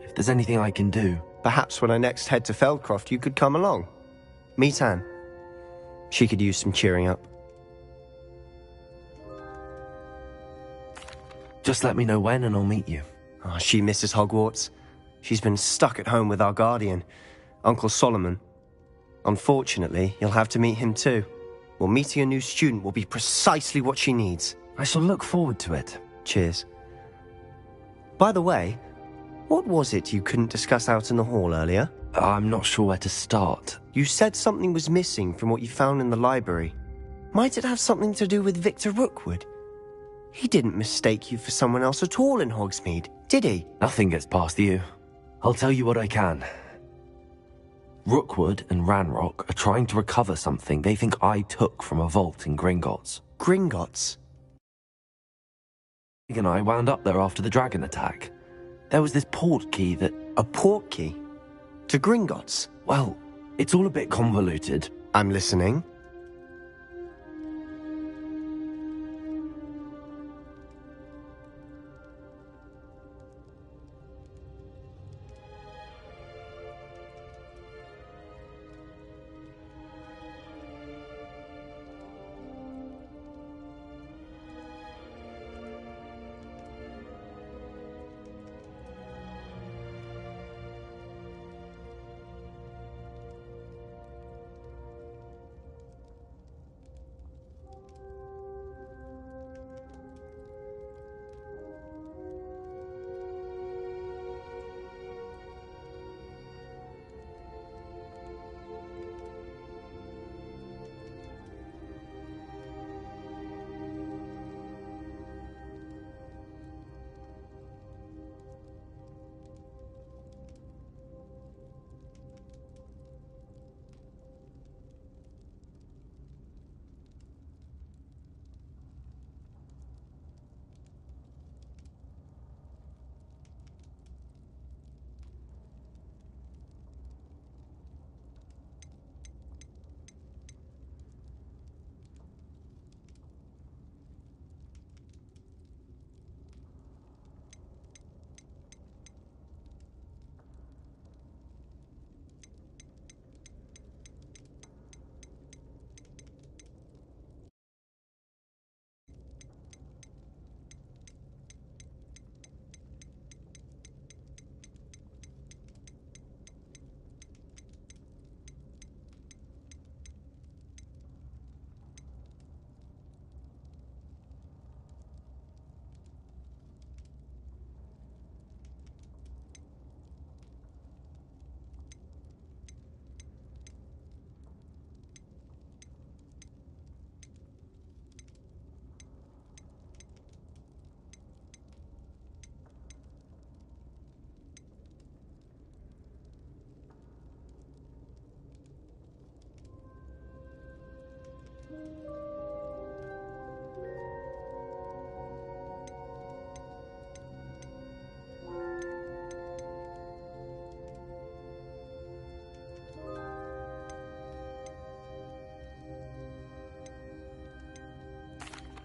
If there's anything I can do... Perhaps when I next head to Feldcroft, you could come along. Meet Anne. She could use some cheering up. Just let me know when and I'll meet you. Oh, she misses Hogwarts. She's been stuck at home with our guardian, Uncle Solomon. Unfortunately, you'll have to meet him too. Well, meeting a new student will be precisely what she needs. I shall look forward to it. Cheers. By the way, what was it you couldn't discuss out in the hall earlier? I'm not sure where to start. You said something was missing from what you found in the library. Might it have something to do with Victor Rookwood? He didn't mistake you for someone else at all in Hogsmeade, did he? Nothing gets past you. I'll tell you what I can. Rookwood and Ranrock are trying to recover something they think I took from a vault in Gringotts. Gringotts? Meg and I wound up there after the dragon attack. There was this port key that... A port key? To Gringotts? Well, it's all a bit convoluted. I'm listening.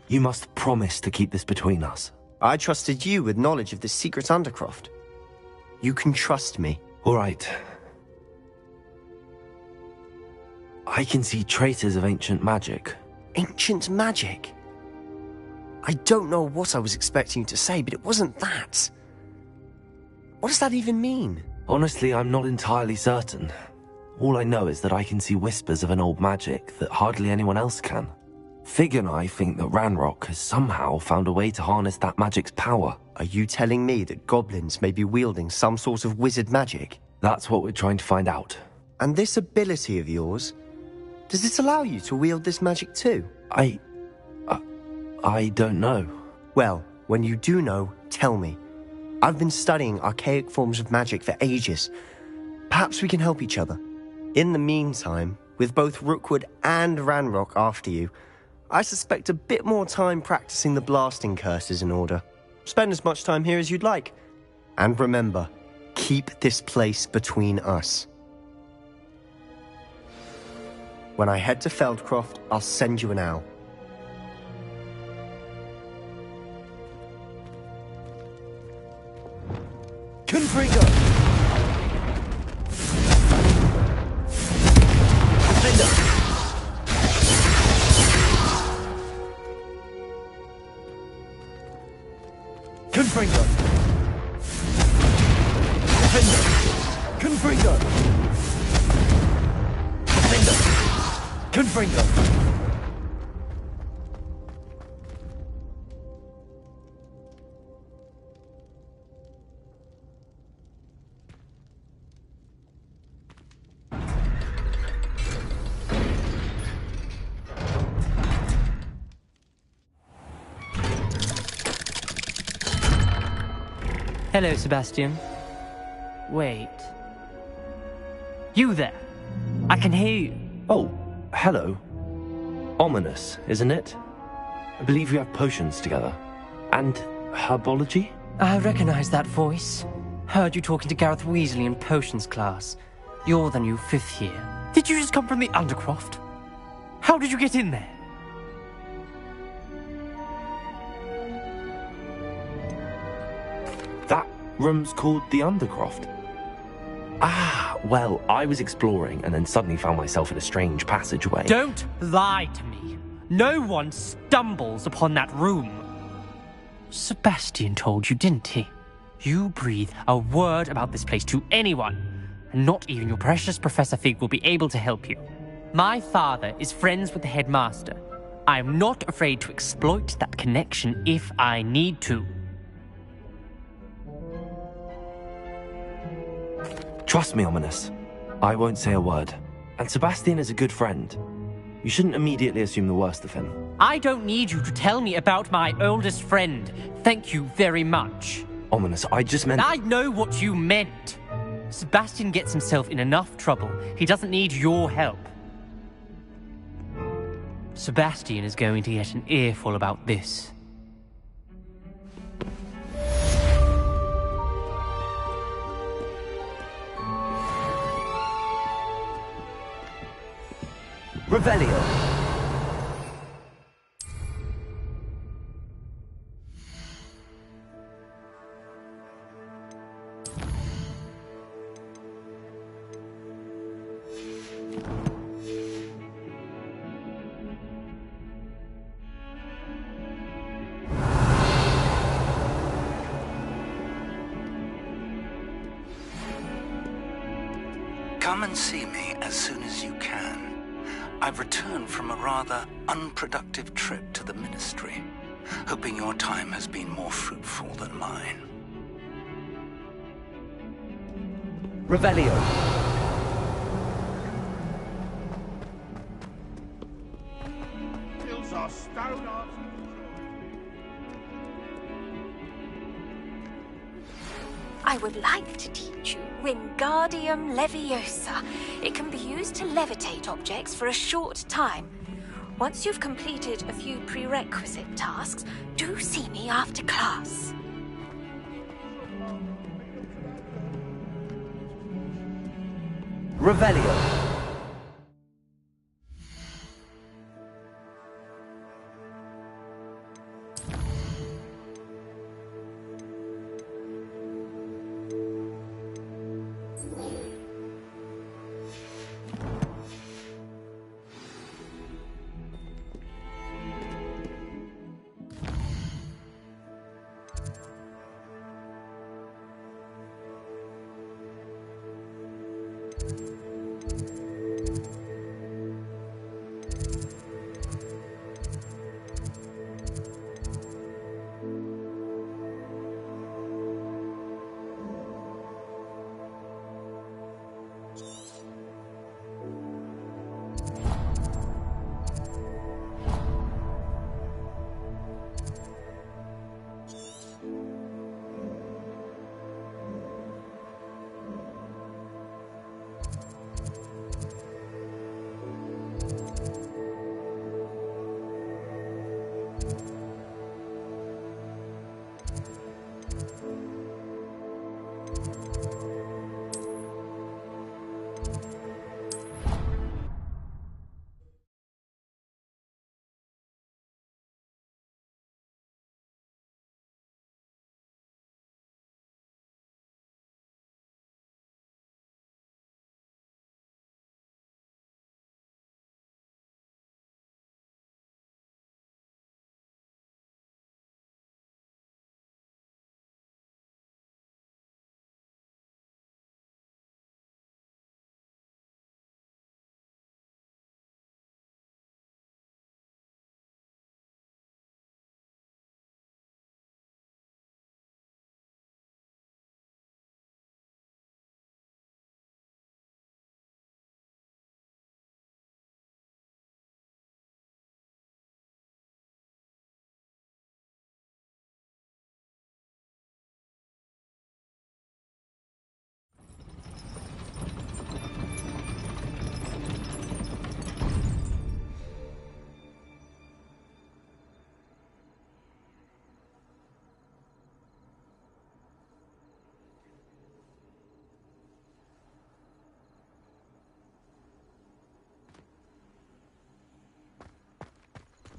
You must promise to keep this between us. I trusted you with knowledge of the secret Undercroft. You can trust me. All right. I can see traces of ancient magic. Ancient magic? I don't know what I was expecting you to say, but it wasn't that. What does that even mean? Honestly, I'm not entirely certain. All I know is that I can see whispers of an old magic that hardly anyone else can. Fig and I think that Ranrock has somehow found a way to harness that magic's power. Are you telling me that goblins may be wielding some sort of wizard magic? That's what we're trying to find out. And this ability of yours, does it allow you to wield this magic too? I don't know. Well, when you do know, tell me. I've been studying archaic forms of magic for ages. Perhaps we can help each other. In the meantime, with both Rookwood and Ranrock after you, I suspect a bit more time practicing the blasting curse is in order. Spend as much time here as you'd like. And remember, keep this place between us. When I head to Feldcroft, I'll send you an owl. Confringo! Confringo! Confringo! Confringo! Confringo! Confringo! Hello, Sebastian. Wait. You there? I can hear you. Oh, hello. Ominous, isn't it? I believe we have potions together. And herbology? I recognize that voice. Heard you talking to Gareth Weasley in potions class. You're the new 5th year. Did you just come from the Undercroft? How did you get in there? That room's called the Undercroft. Ah, well, I was exploring and then suddenly found myself in a strange passageway. Don't lie to me. No one stumbles upon that room. Sebastian told you, didn't he? You breathe a word about this place to anyone, and not even your precious Professor Fig will be able to help you. My father is friends with the headmaster. I am not afraid to exploit that connection if I need to. Trust me, Ominous. I won't say a word. And Sebastian is a good friend. You shouldn't immediately assume the worst of him. I don't need you to tell me about my oldest friend. Thank you very much. Ominous, I just meant... I know what you meant. Sebastian gets himself in enough trouble. He doesn't need your help. Sebastian is going to get an earful about this. Revelio. Come and see me as soon as you can. I've returned from a rather unproductive trip to the Ministry, hoping your time has been more fruitful than mine. Revelio. Hills are stout arms. I would like to teach you Wingardium Leviosa. It can be used to levitate objects for a short time. Once you've completed a few prerequisite tasks, do see me after class. Revelio.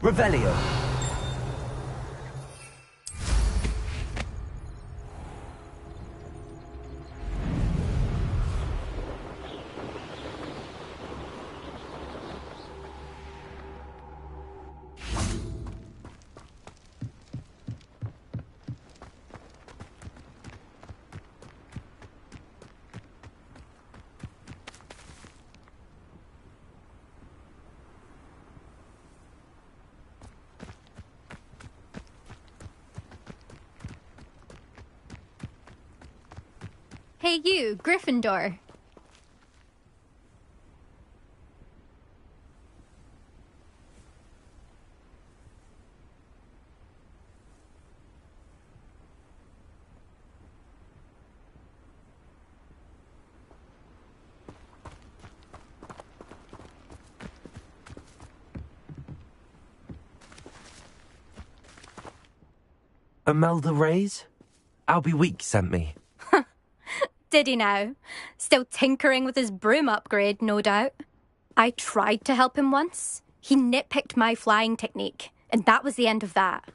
Revelio. Hey you, Gryffindor. Imelda Reyes? Albie Week sent me. Did he now? Still tinkering with his broom upgrade, no doubt. I tried to help him once. He nitpicked my flying technique, and that was the end of that.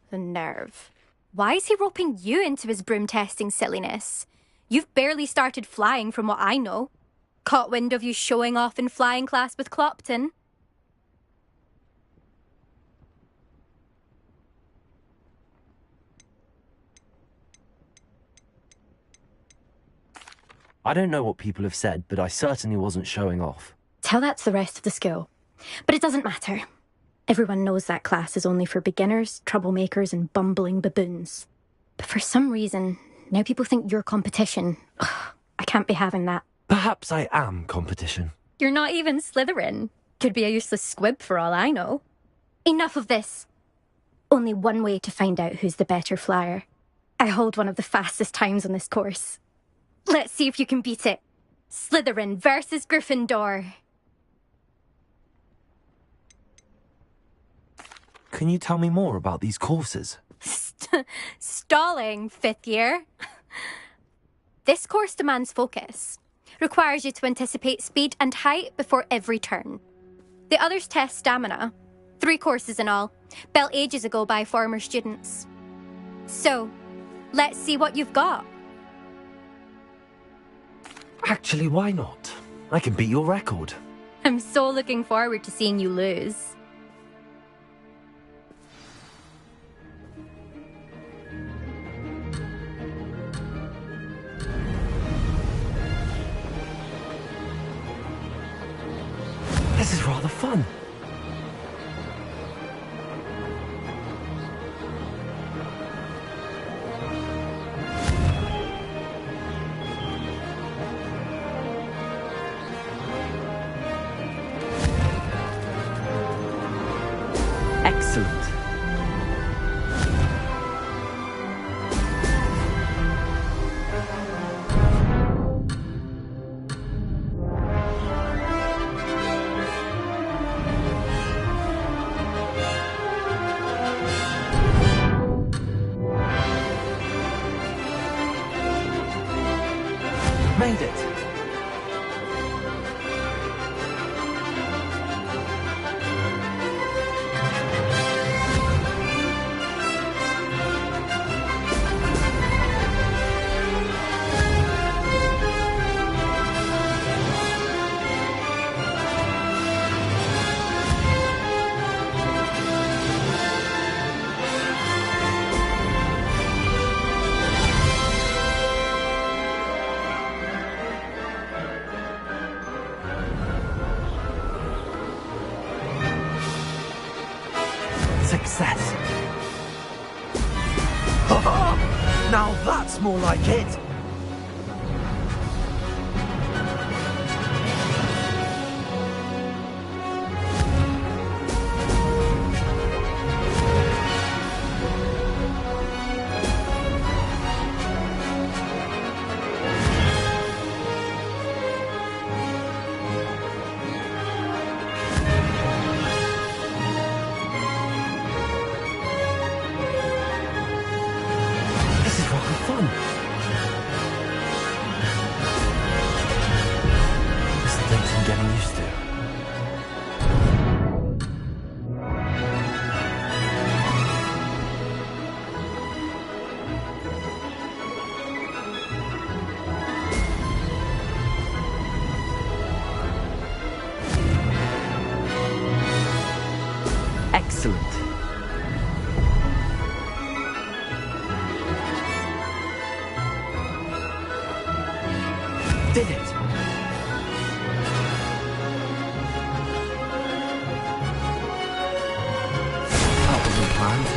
The nerve. Why is he roping you into his broom testing silliness? You've barely started flying from what I know. Caught wind of you showing off in flying class with Clopton. I don't know what people have said, but I certainly wasn't showing off. Tell that to the rest of the school. But it doesn't matter. Everyone knows that class is only for beginners, troublemakers, and bumbling baboons. But for some reason, now people think you're competition. Ugh, I can't be having that. Perhaps I am competition. You're not even Slytherin. Could be a useless squib for all I know. Enough of this. Only one way to find out who's the better flyer. I hold one of the fastest times on this course. Let's see if you can beat it. Slytherin versus Gryffindor. Can you tell me more about these courses? Stalling, fifth year. This course demands focus. Requires you to anticipate speed and height before every turn. The others test stamina. 3 courses in all, built ages ago by former students. So, let's see what you've got. Actually, why not? I can beat your record. I'm so looking forward to seeing you lose. This is rather fun. Excellent. Made it. Success. Now that's more like it. This is rather fun. Excellent. Did it! That wasn't planned.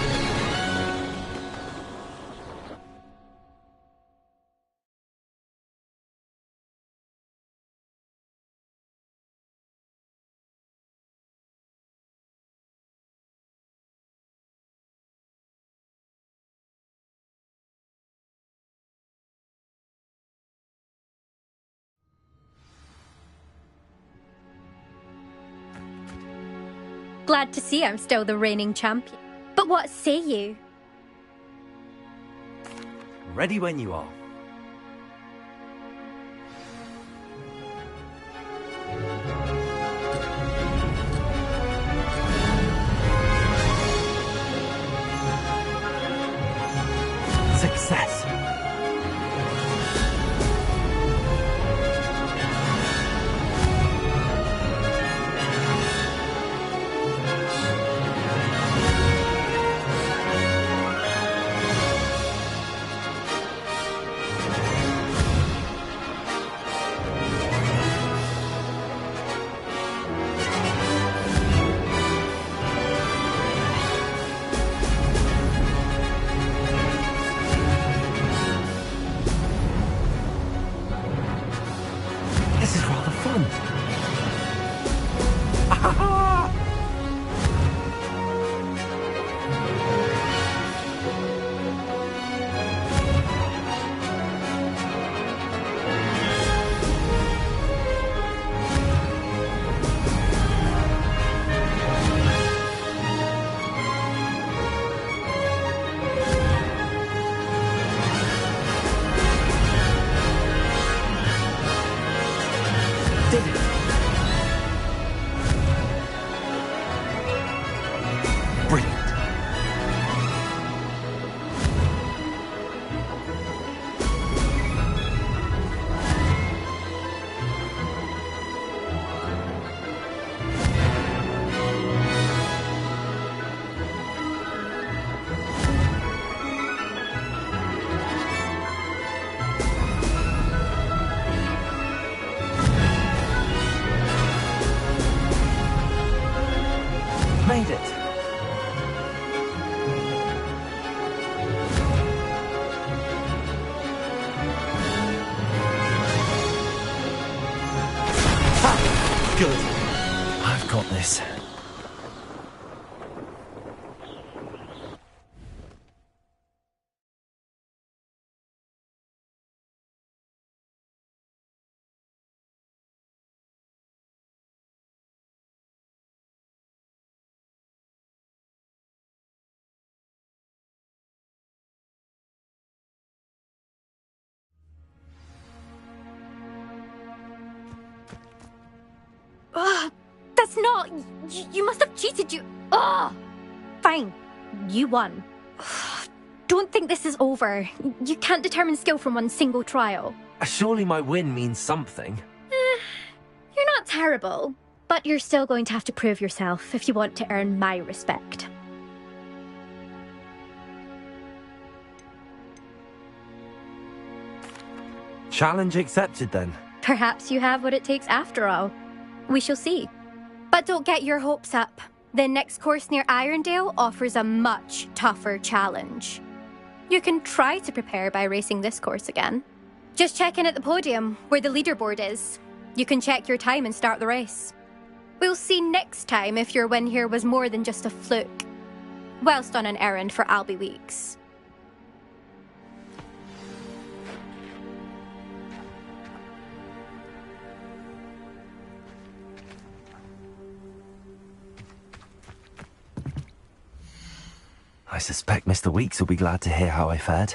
Glad to see I'm still the reigning champion. But what say you? Ready when you are. Success. This is rather fun. Did it? Brilliant. Made it. Ha! Good. I've got this. Ugh, that's not... You must have cheated, you... Ugh! Fine. You won. Ugh, don't think this is over. You can't determine skill from one single trial. Surely my win means something. You're not terrible, but you're still going to have to prove yourself if you want to earn my respect. Challenge accepted then. Perhaps you have what it takes after all. We shall see. But don't get your hopes up. The next course near Irondale offers a much tougher challenge. You can try to prepare by racing this course again. Just check in at the podium, where the leaderboard is. You can check your time and start the race. We'll see next time if your win here was more than just a fluke. Whilst on an errand for Albie Weeks. I suspect Mr. Weeks will be glad to hear how I fared.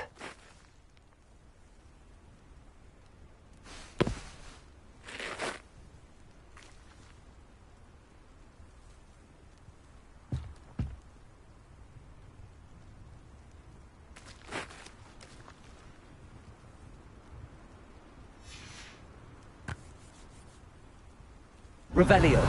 Revelio.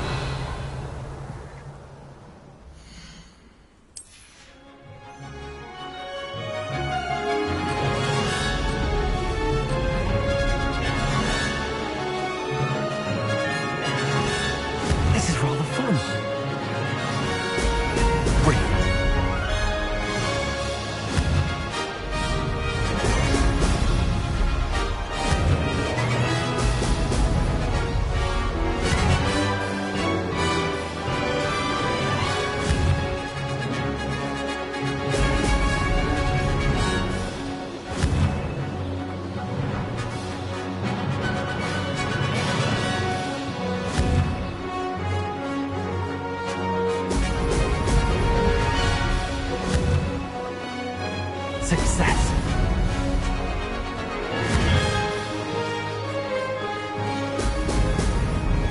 Success.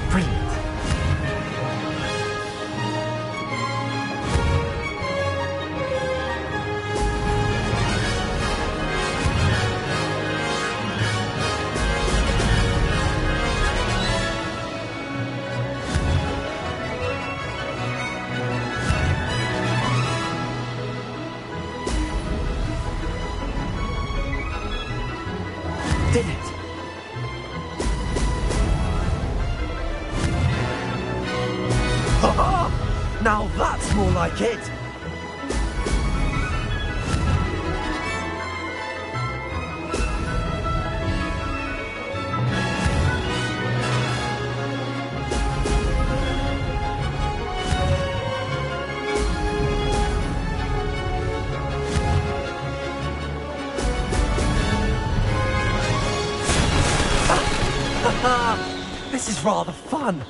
Brilliant. Did it. Ha-ha! Now that's more like it. This is rather fun.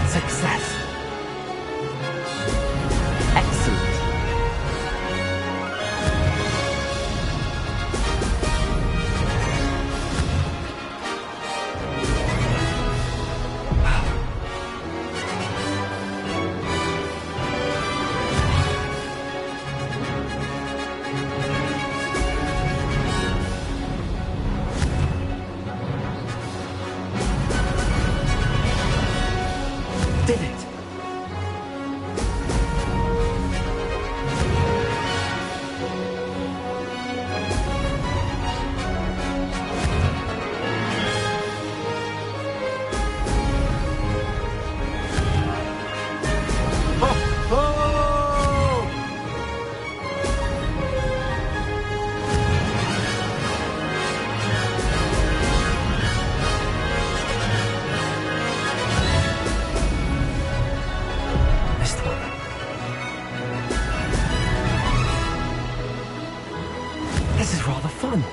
Success. Excellent. Did it. This is rather fun.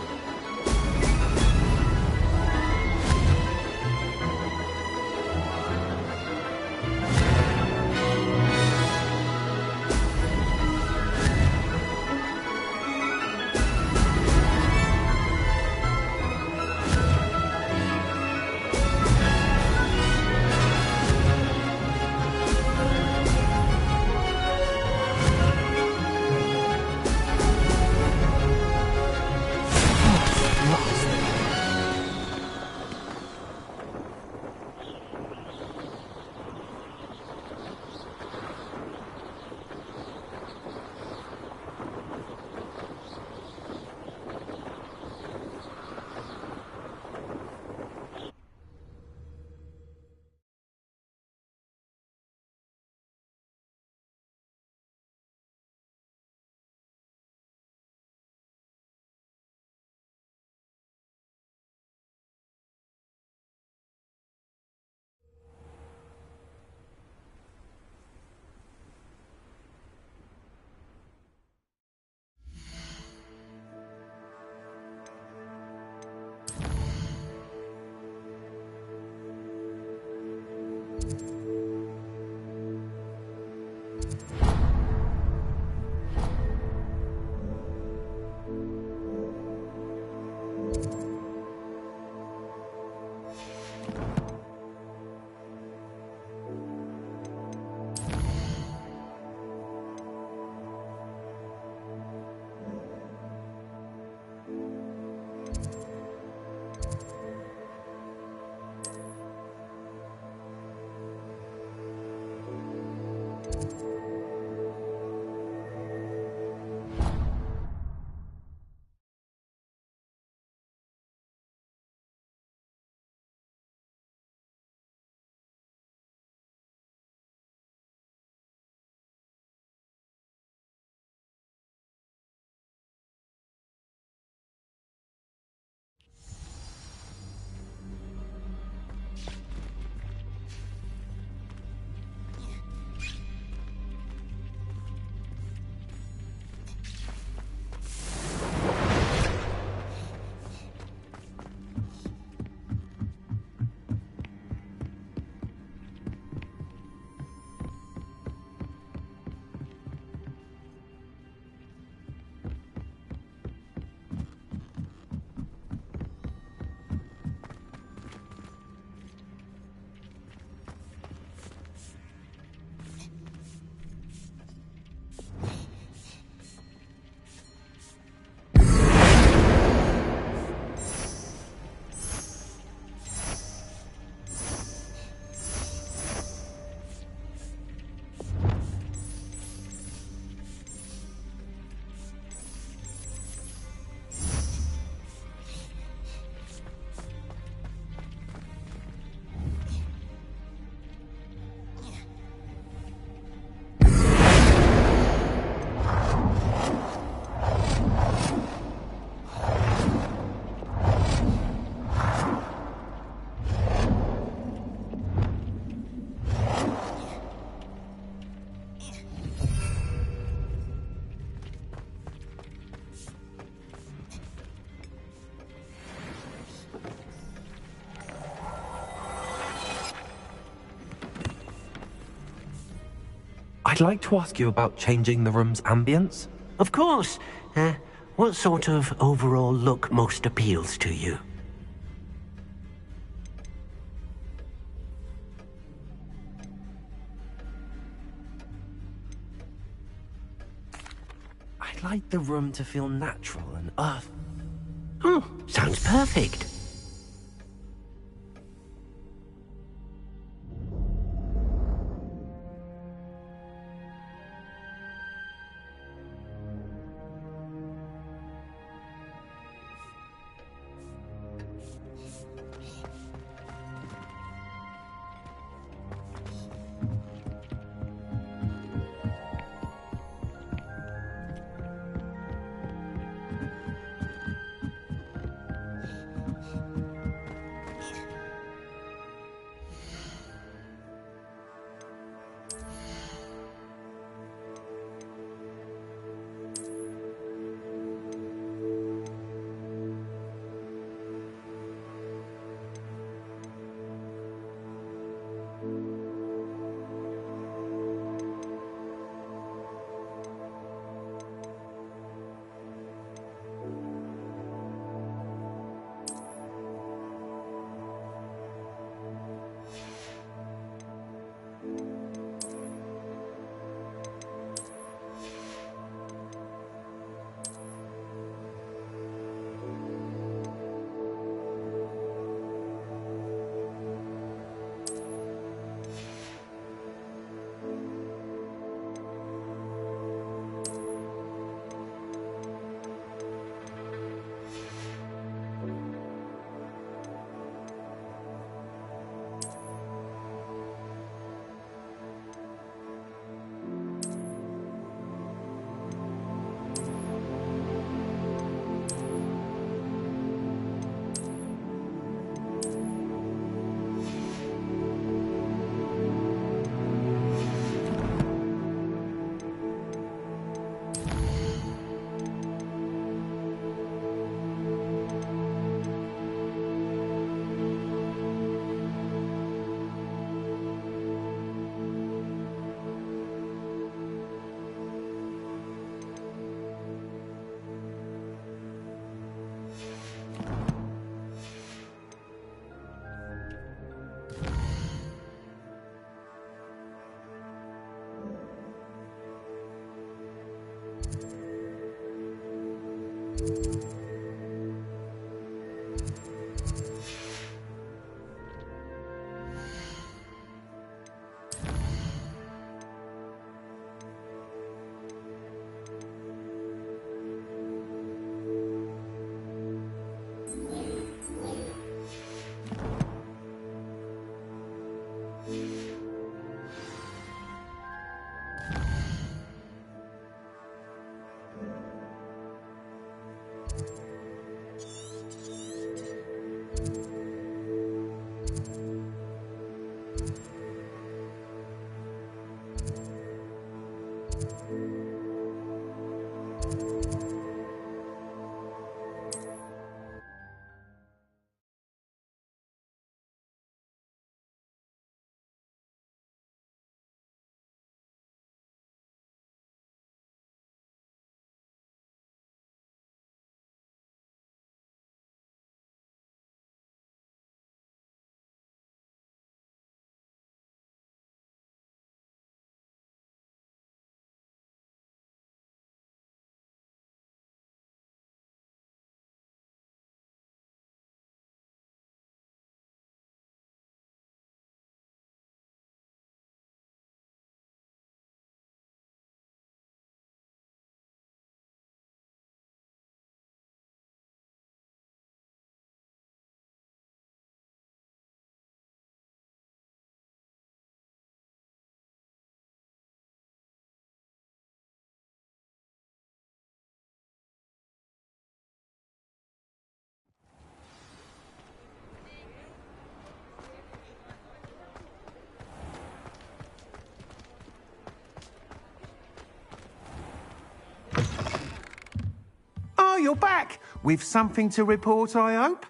I'd like to ask you about changing the room's ambience. Of course. What sort of overall look most appeals to you? I'd like the room to feel natural and earthy. Oh, sounds perfect. Oh, you're back! With something to report, I hope?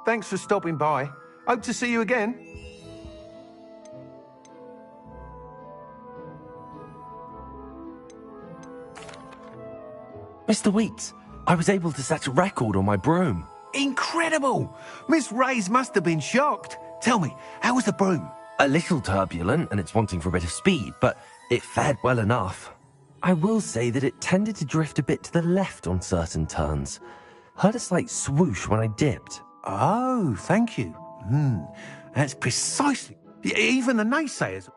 Thanks for stopping by. Hope to see you again. Mr. Weeks, I was able to set a record on my broom. Incredible! Miss Reyes must have been shocked. Tell me, how was the broom? A little turbulent and it's wanting for a bit of speed, but it fared well enough. I will say that it tended to drift a bit to the left on certain turns. Heard a slight swoosh when I dipped. Oh, thank you. That's precisely... Even the naysayers...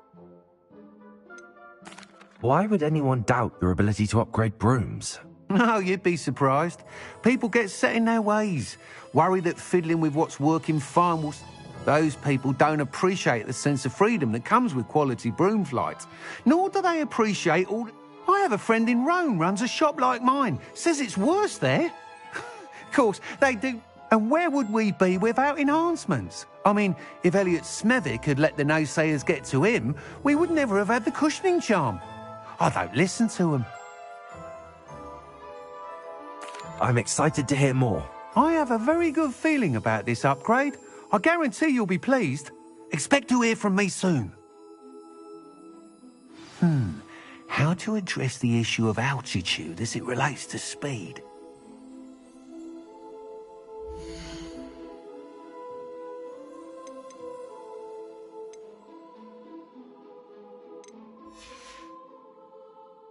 Why would anyone doubt your ability to upgrade brooms? No, you'd be surprised. People get set in their ways, worry that fiddling with what's working fine will... Those people don't appreciate the sense of freedom that comes with quality broom flights. Nor do they appreciate all... I have a friend in Rome runs a shop like mine. Says it's worse there. Of course, they do... And where would we be without enhancements? I mean, if Elliot Smethwick had let the naysayers get to him, we would never have had the cushioning charm. I don't listen to them. I'm excited to hear more. I have a very good feeling about this upgrade. I guarantee you'll be pleased. Expect to hear from me soon. How to address the issue of altitude as it relates to speed?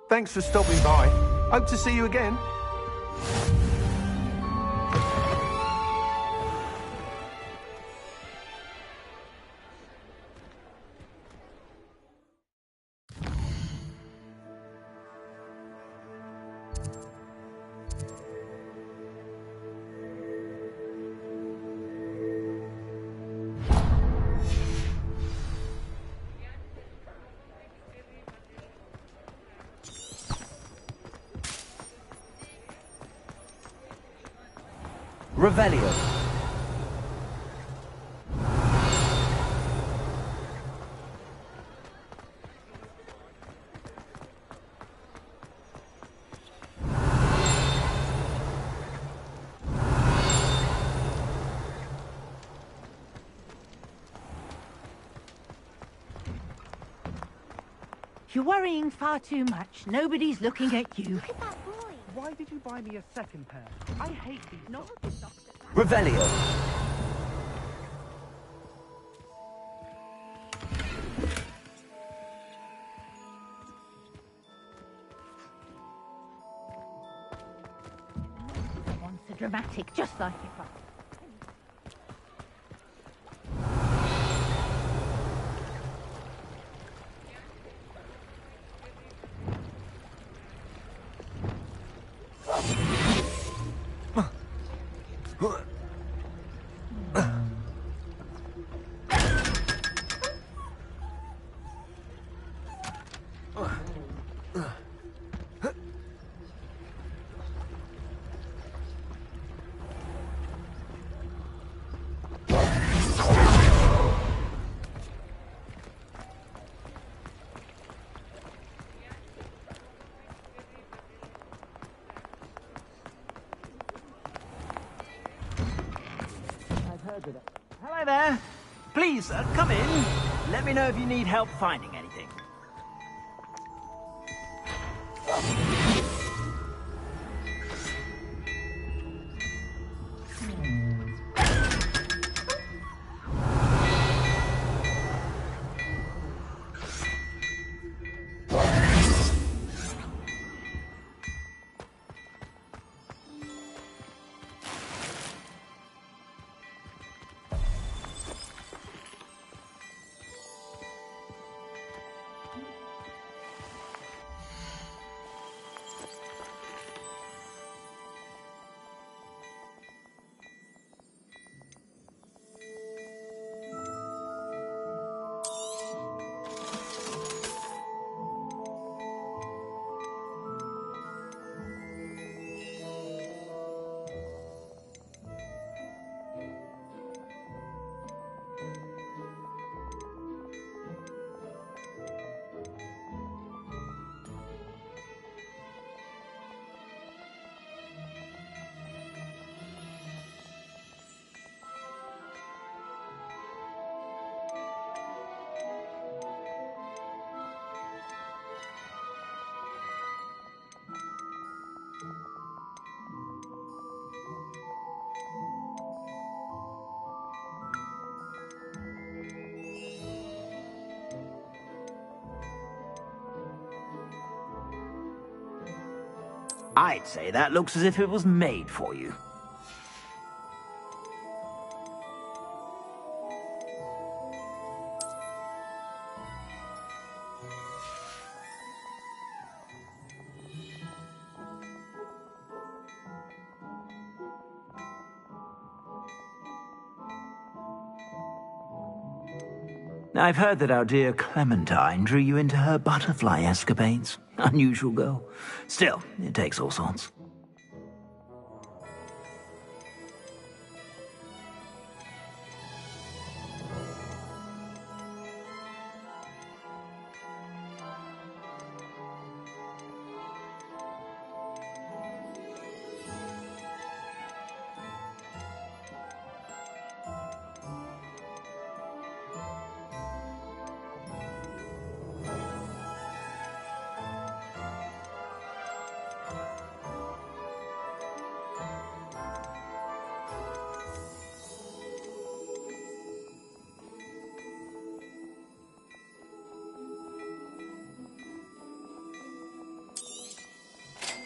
Thanks for stopping by. Hope to see you again. Revelio. You're worrying far too much. Nobody's looking at you. Look at that boy. Why did you buy me a second pair? I hate these. Revelio. Someone's so dramatic, just like your father. Hello there. Please, come in. Let me know if you need help finding anything. I'd say that looks as if it was made for you. I've heard that our dear Clementine drew you into her butterfly escapades. Unusual girl. Still, it takes all sorts.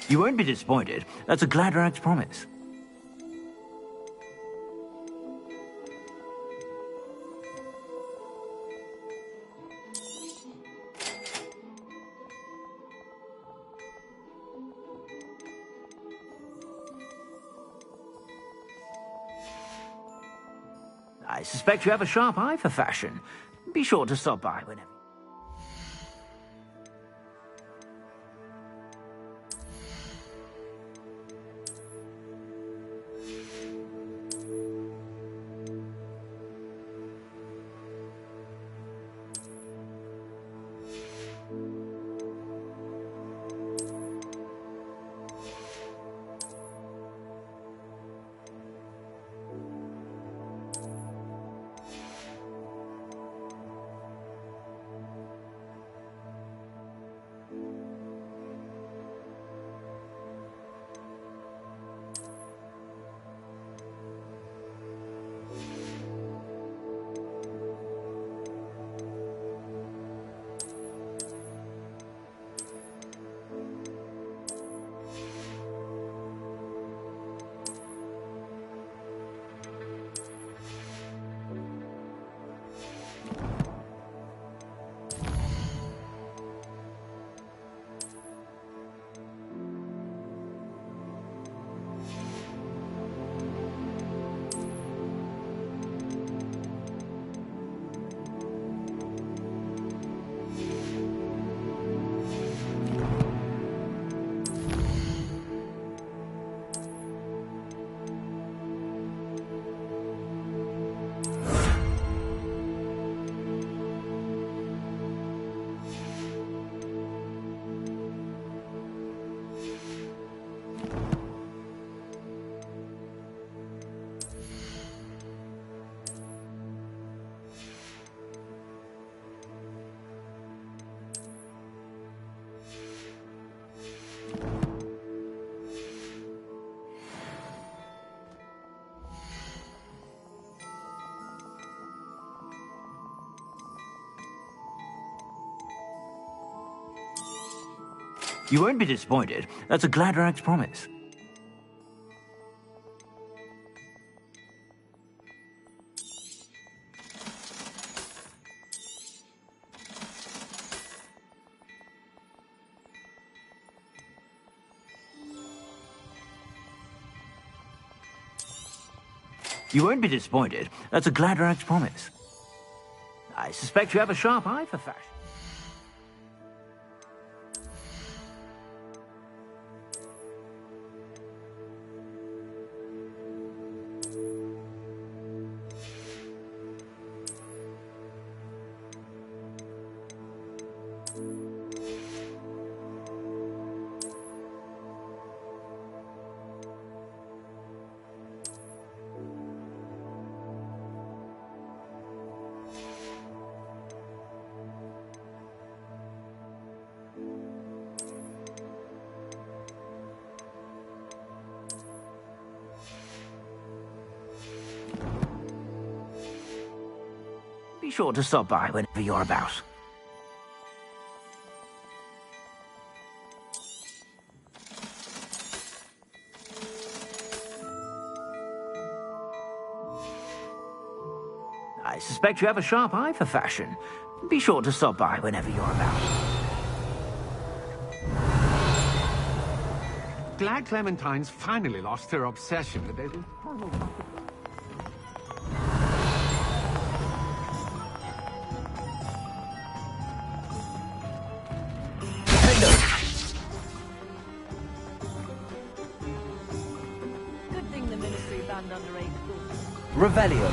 You won't be disappointed. That's a Gladrax promise. I suspect you have a sharp eye for fashion. Be sure to stop by whenever. You won't be disappointed. That's a Gladrax promise. You won't be disappointed. That's a Gladrax promise. I suspect you have a sharp eye for fashion. Be sure to stop by whenever you're about. suspect you have a sharp eye for fashion. Be sure to stop by whenever you're about. Glad Clementine's finally lost her obsession with it. Good thing the Ministry banned underage fools. Revelio.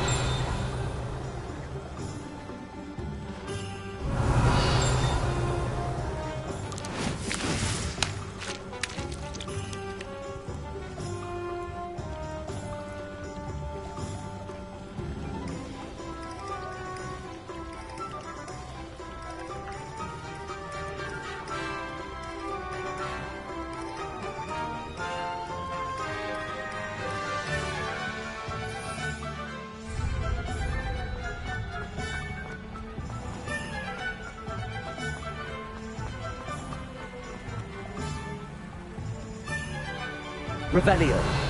Revelio.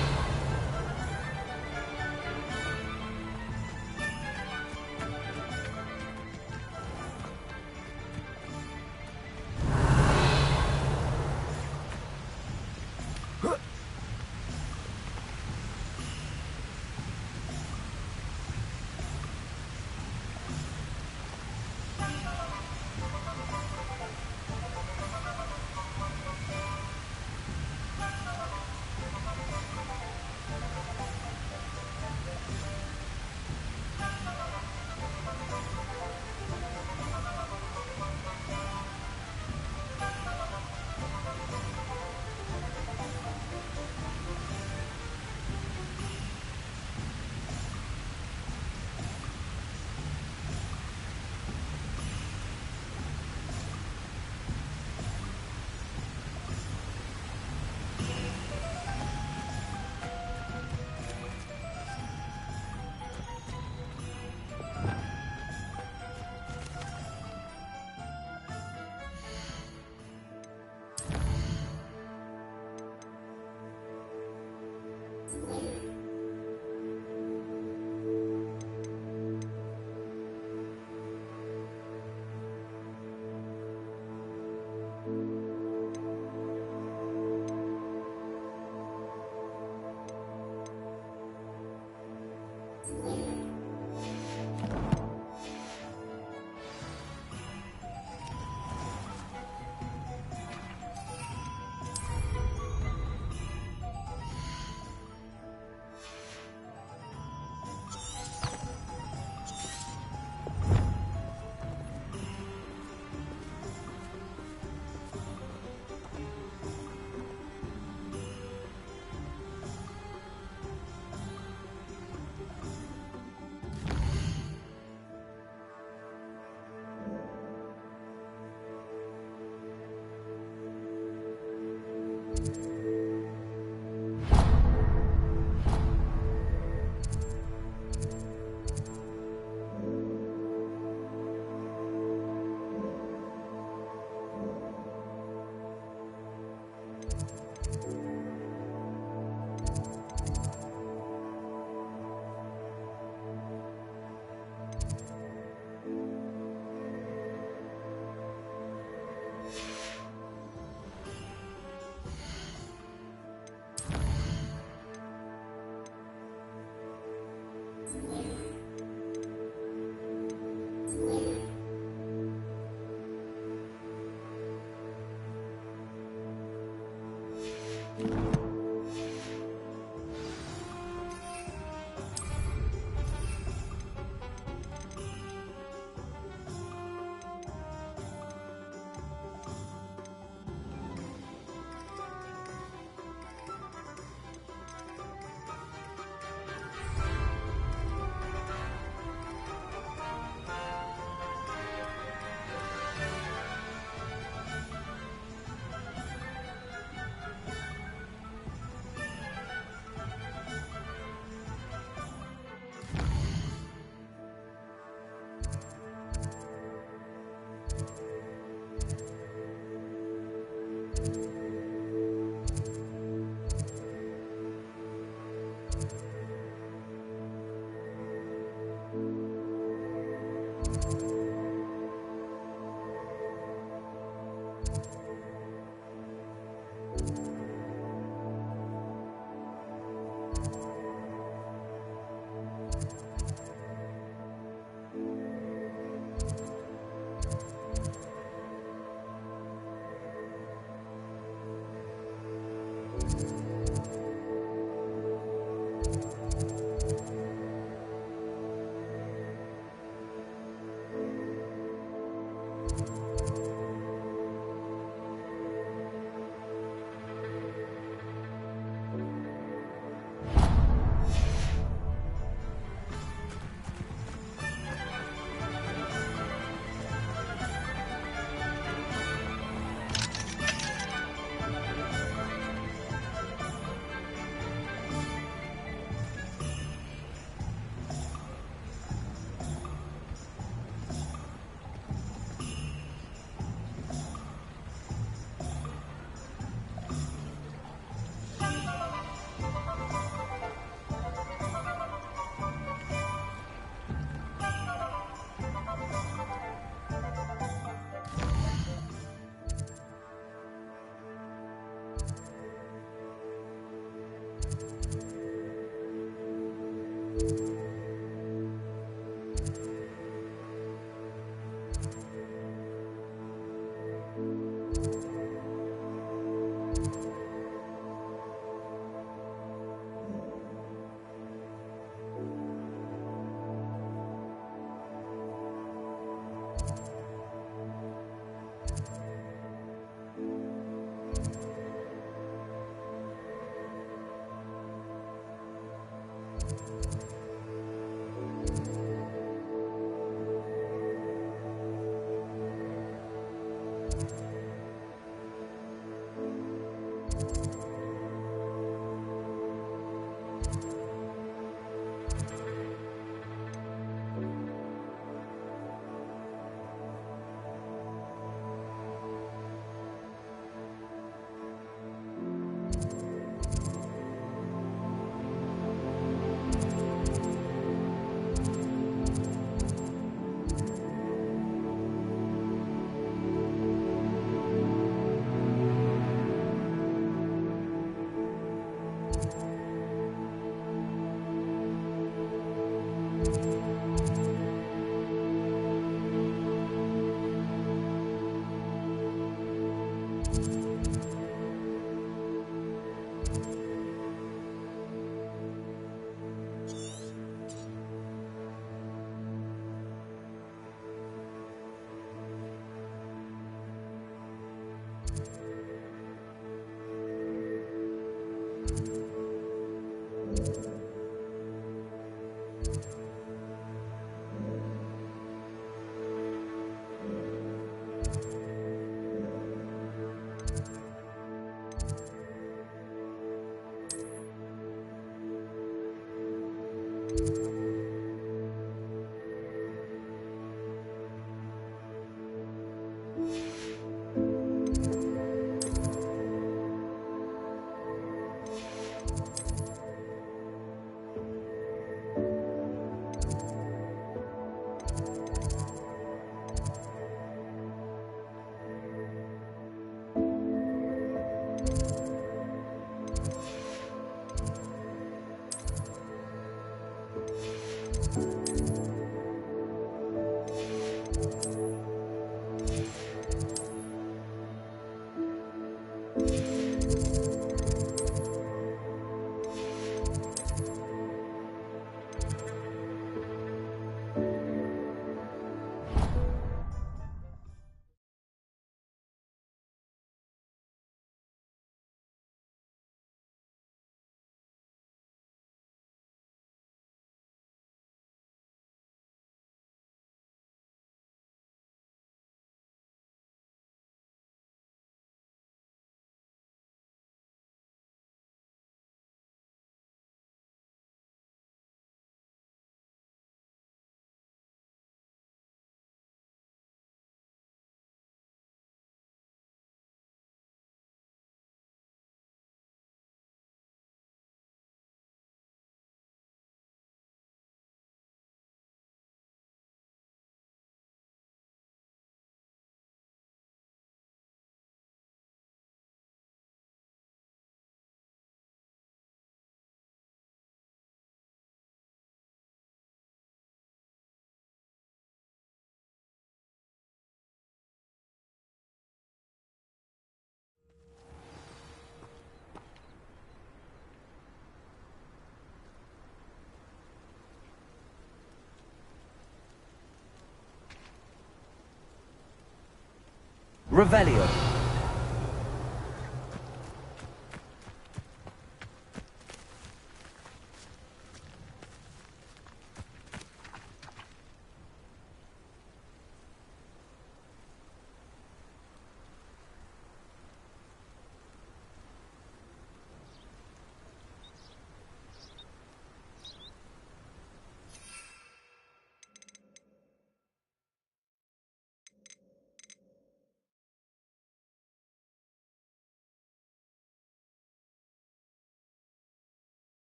Revelio.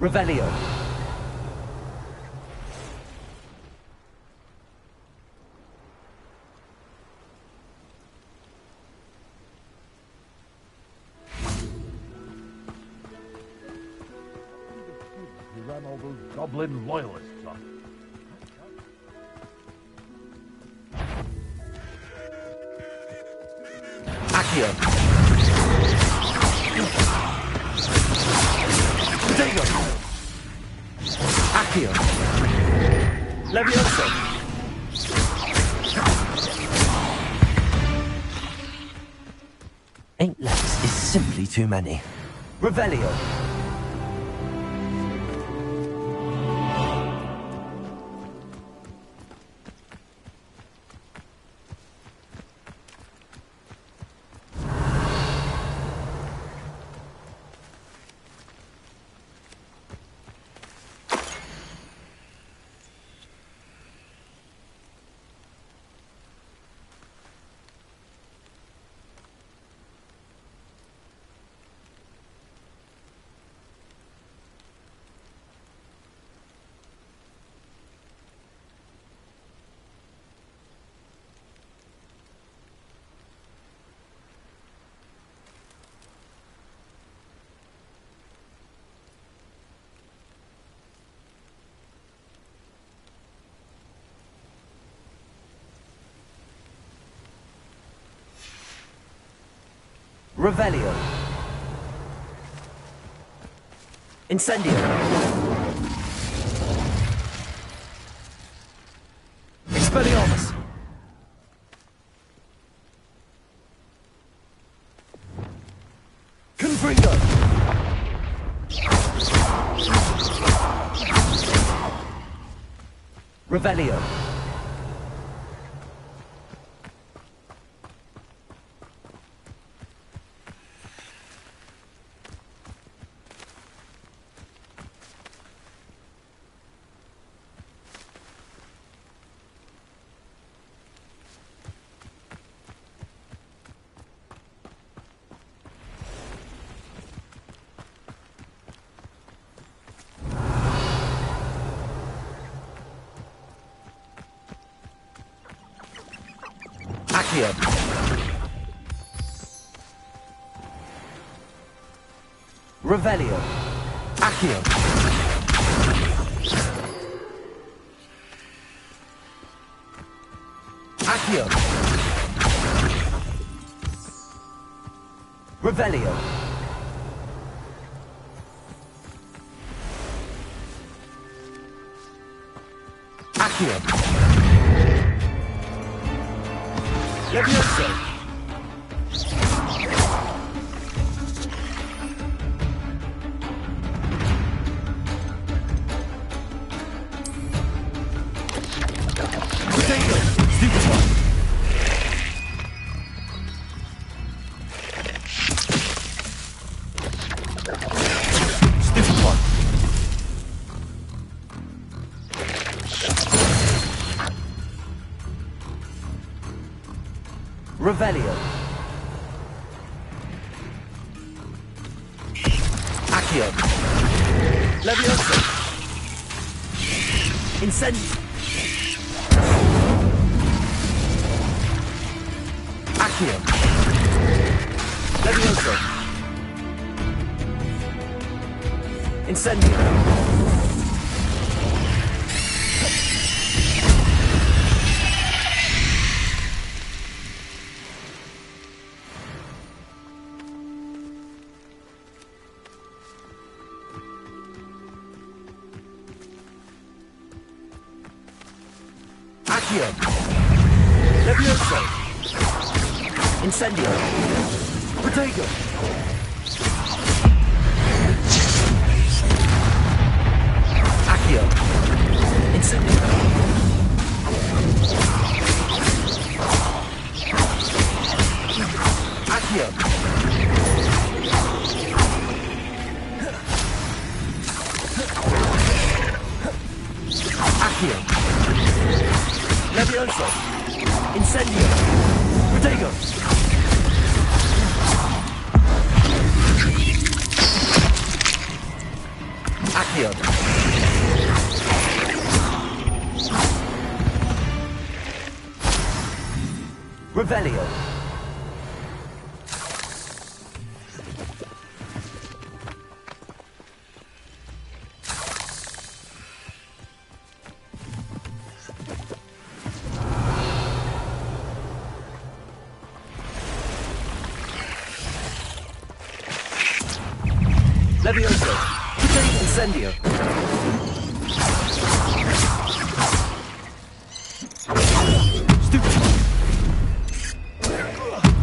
Revelio. You ran all those goblin loyalists off. Accio. Protego. Accio. Levioso. Eight less is simply too many. Revelio. Revelio. Incendio. Expelliarmus. Confringo. Revelio. Accio. Revelio. Accio. Accio. Revelio. Accio. Levioso. Protego. Stupid one. Stupid one. Revelio. Accio. Levioso. Incendio. Accio. Levioso. Incendio. Accio. Levioso. Incendio. Protego. Accio. Incendio. Accio. Accio. Levioso. Incendio. Protego. Accio. Accio. Revelio. Levioso. Incendio.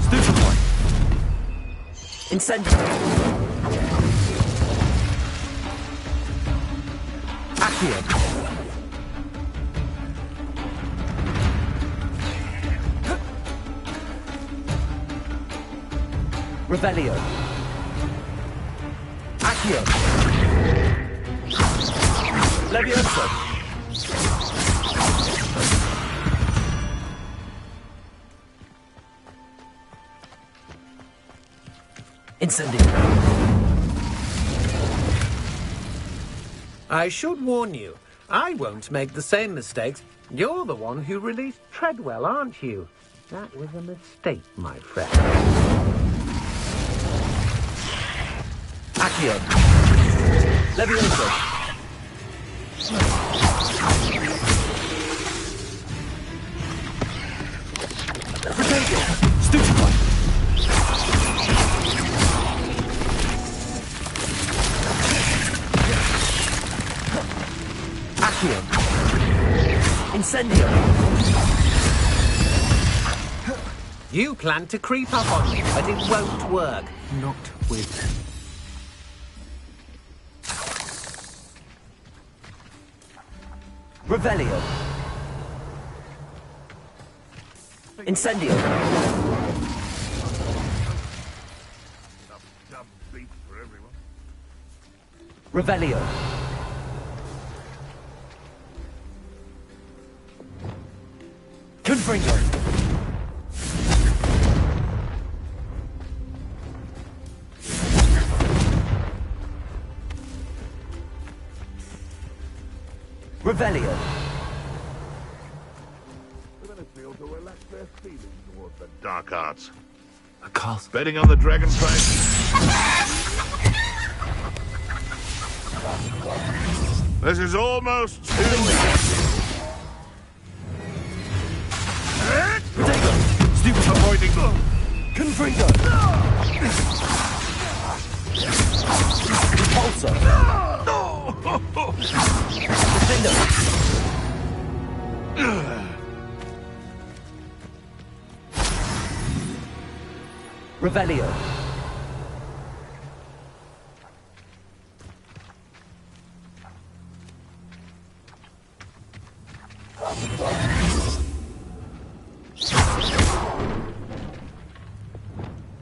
Stupefy. Incendio. Accio. Revelio. Accio. Levioso. Incendio. I should warn you, I won't make the same mistakes. You're the one who released Treadwell, aren't you? That was a mistake, my friend. Accio. Levioso. Stupefy. Accio. Incendio. You planned to creep up on me, but it won't work. Not with... Revelio. Incendio. Revelio. Confringo. Revelio. To relax their feelings towards the dark arts. A castle. Betting on the dragon price. This is almost too Stupid avoiding. Confringo. Repulsor. Defender. Revelio.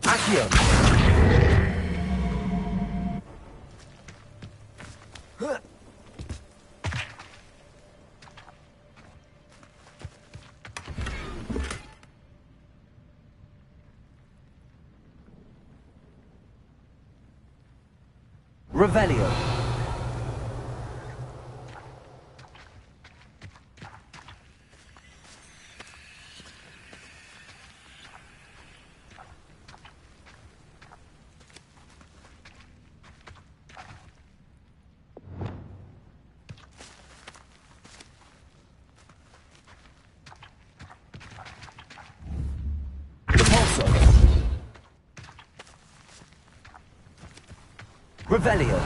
Accio. Revelio. Repulsor. Revelio.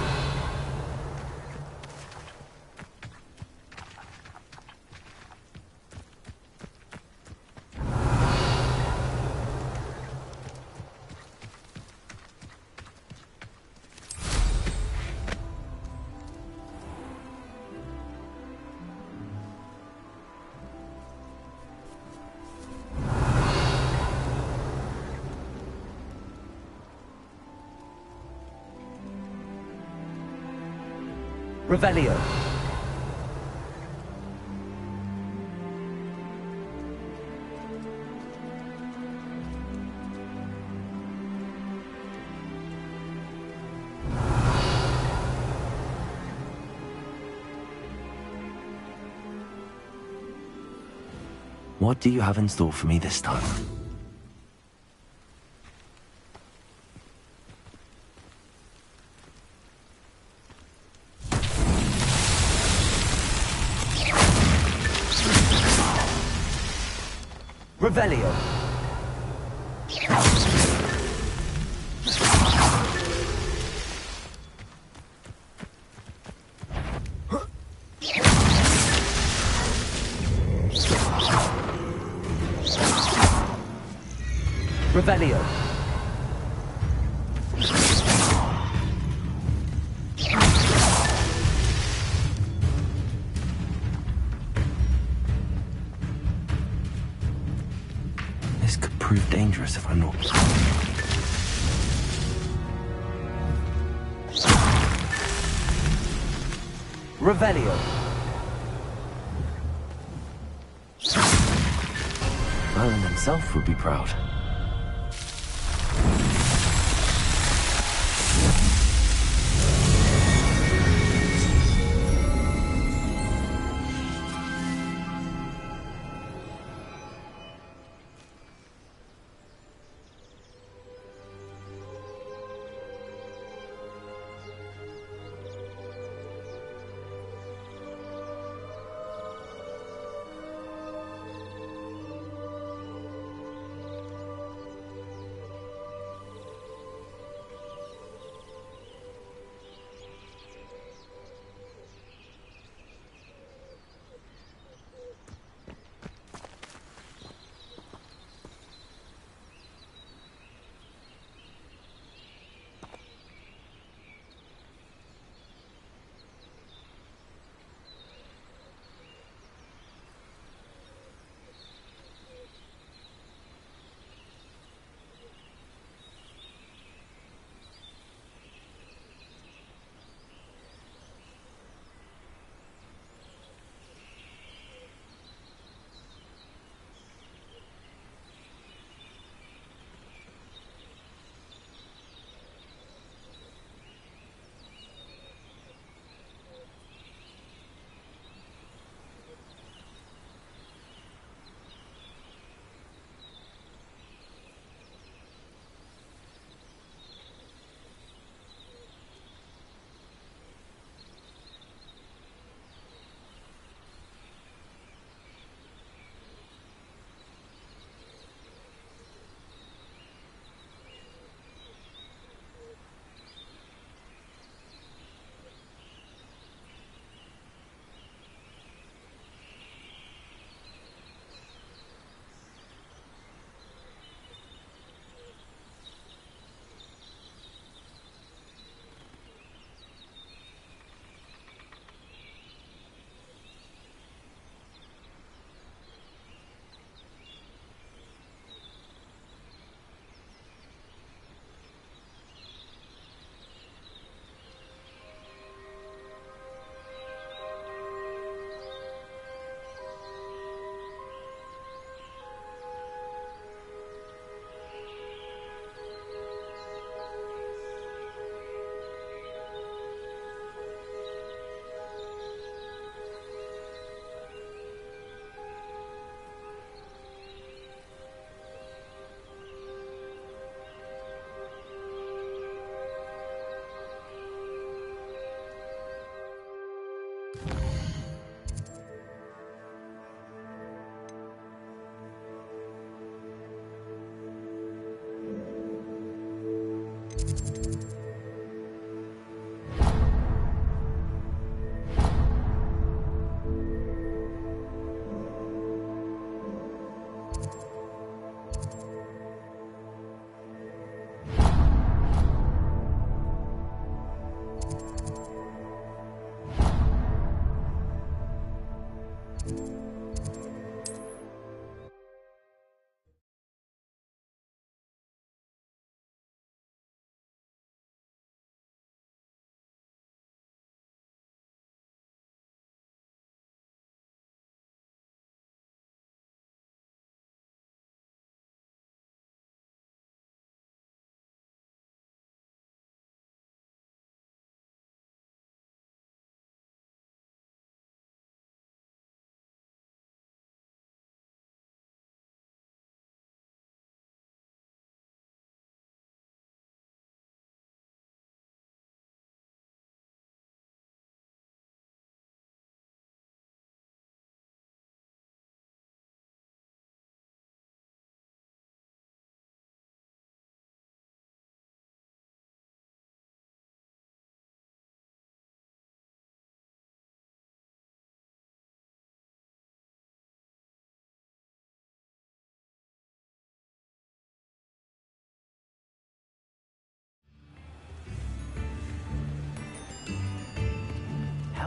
Revelio. What do you have in store for me this time? Revelio. Revelio. This could prove dangerous if I'm not. Revelio. Merlin himself would be proud.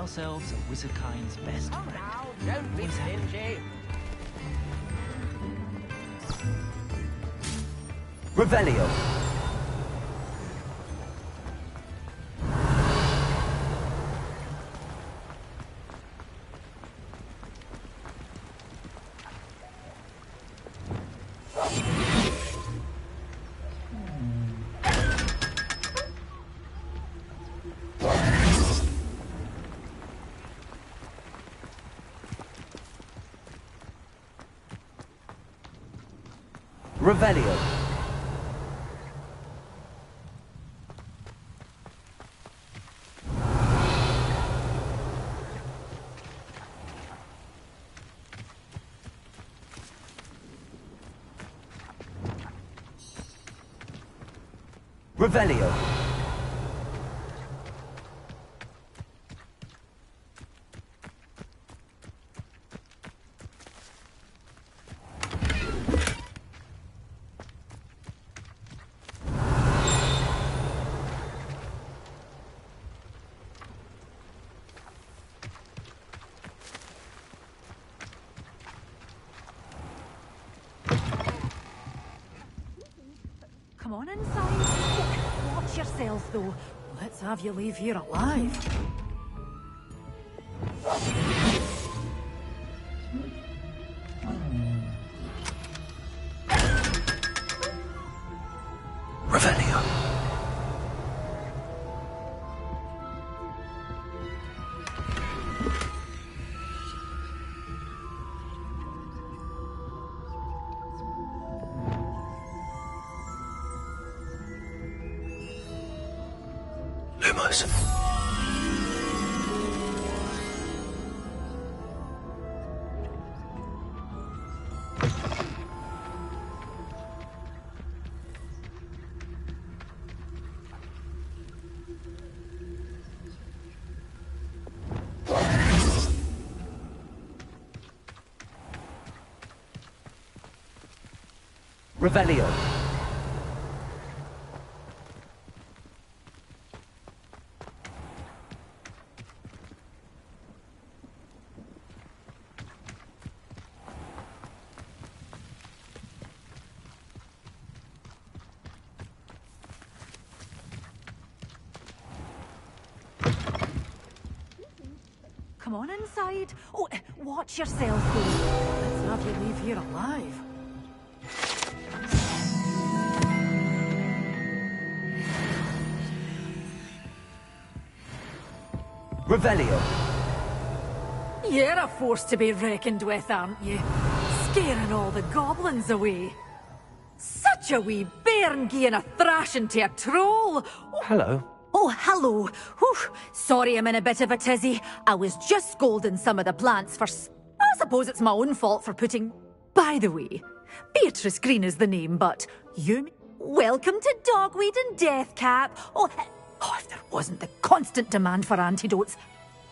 House elves are wizardkind's best friend. Now, don't be stingy. Revelio. Revelio. Revelio. Come on inside. Watch yourselves, though. Let's have you leave here alive. Revelio. Lumos. Revelio. Come on inside. Oh, watch yourselves, though. Let's have you leave here alive. Revelio. You're a force to be reckoned with, aren't you? Scaring all the goblins away. Such a wee bairn gieing a thrashing to a troll. Hello. Oh, hello. Whew. Sorry I'm in a bit of a tizzy. I was just scolding some of the plants for... I suppose it's my own fault for putting... By the way, Beatrice Green is the name, but you... Welcome to Dogweed and Deathcap. Oh, if there wasn't the constant demand for antidotes.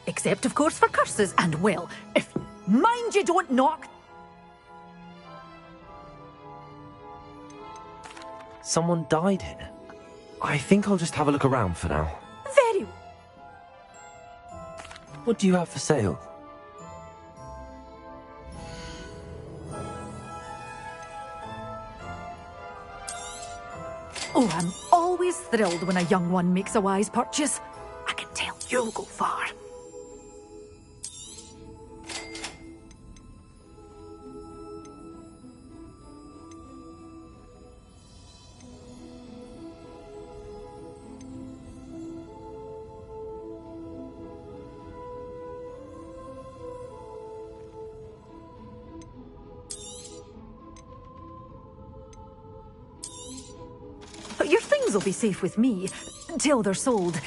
Except, of course, for curses. And, well, if... Mind you don't knock... Someone died here. I think I'll just have a look around for now. Very... What do you have for sale? Oh, I'm always thrilled when a young one makes a wise purchase. I can tell you'll go far. Your things will be safe with me, till they're sold.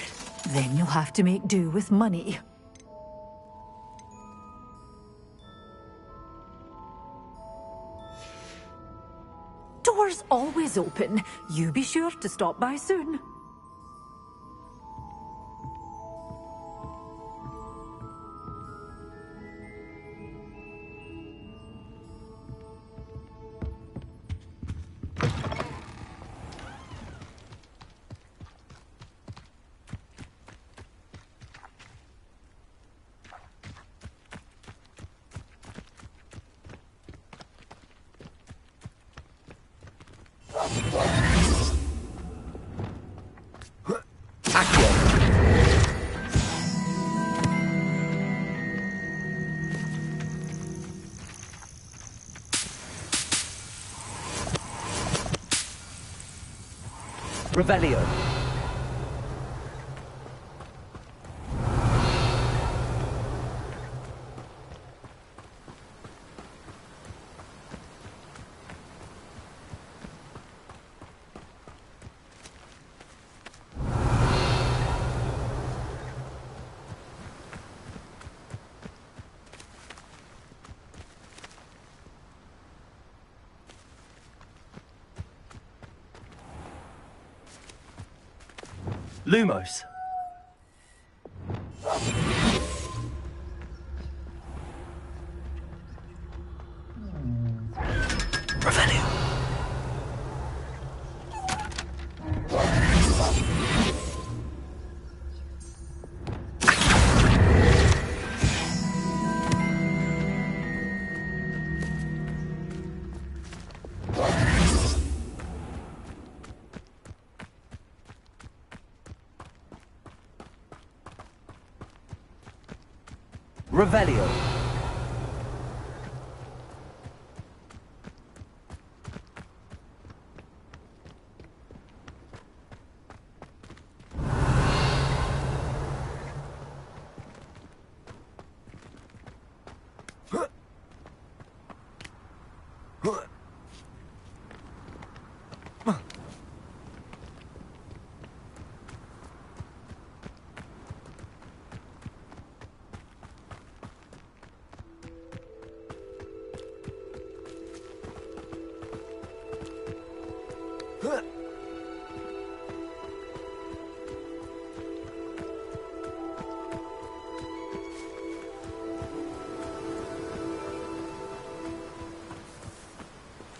Then you'll have to make do with money. Doors always open. You be sure to stop by soon. Revelio. Lumos. Revelio. Revelio.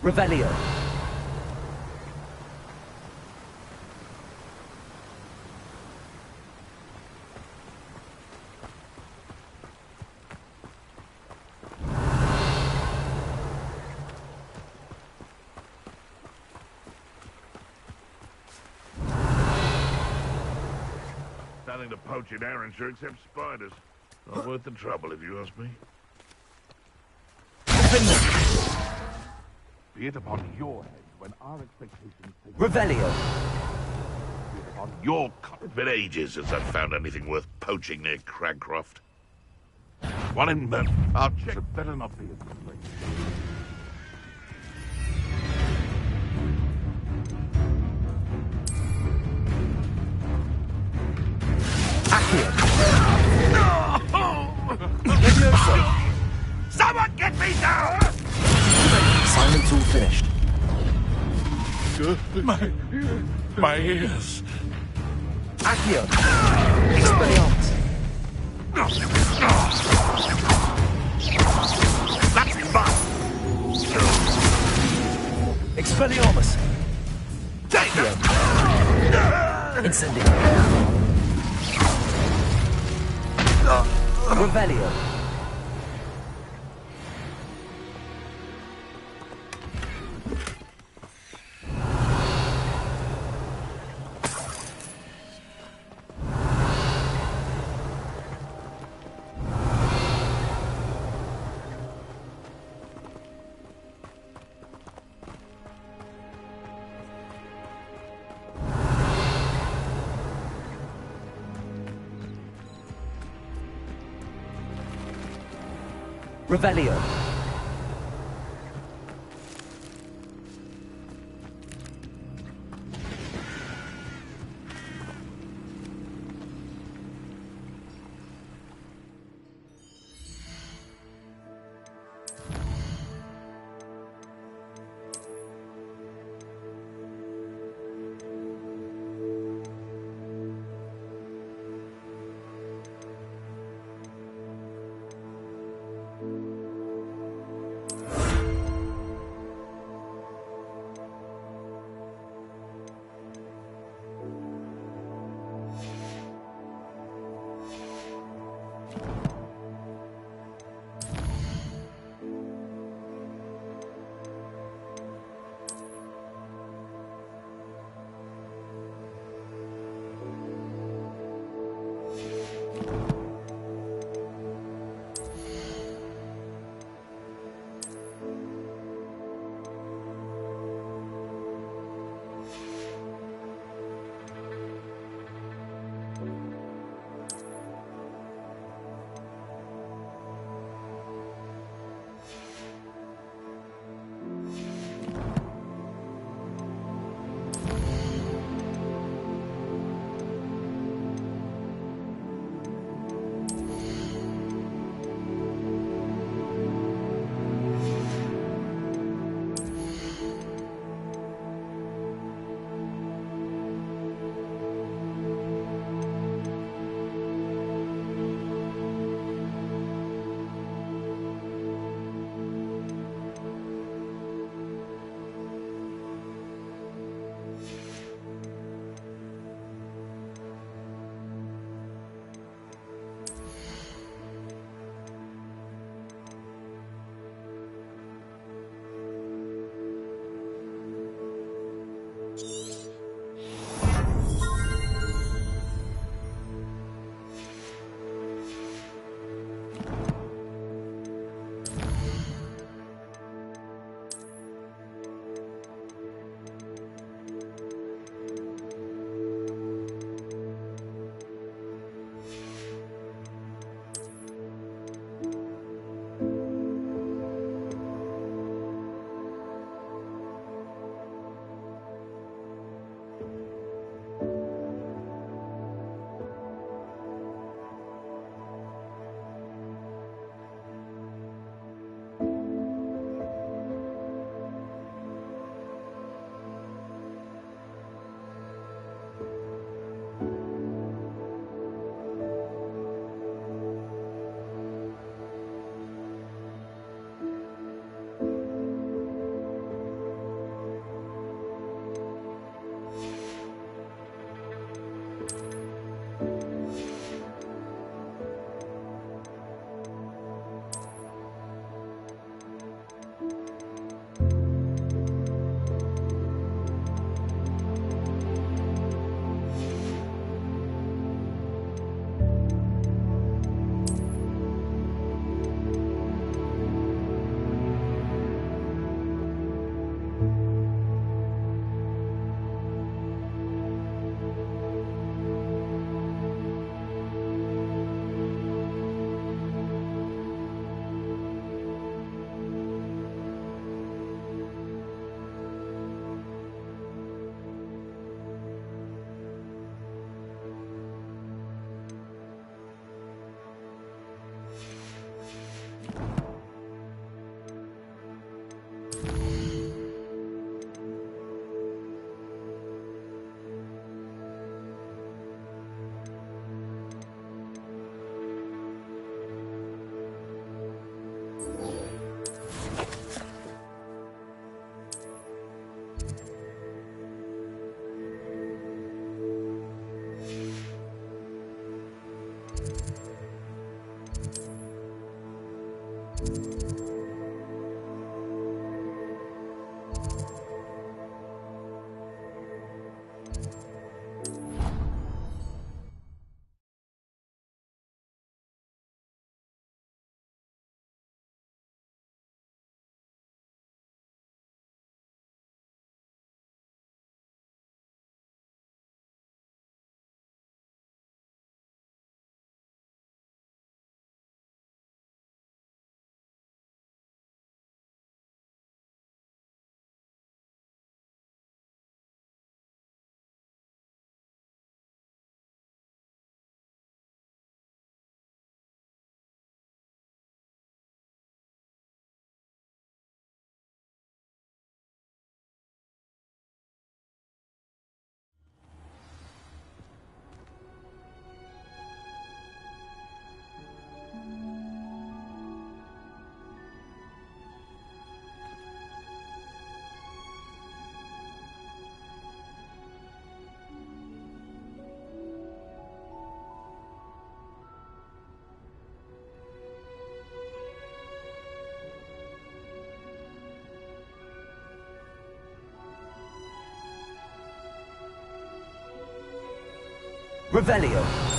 Revelio. Nothing to poach in Arrowshire except spiders. Not worth the trouble, if you ask me. Be it upon your head when our expectations take... Revelio. Be it upon your... It's been ages since I've found anything worth poaching near Cragcroft. One in men. Our check better not be as complete. Someone get me down! Silence all finished. My ears. Accio. Expelliarmus. That's fun! Expelliarmus. Accio. Incendio. Revelio. Revelio. Revelio.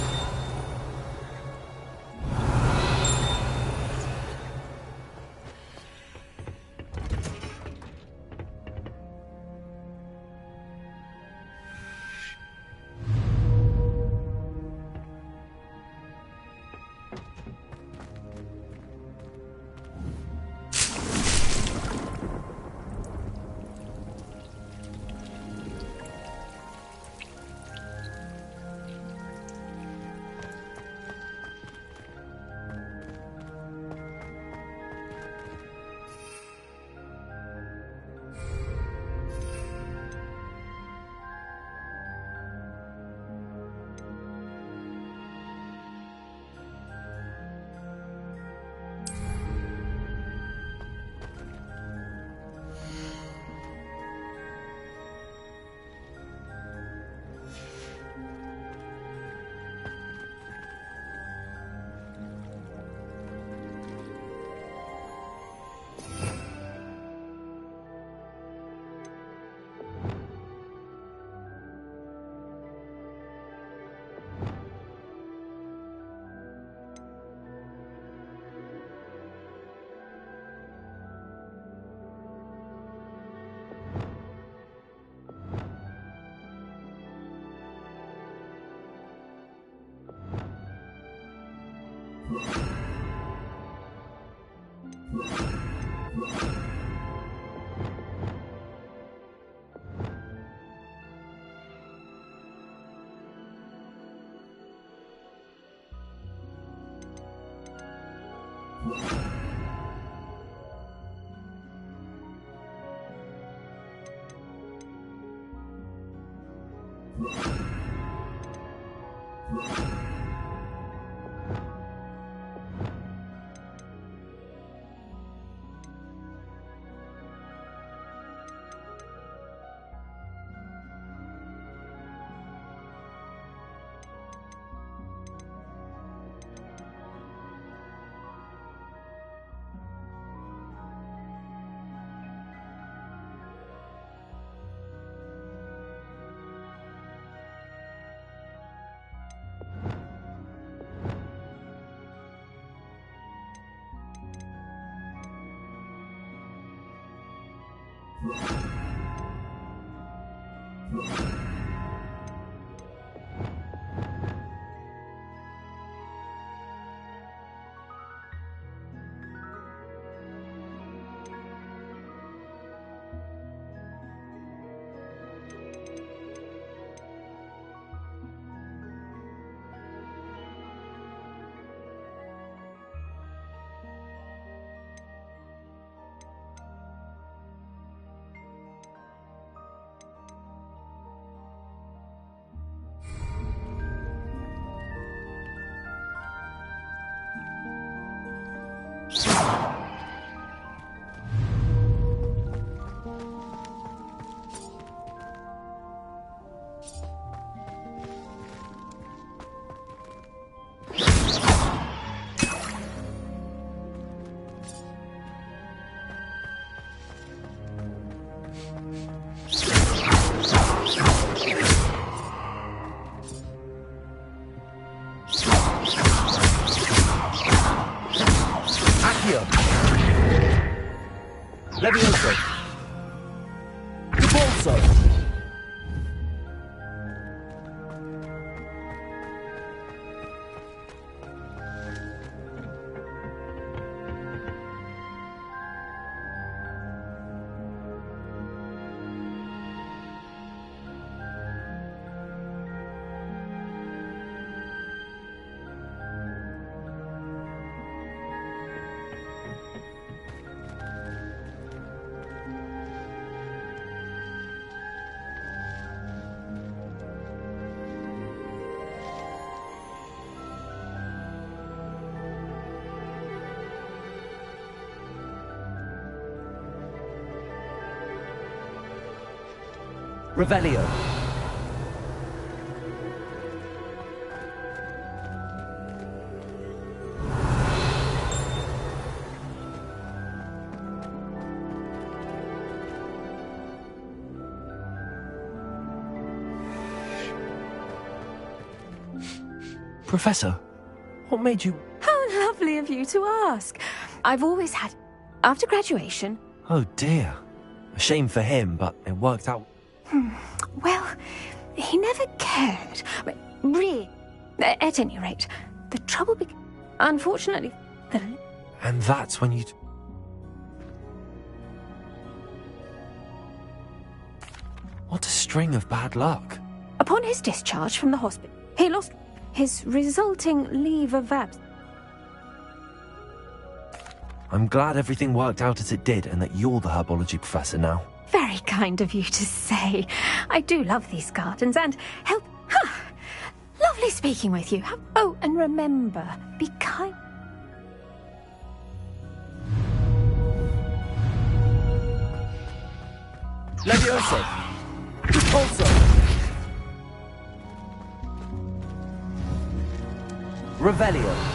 Levioso. Repulso. Revelio. Professor, what made you... How lovely of you to ask. I've always had... After graduation... Oh dear. A shame for him, but it worked out. Well, he never cared. But really, at any rate, the trouble began... Unfortunately, And that's when you... What a string of bad luck. Upon his discharge from the hospital, he lost his resulting leave of absence. I'm glad everything worked out as it did and that you're the herbology professor now. Very kind of you to say. I do love these gardens and help... Lovely speaking with you. Oh, and remember, be kind... Levioso. Repulso. Revelio.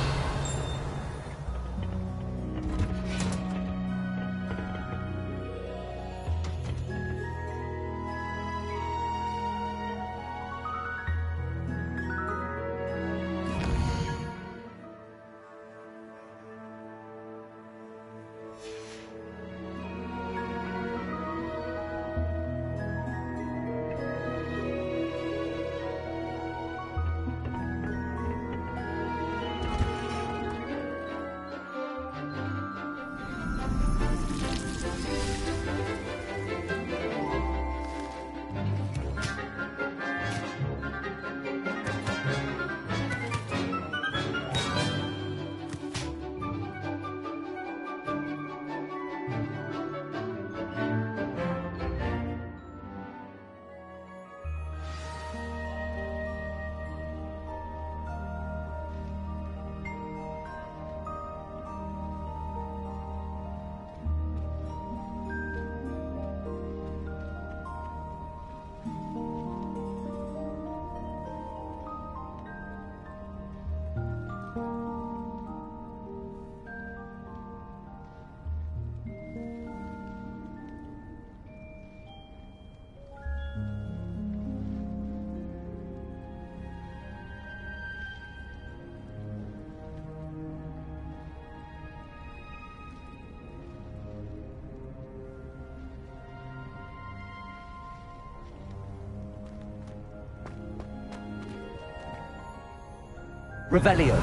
Revelio.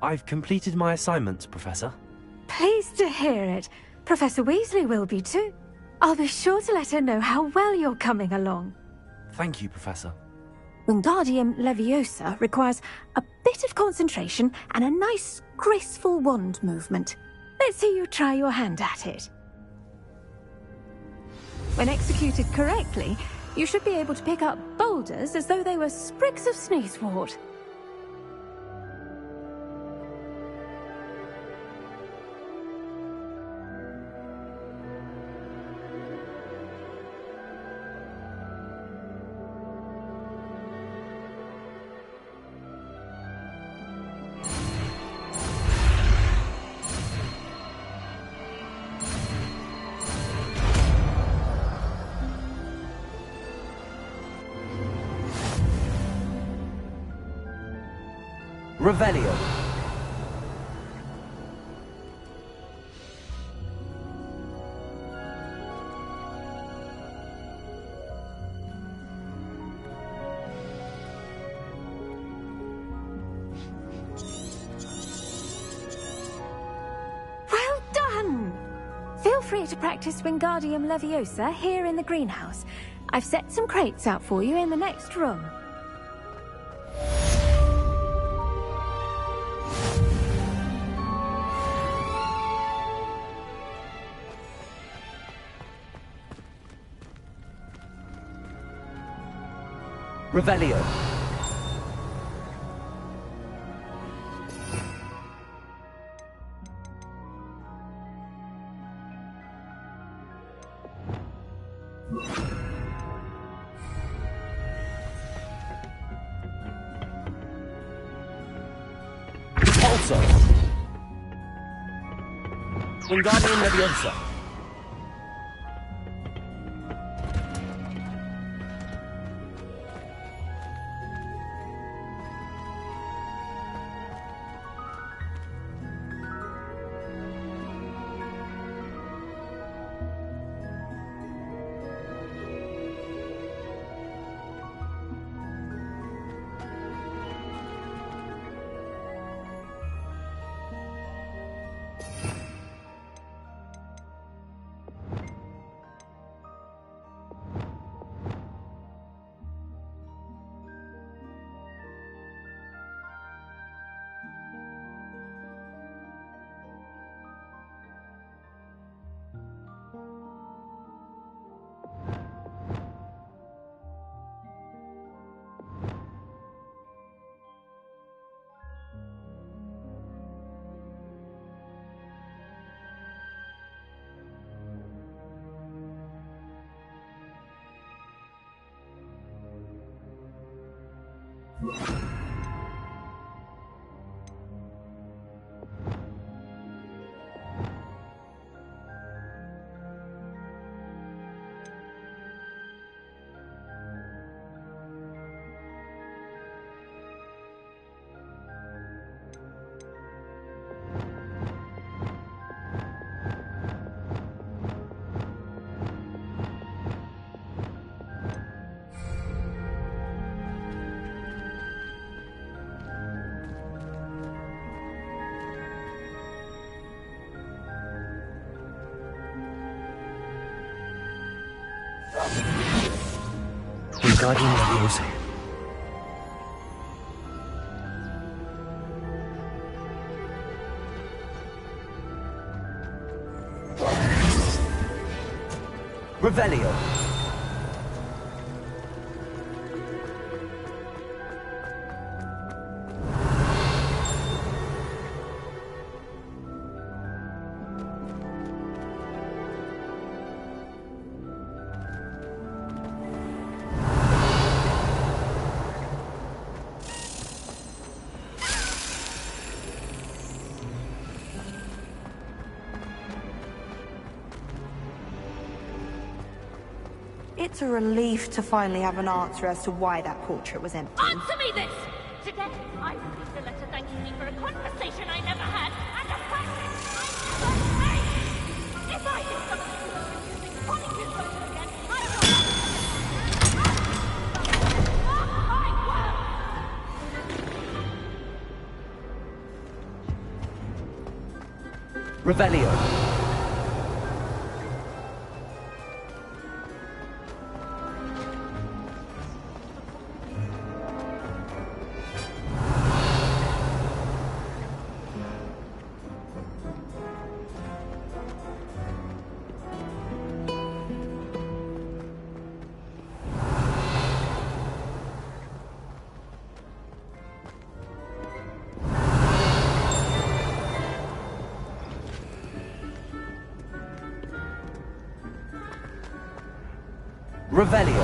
I've completed my assignments, Professor. Pleased to hear it. Professor Weasley will be too. I'll be sure to let her know how well you're coming along. Thank you, Professor. Wingardium Leviosa requires a bit of concentration and a nice, graceful wand movement. Let's see you try your hand at it. When executed correctly, you should be able to pick up boulders as though they were sprigs of sneezewort. Revelio. Well done! Feel free to practice Wingardium Leviosa here in the greenhouse. I've set some crates out for you in the next room. Revelio. Also. Wingardium Leviosa. Wingardium Leviosa. Revelio. It's a relief to finally have an answer as to why that portrait was empty. Answer me this! Today, I received a letter thanking me for a conversation I never had and a practice I never made! If I discover that you are refusing Polyjuice Potion again, I will... Revelio. Revelio.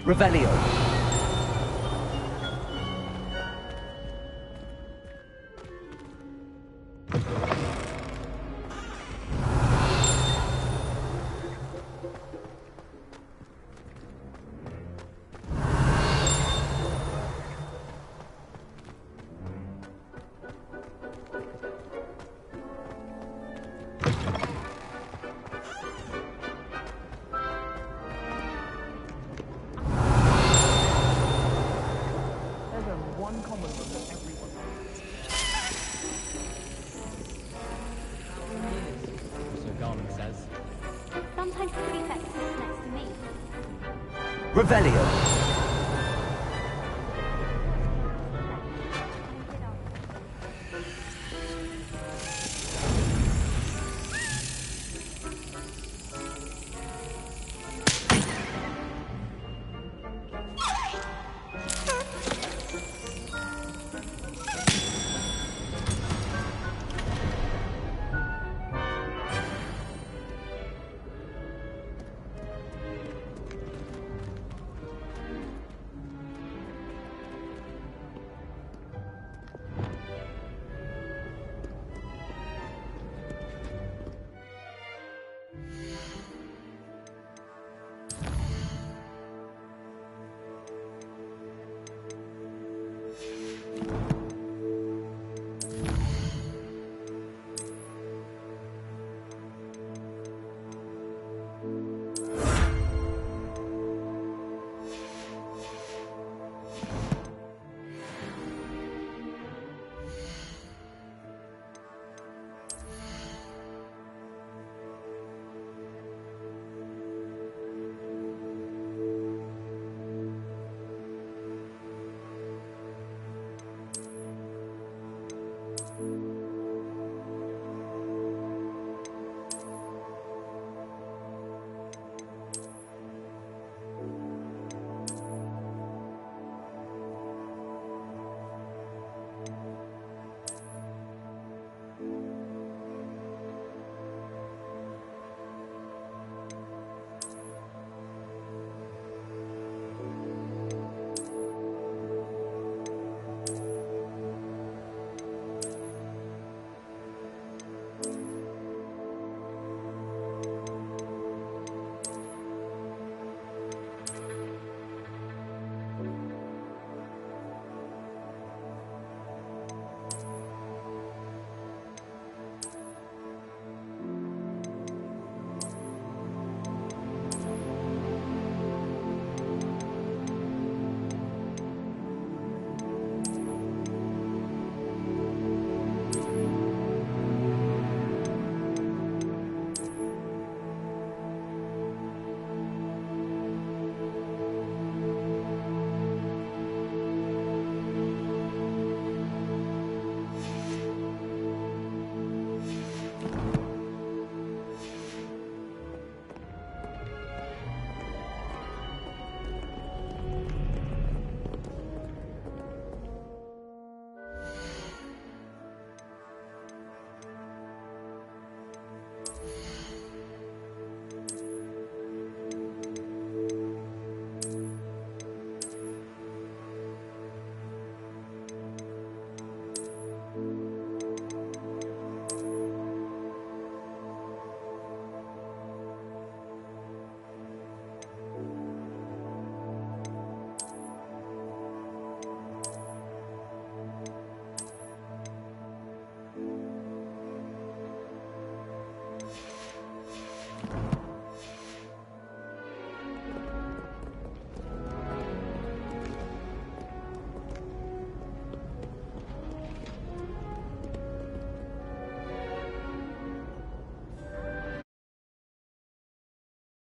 Revelio. Sometimes the prefect sits next to me. Revelio.